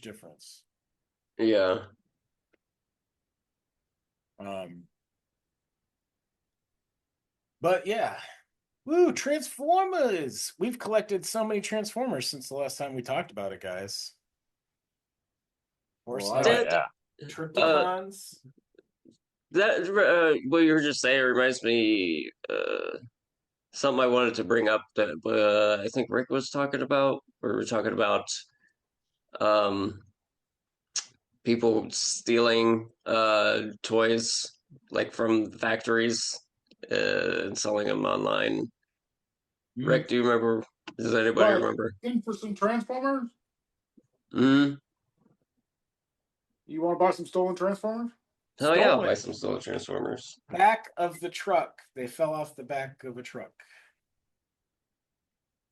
difference. Yeah. But yeah. Woo, Transformers! We've collected so many Transformers since the last time we talked about it, guys. Trypticons. What you were just saying reminds me something I wanted to bring up that I think Rick was talking about. We were talking about people stealing toys like from factories and selling them online. Rick, do you remember? Does anybody remember? In for some Transformers? Hmm. You want to buy some stolen Transformers? Hell yeah, I'll buy some stolen Transformers. Back of the truck. They fell off the back of a truck.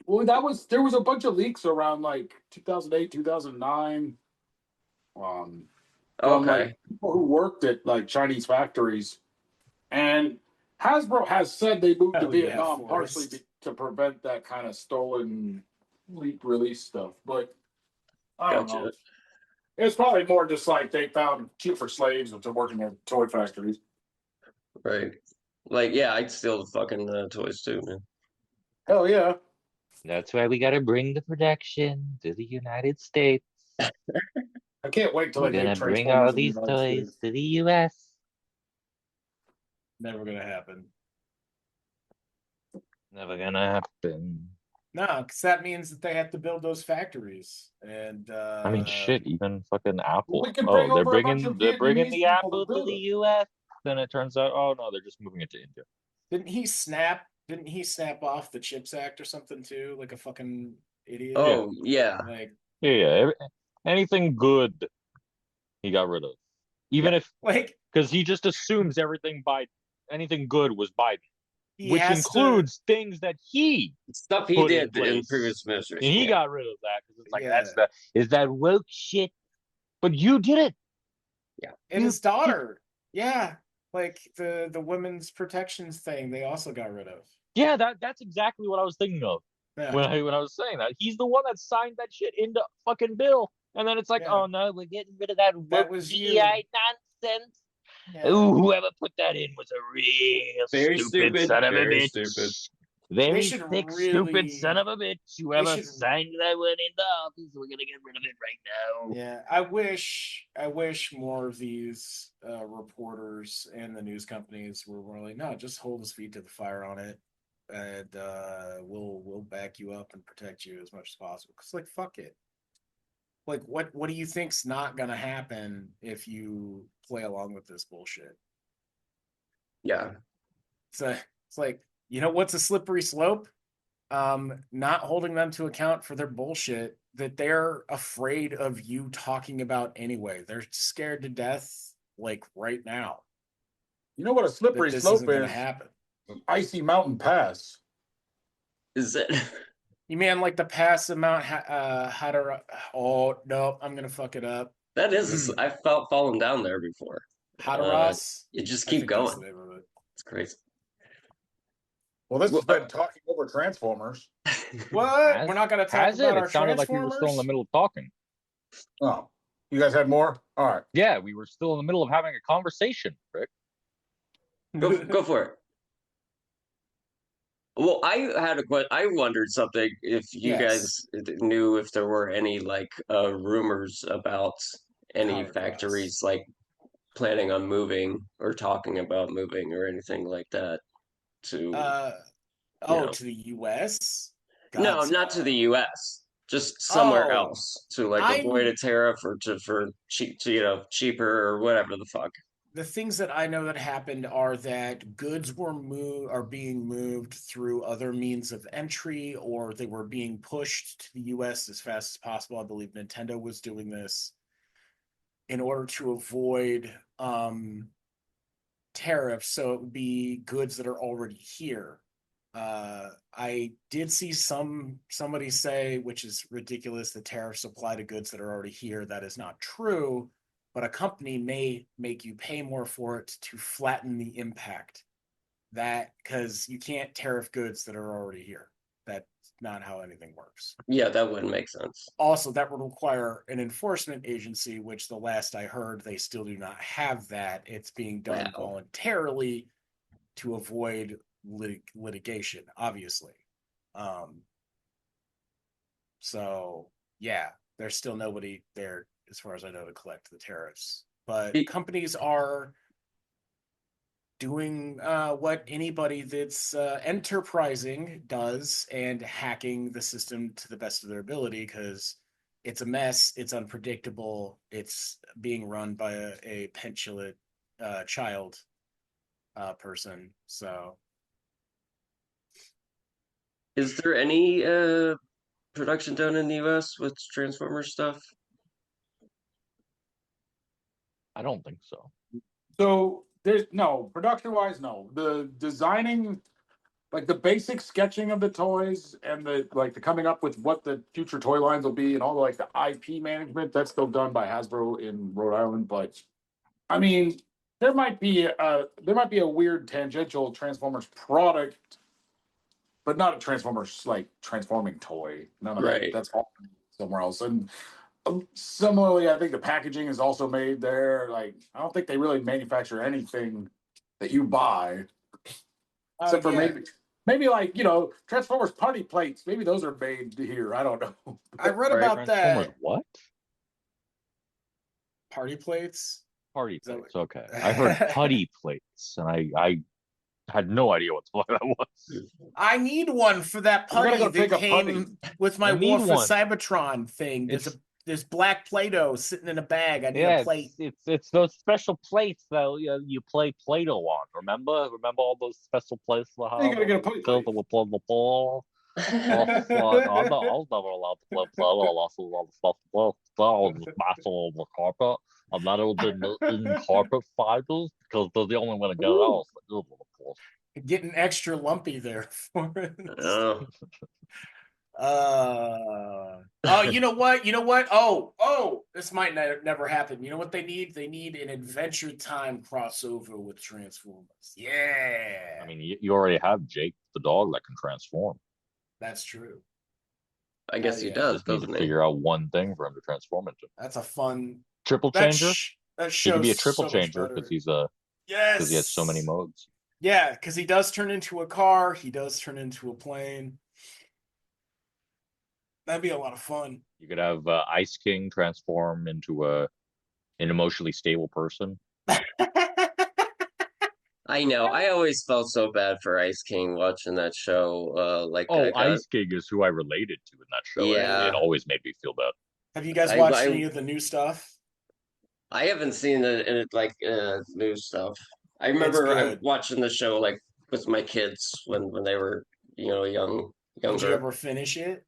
Well, there was a bunch of leaks around like 2008, 2009. From like people who worked at like Chinese factories, and Hasbro has said they moved to Vietnam partially to prevent that kind of stolen leak release stuff. But I don't know. It's probably more just like they found cheaper slaves to work in their toy factories. Right. Like, yeah, I'd steal the fucking toys too, man. Hell yeah. That's why we got to bring the production to the United States. I can't wait till we're gonna bring all these toys to the U.S. Never gonna happen. Never gonna happen. No, because that means that they have to build those factories, and I mean, shit. Even fucking Apple. Well, they're bringing the Apple to the U.S. Then it turns out, oh no, they're just moving it to India. Didn't he snap off the Chips Act or something too, like a fucking idiot? Oh yeah. Like yeah. Anything good He got rid of. Even if because he just assumes anything good was Biden, which includes things that stuff he did in previous administration. And he got rid of that because it's like is that woke shit. But you did it. Yeah. And his daughter. Yeah. Like the women's protections thing, they also got rid of. Yeah, that's exactly what I was thinking of when I was saying that. He's the one that signed that shit into fucking bill, and then it's like, oh no, we're getting rid of that woke GI nonsense. Yeah. Ooh, whoever put that in was a real stupid son of a bitch. Stupid. Very sick, stupid son of a bitch. Whoever signed that one into office, we're gonna get rid of it right now. Yeah, I wish more of these reporters and the news companies were more like, no, just hold his feet to the fire on it, and we'll back you up and protect you as much as possible. Because like, fuck it. Like, what do you think's not gonna happen if you play along with this bullshit? Yeah. It's like, you know what's a slippery slope? Not holding them to account for their bullshit that they're afraid of you talking about anyway. They're scared to death, like right now. You know what a slippery slope is? Happen. Icy Mountain Pass. Is it? You mean like the pass of Mount Hatteras? Oh no, I'm gonna fuck it up. That is. I felt falling down there before. Hatteras. You just keep going. It's crazy. Well, this has been talking over Transformers. What? We're not going to talk about our Transformers? It sounded like we were still in the middle of talking. Oh, you guys had more? All right. Yeah, we were still in the middle of having a conversation, Rick. Go for it. Well, I had a question. I wondered something if you guys knew if there were any like rumors about any factories like planning on moving or talking about moving or anything like that to to the US? No, not to the US. Just somewhere else to like avoid a tariff or for cheaper or whatever the fuck. The things that I know that happened are that goods are being moved through other means of entry, or they were being pushed to the US as fast as possible. I believe Nintendo was doing this in order to avoid tariffs, so it would be goods that are already here. I did see somebody say, which is ridiculous, that tariffs apply to goods that are already here. That is not true, but a company may make you pay more for it to flatten the impact. That because you can't tariff goods that are already here. That's not how anything works. Yeah, that wouldn't make sense. Also, that would require an enforcement agency, which the last I heard, they still do not have that. It's being done voluntarily to avoid litigation, obviously. So, yeah, there's still nobody there, as far as I know, to collect the tariffs. But companies are doing what anybody that's enterprising does and hacking the system to the best of their ability, because it's a mess, it's unpredictable, it's being run by a petulant child person. So, is there any production done in the US with Transformers stuff? I don't think so. So there's no production-wise, no. The designing, like the basic sketching of the toys and the coming up with what the future toy lines will be and all the IP management, that's still done by Hasbro in Rhode Island. But I mean, there might be a weird tangential Transformers product, but not a Transformers transforming toy. None of that. That's all somewhere else. And similarly, I think the packaging is also made there. I don't think they really manufacture anything that you buy, except for maybe Transformers party plates. Maybe those are made here. I don't know. I read about that. What? Party plates? Party plates. Okay, I heard putty plates, and I had no idea what that was. I need one for that putty that came with my War for Cybertron thing. There's black Play-Doh sitting in a bag. I need a plate. It's those special plates that you play Play-Doh on. Remember all those special plates? You gotta get a putty plate. I was never allowed to play Play-Doh. all just all over carpet, and then it would be in carpet fibers because they're the only way to get it out. Of course. Getting extra lumpy there for it. You know what? This might never happen. You know what they need? They need an Adventure Time crossover with Transformers. Yeah. I mean, you already have Jake the dog that can transform. That's true. I guess he does. Just need to figure out one thing for him to transform into. That's a fun triple changer. He could be a triple changer because he's because he has so many modes. Yeah, because he does turn into a car. He does turn into a plane. That'd be a lot of fun. You could have Ice King transform into an emotionally stable person. I know. I always felt so bad for Ice King watching that show. Ice King is who I related to in that show. Yeah, it always made me feel bad. Have you guys watched any of the new stuff? I haven't seen the new stuff. I remember watching the show with my kids when they were younger. Did you ever finish it?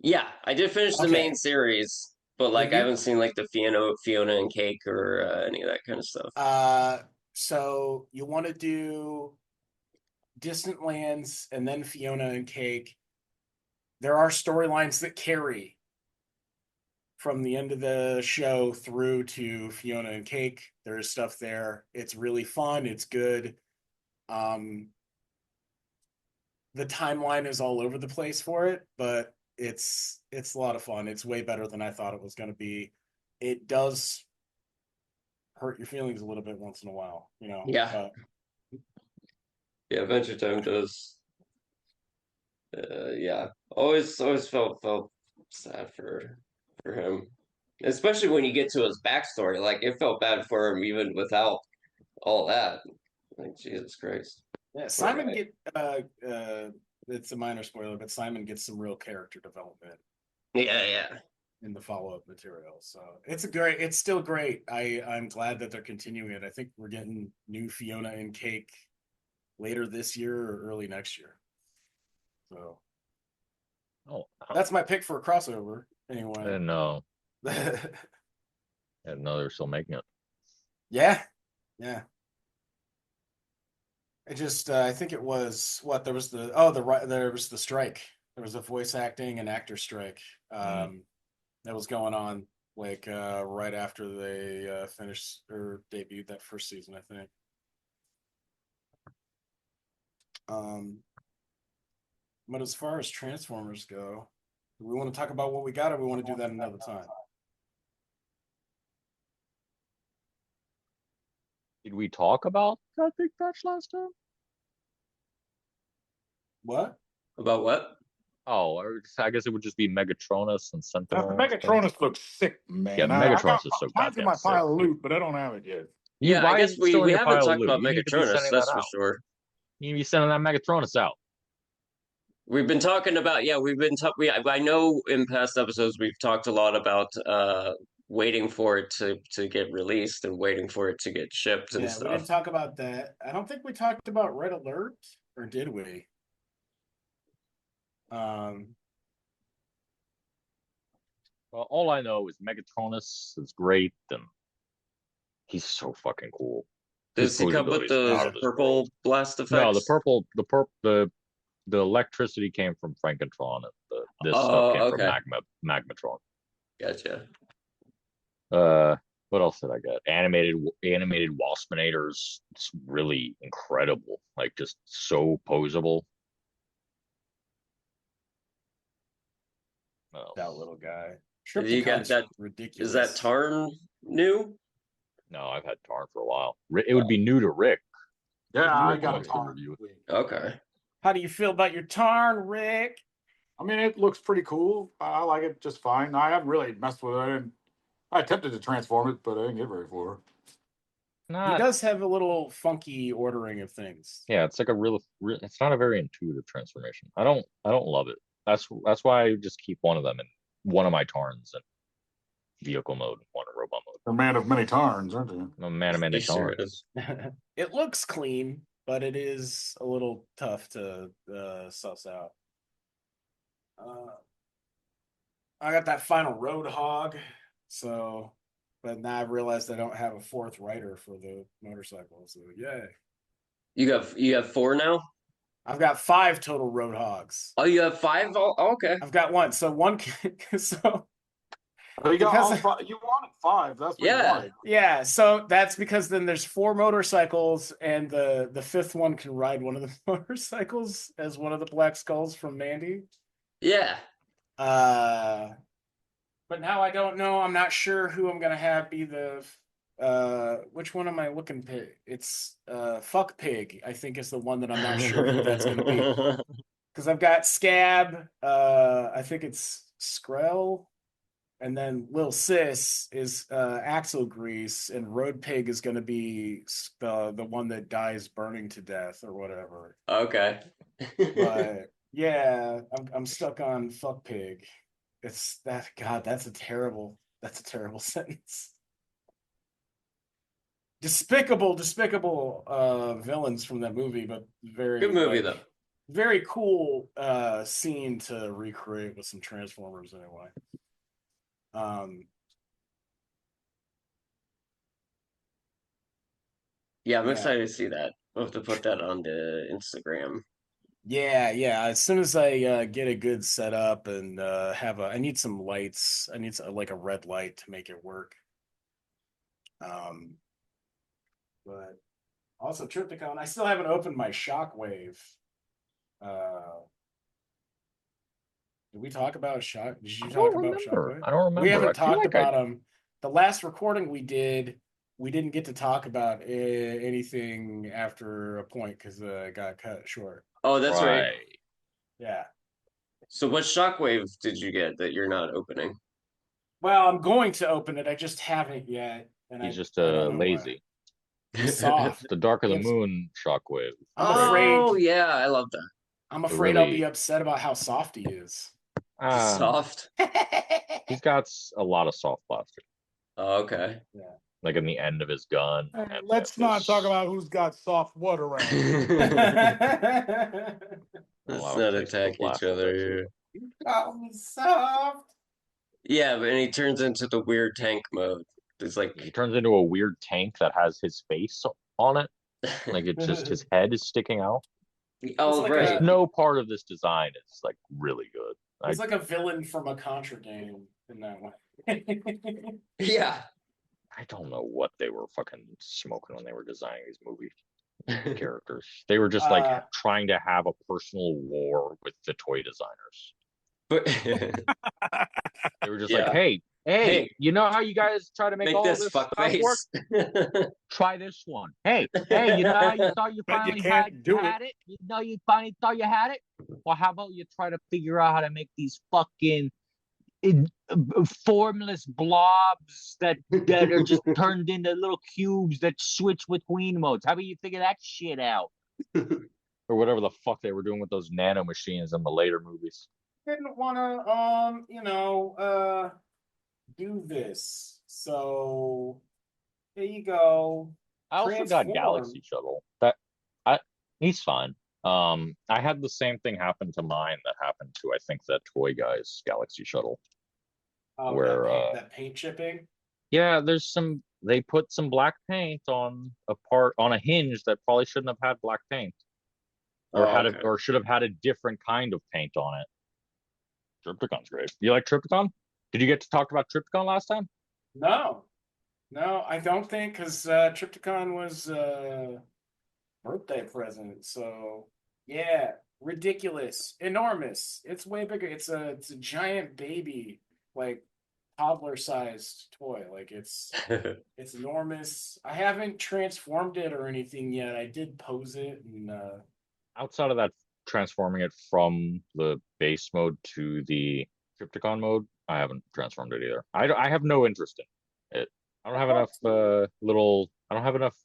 Yeah, I did finish the main series, but I haven't seen the Fiona and Cake or any of that kind of stuff. So you want to do Distant Lands and then Fiona and Cake. There are storylines that carry from the end of the show through to Fiona and Cake. There is stuff there. It's really fun. It's good. The timeline is all over the place for it, but it's a lot of fun. It's way better than I thought it was going to be. It does hurt your feelings a little bit once in a while, Yeah. Adventure Time does. Always felt sad for him, especially when you get to his backstory. It felt bad for him even without all that. Jesus Christ. Yeah, Simon it's a minor spoiler, but Simon gets some real character development. Yeah. In the follow-up material. So it's still great. I'm glad that they're continuing it. I think we're getting new Fiona and Cake later this year or early next year. So that's my pick for a crossover. Anyway. I didn't know. I didn't know they were still making it. Yeah. It just I think it was there was there was the strike. There was a voice acting and actor strike. That was going on right after they finished or debuted that first season, I think. But as far as Transformers go, do we want to talk about what we got, or we want to do that another time? Did we talk about that big batch last time? What? About what? Oh, I guess it would just be Megatronus and Sentinel. Megatronus looks sick, man. Yeah, Megatronus is so goddamn sick. Mine's in my pile of loot, but I don't have it yet. Yeah, I guess we haven't talked about Megatronus, that's for sure. You need to be sending that Megatronus out. We've been talking about, I know in past episodes we've talked a lot about waiting for it to get released and waiting for it to get shipped and stuff. We didn't talk about that. I don't think we talked about Red Alert, or did we? Well, all I know is Megatronus is great, and he's so fucking cool. Does he come with the purple blast effects? No, the electricity came from Frankentron, and this stuff came from Magmatron. Gotcha. What else did I get? Animated Waspinators. It's really incredible. Just so posable. That little guy. You got that? Ridiculous. Is that Tarn new? No, I've had Tarn for a while. It would be new to Rick. Yeah, I got a Tarn. Okay. How do you feel about your Tarn, Rick? I mean, it looks pretty cool. I like it just fine. I haven't really messed with it. I attempted to transform it, but I didn't get very far. He does have a little funky ordering of things. Yeah, it's it's not a very intuitive transformation. I don't love it. That's why I just keep one of them in one of my Tarns in vehicle mode, one in robot mode. You're a man of many Tarns, aren't you? I'm a man of many Tarns. It looks clean, but it is a little tough to suss out. I got that final Roadhog So, but now I've realized I don't have a fourth rider for the motorcycle. So, yay. You have 4 now? I've got 5 total Roadhogs. Oh, you have 5? Oh, okay. I've got 1. So one. So you got all 5. You wanted 5. That's what you wanted. Yeah. So that's because then there's 4 motorcycles, and the 5th one can ride one of the motorcycles as one of the Black Skulls from Mandy. Yeah. But now I don't know. I'm not sure who I'm gonna have be the. Which one am I looking at? It's Fuck Pig, I think, is the one that I'm not sure who that's gonna be. Because I've got Scab, I think it's Skrell, and then Lil Sis is Axle Grease, and Road Pig is gonna be the one that dies burning to death or whatever. Okay. But yeah, I'm stuck on Fuck Pig. It's that God, that's a terrible sentence. Despicable villains from that movie, but very good movie though. Very cool scene to recreate with some Transformers anyway. Yeah, I'm excited to see that. We'll have to put that on the Instagram. Yeah. As soon as I get a good setup and I need some lights. I need like a red light to make it work. But also Triptychon. I still haven't opened my Shockwave. Did we talk about Shock? Did you talk about Shockwave? I don't remember. We haven't talked about them. The last recording we did, we didn't get to talk about anything after a point because it got cut short. Oh, that's right. Yeah. So what Shockwave did you get that you're not opening? Well, I'm going to open it. I just haven't yet. And he's just lazy. He's soft. The Dark of the Moon Shockwave. I'm afraid. Oh, yeah. I love that. I'm afraid I'll be upset about how soft he is. Soft? He's got a lot of soft plastic. Oh, okay. Yeah. Like in the end of his gun. Let's not talk about who's got soft what around. Let's not attack each other here. You call me soft. Yeah, but he turns into the weird tank mode. It's like he turns into a weird tank that has his face on it. Like it's just his head is sticking out. Oh, like right. No part of this design is like really good. It's like a villain from a Contra game in that way. Yeah. I don't know what they were fucking smoking when they were designing these movie characters. They were just like trying to have a personal war with the toy designers. But they were just like, hey, you know how you guys try to make all this fuck stuff face. work? Try this one. Hey, you know how you thought you finally had it? You know you finally thought you had it? Well, how about you try to figure out how to make these fucking formless blobs that are just turned into little cubes that switch between modes. How about you figure that shit out? Or whatever the fuck they were doing with those nano machines in the later movies. Didn't want to do this, so here you go. I also got Galaxy Shuttle. He's fine. I had the same thing happen to mine that happened to I think that Toy Guy's Galaxy Shuttle. Where that paint chipping? Yeah, they put some black paint on a hinge that probably shouldn't have had black paint. Or should have had a different kind of paint on it. Triptychon's great. You like Triptychon? Did you get to talk about Triptychon last time? No, I don't think, because Triptychon was a birthday present. So yeah, ridiculous, enormous. It's way bigger. It's a giant baby, like toddler-sized toy. Like it's enormous. I haven't transformed it or anything yet. I did pose it, and outside of that, transforming it from the base mode to the Triptychon mode, I haven't transformed it either. I have no interest in it. I don't have enough I don't have enough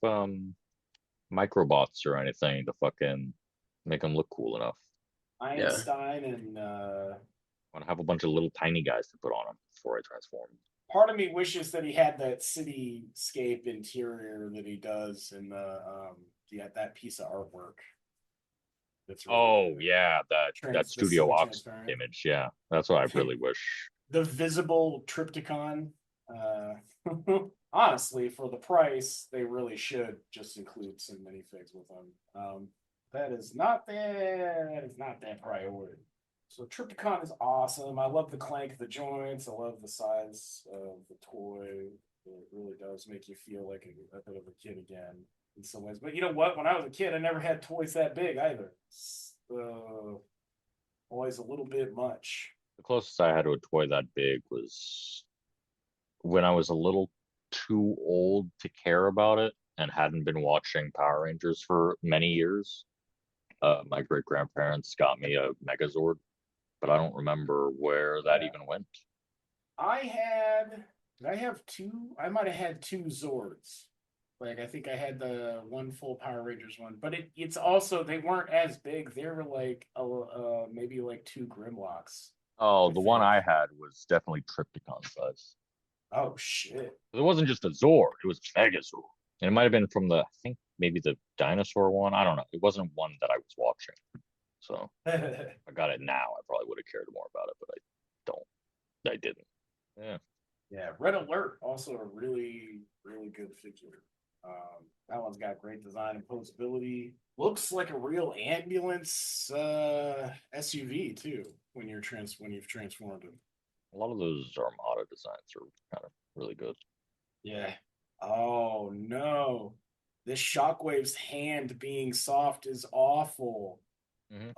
microbots or anything to fucking make them look cool enough. Einstein and I want to have a bunch of little tiny guys to put on them before I transform. Part of me wishes that he had that cityscape interior that he does in that piece of artwork. That's really that Studio Ox image. Yeah, that's what I really wish. The visible Triptychon. Honestly, for the price, they really should just include some minifigs with them. That is not that priority. So Triptychon is awesome. I love the clank of the joints. I love the size of the toy. It really does make you feel like a bit of a kid again in some ways. But you know what? When I was a kid, I never had toys that big either. Always a little bit much. The closest I had to a toy that big was when I was a little too old to care about it and hadn't been watching Power Rangers for many years. My great grandparents got me a Megazord, but I don't remember where that even went. I might have had two Zords. Like I think I had the one full Power Rangers one, but it's also they weren't as big. They were like maybe like two Grimlocks. Oh, the one I had was definitely Triptychon size. Oh shit! It wasn't just a Zord; it was Megazord, and it might have been from the I think maybe the dinosaur one. I don't know. It wasn't one that I was watching. So if I got it now, I probably would have cared more about it, but I didn't. Yeah. Yeah, Red Alert, also a really, really good figure. That one's got great design and posability. Looks like a real ambulance SUV too when you've transformed it. A lot of those Armada designs are kind of really good. Yeah. Oh no, this Shockwave's hand being soft is awful. Mm-hmm.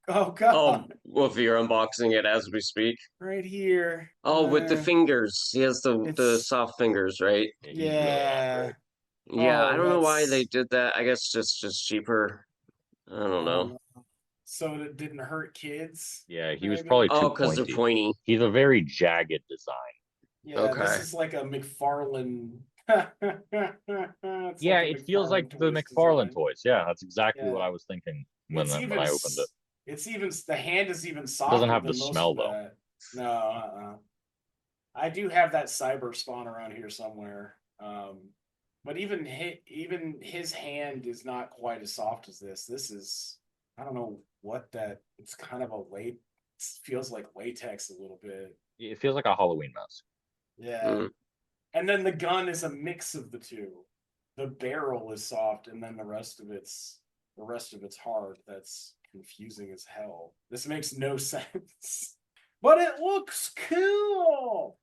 Oh God! Oh, well, you're unboxing it as we speak. Right here. Oh, with the fingers. He has the soft fingers, right? Yeah. Yeah, I don't know why they did that. I guess just cheaper. I don't know. So it didn't hurt kids. Yeah, he was probably too because they're pointy. He's a very jagged design. Yeah, this is like a McFarlane. Yeah, it feels like the McFarlane toys. Yeah, that's exactly what I was thinking when I opened it. It's even the hand is even softer. It doesn't have the smell though. No, I do have that Cyber Spawn around here somewhere. But even his hand is not quite as soft as this. This is I don't know what that. It's kind of it feels like latex a little bit. It feels like a Halloween mask. Yeah. And then the gun is a mix of the two. The barrel is soft, and then the rest of it's hard. That's confusing as hell. This makes no sense, but it looks cool.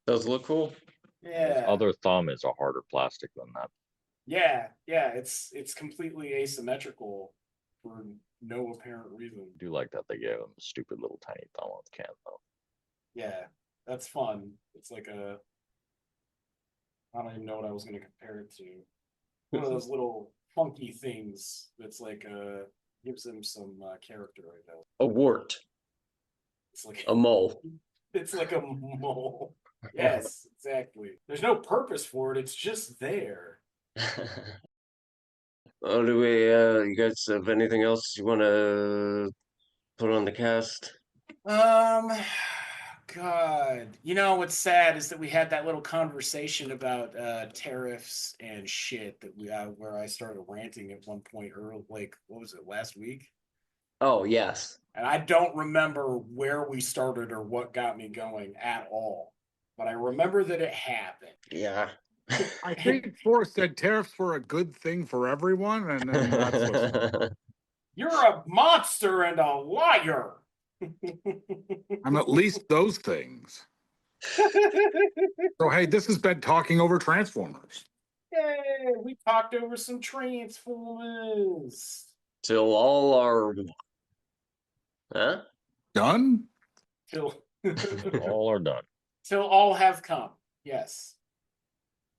Does look cool. Yeah. His other thumb is a harder plastic than that. Yeah. It's completely asymmetrical for no apparent reason. I do like that they gave him a stupid little tiny thumb on the can though. Yeah, that's fun. It's like I don't even know what I was going to compare it to. One of those little funky things that's like gives him some character right now. A wart. It's like a mole. It's like a mole. Yes, exactly. There's no purpose for it. It's just there. Oh, do we? You guys have anything else you want to put on the cast? God, you know what's sad is that we had that little conversation about tariffs and shit that where I started ranting at one point early, like what was it, last week? Oh yes. And I don't remember where we started or what got me going at all, but I remember that it happened. Yeah. I think Forrest said tariffs were a good thing for everyone, and then that's what's You're a monster and a liar. I'm at least those things. So hey, this has been Talking Over Transformers. Yay, we talked over some Transformers. Till all are done? Till all are done. Till all have come. Yes.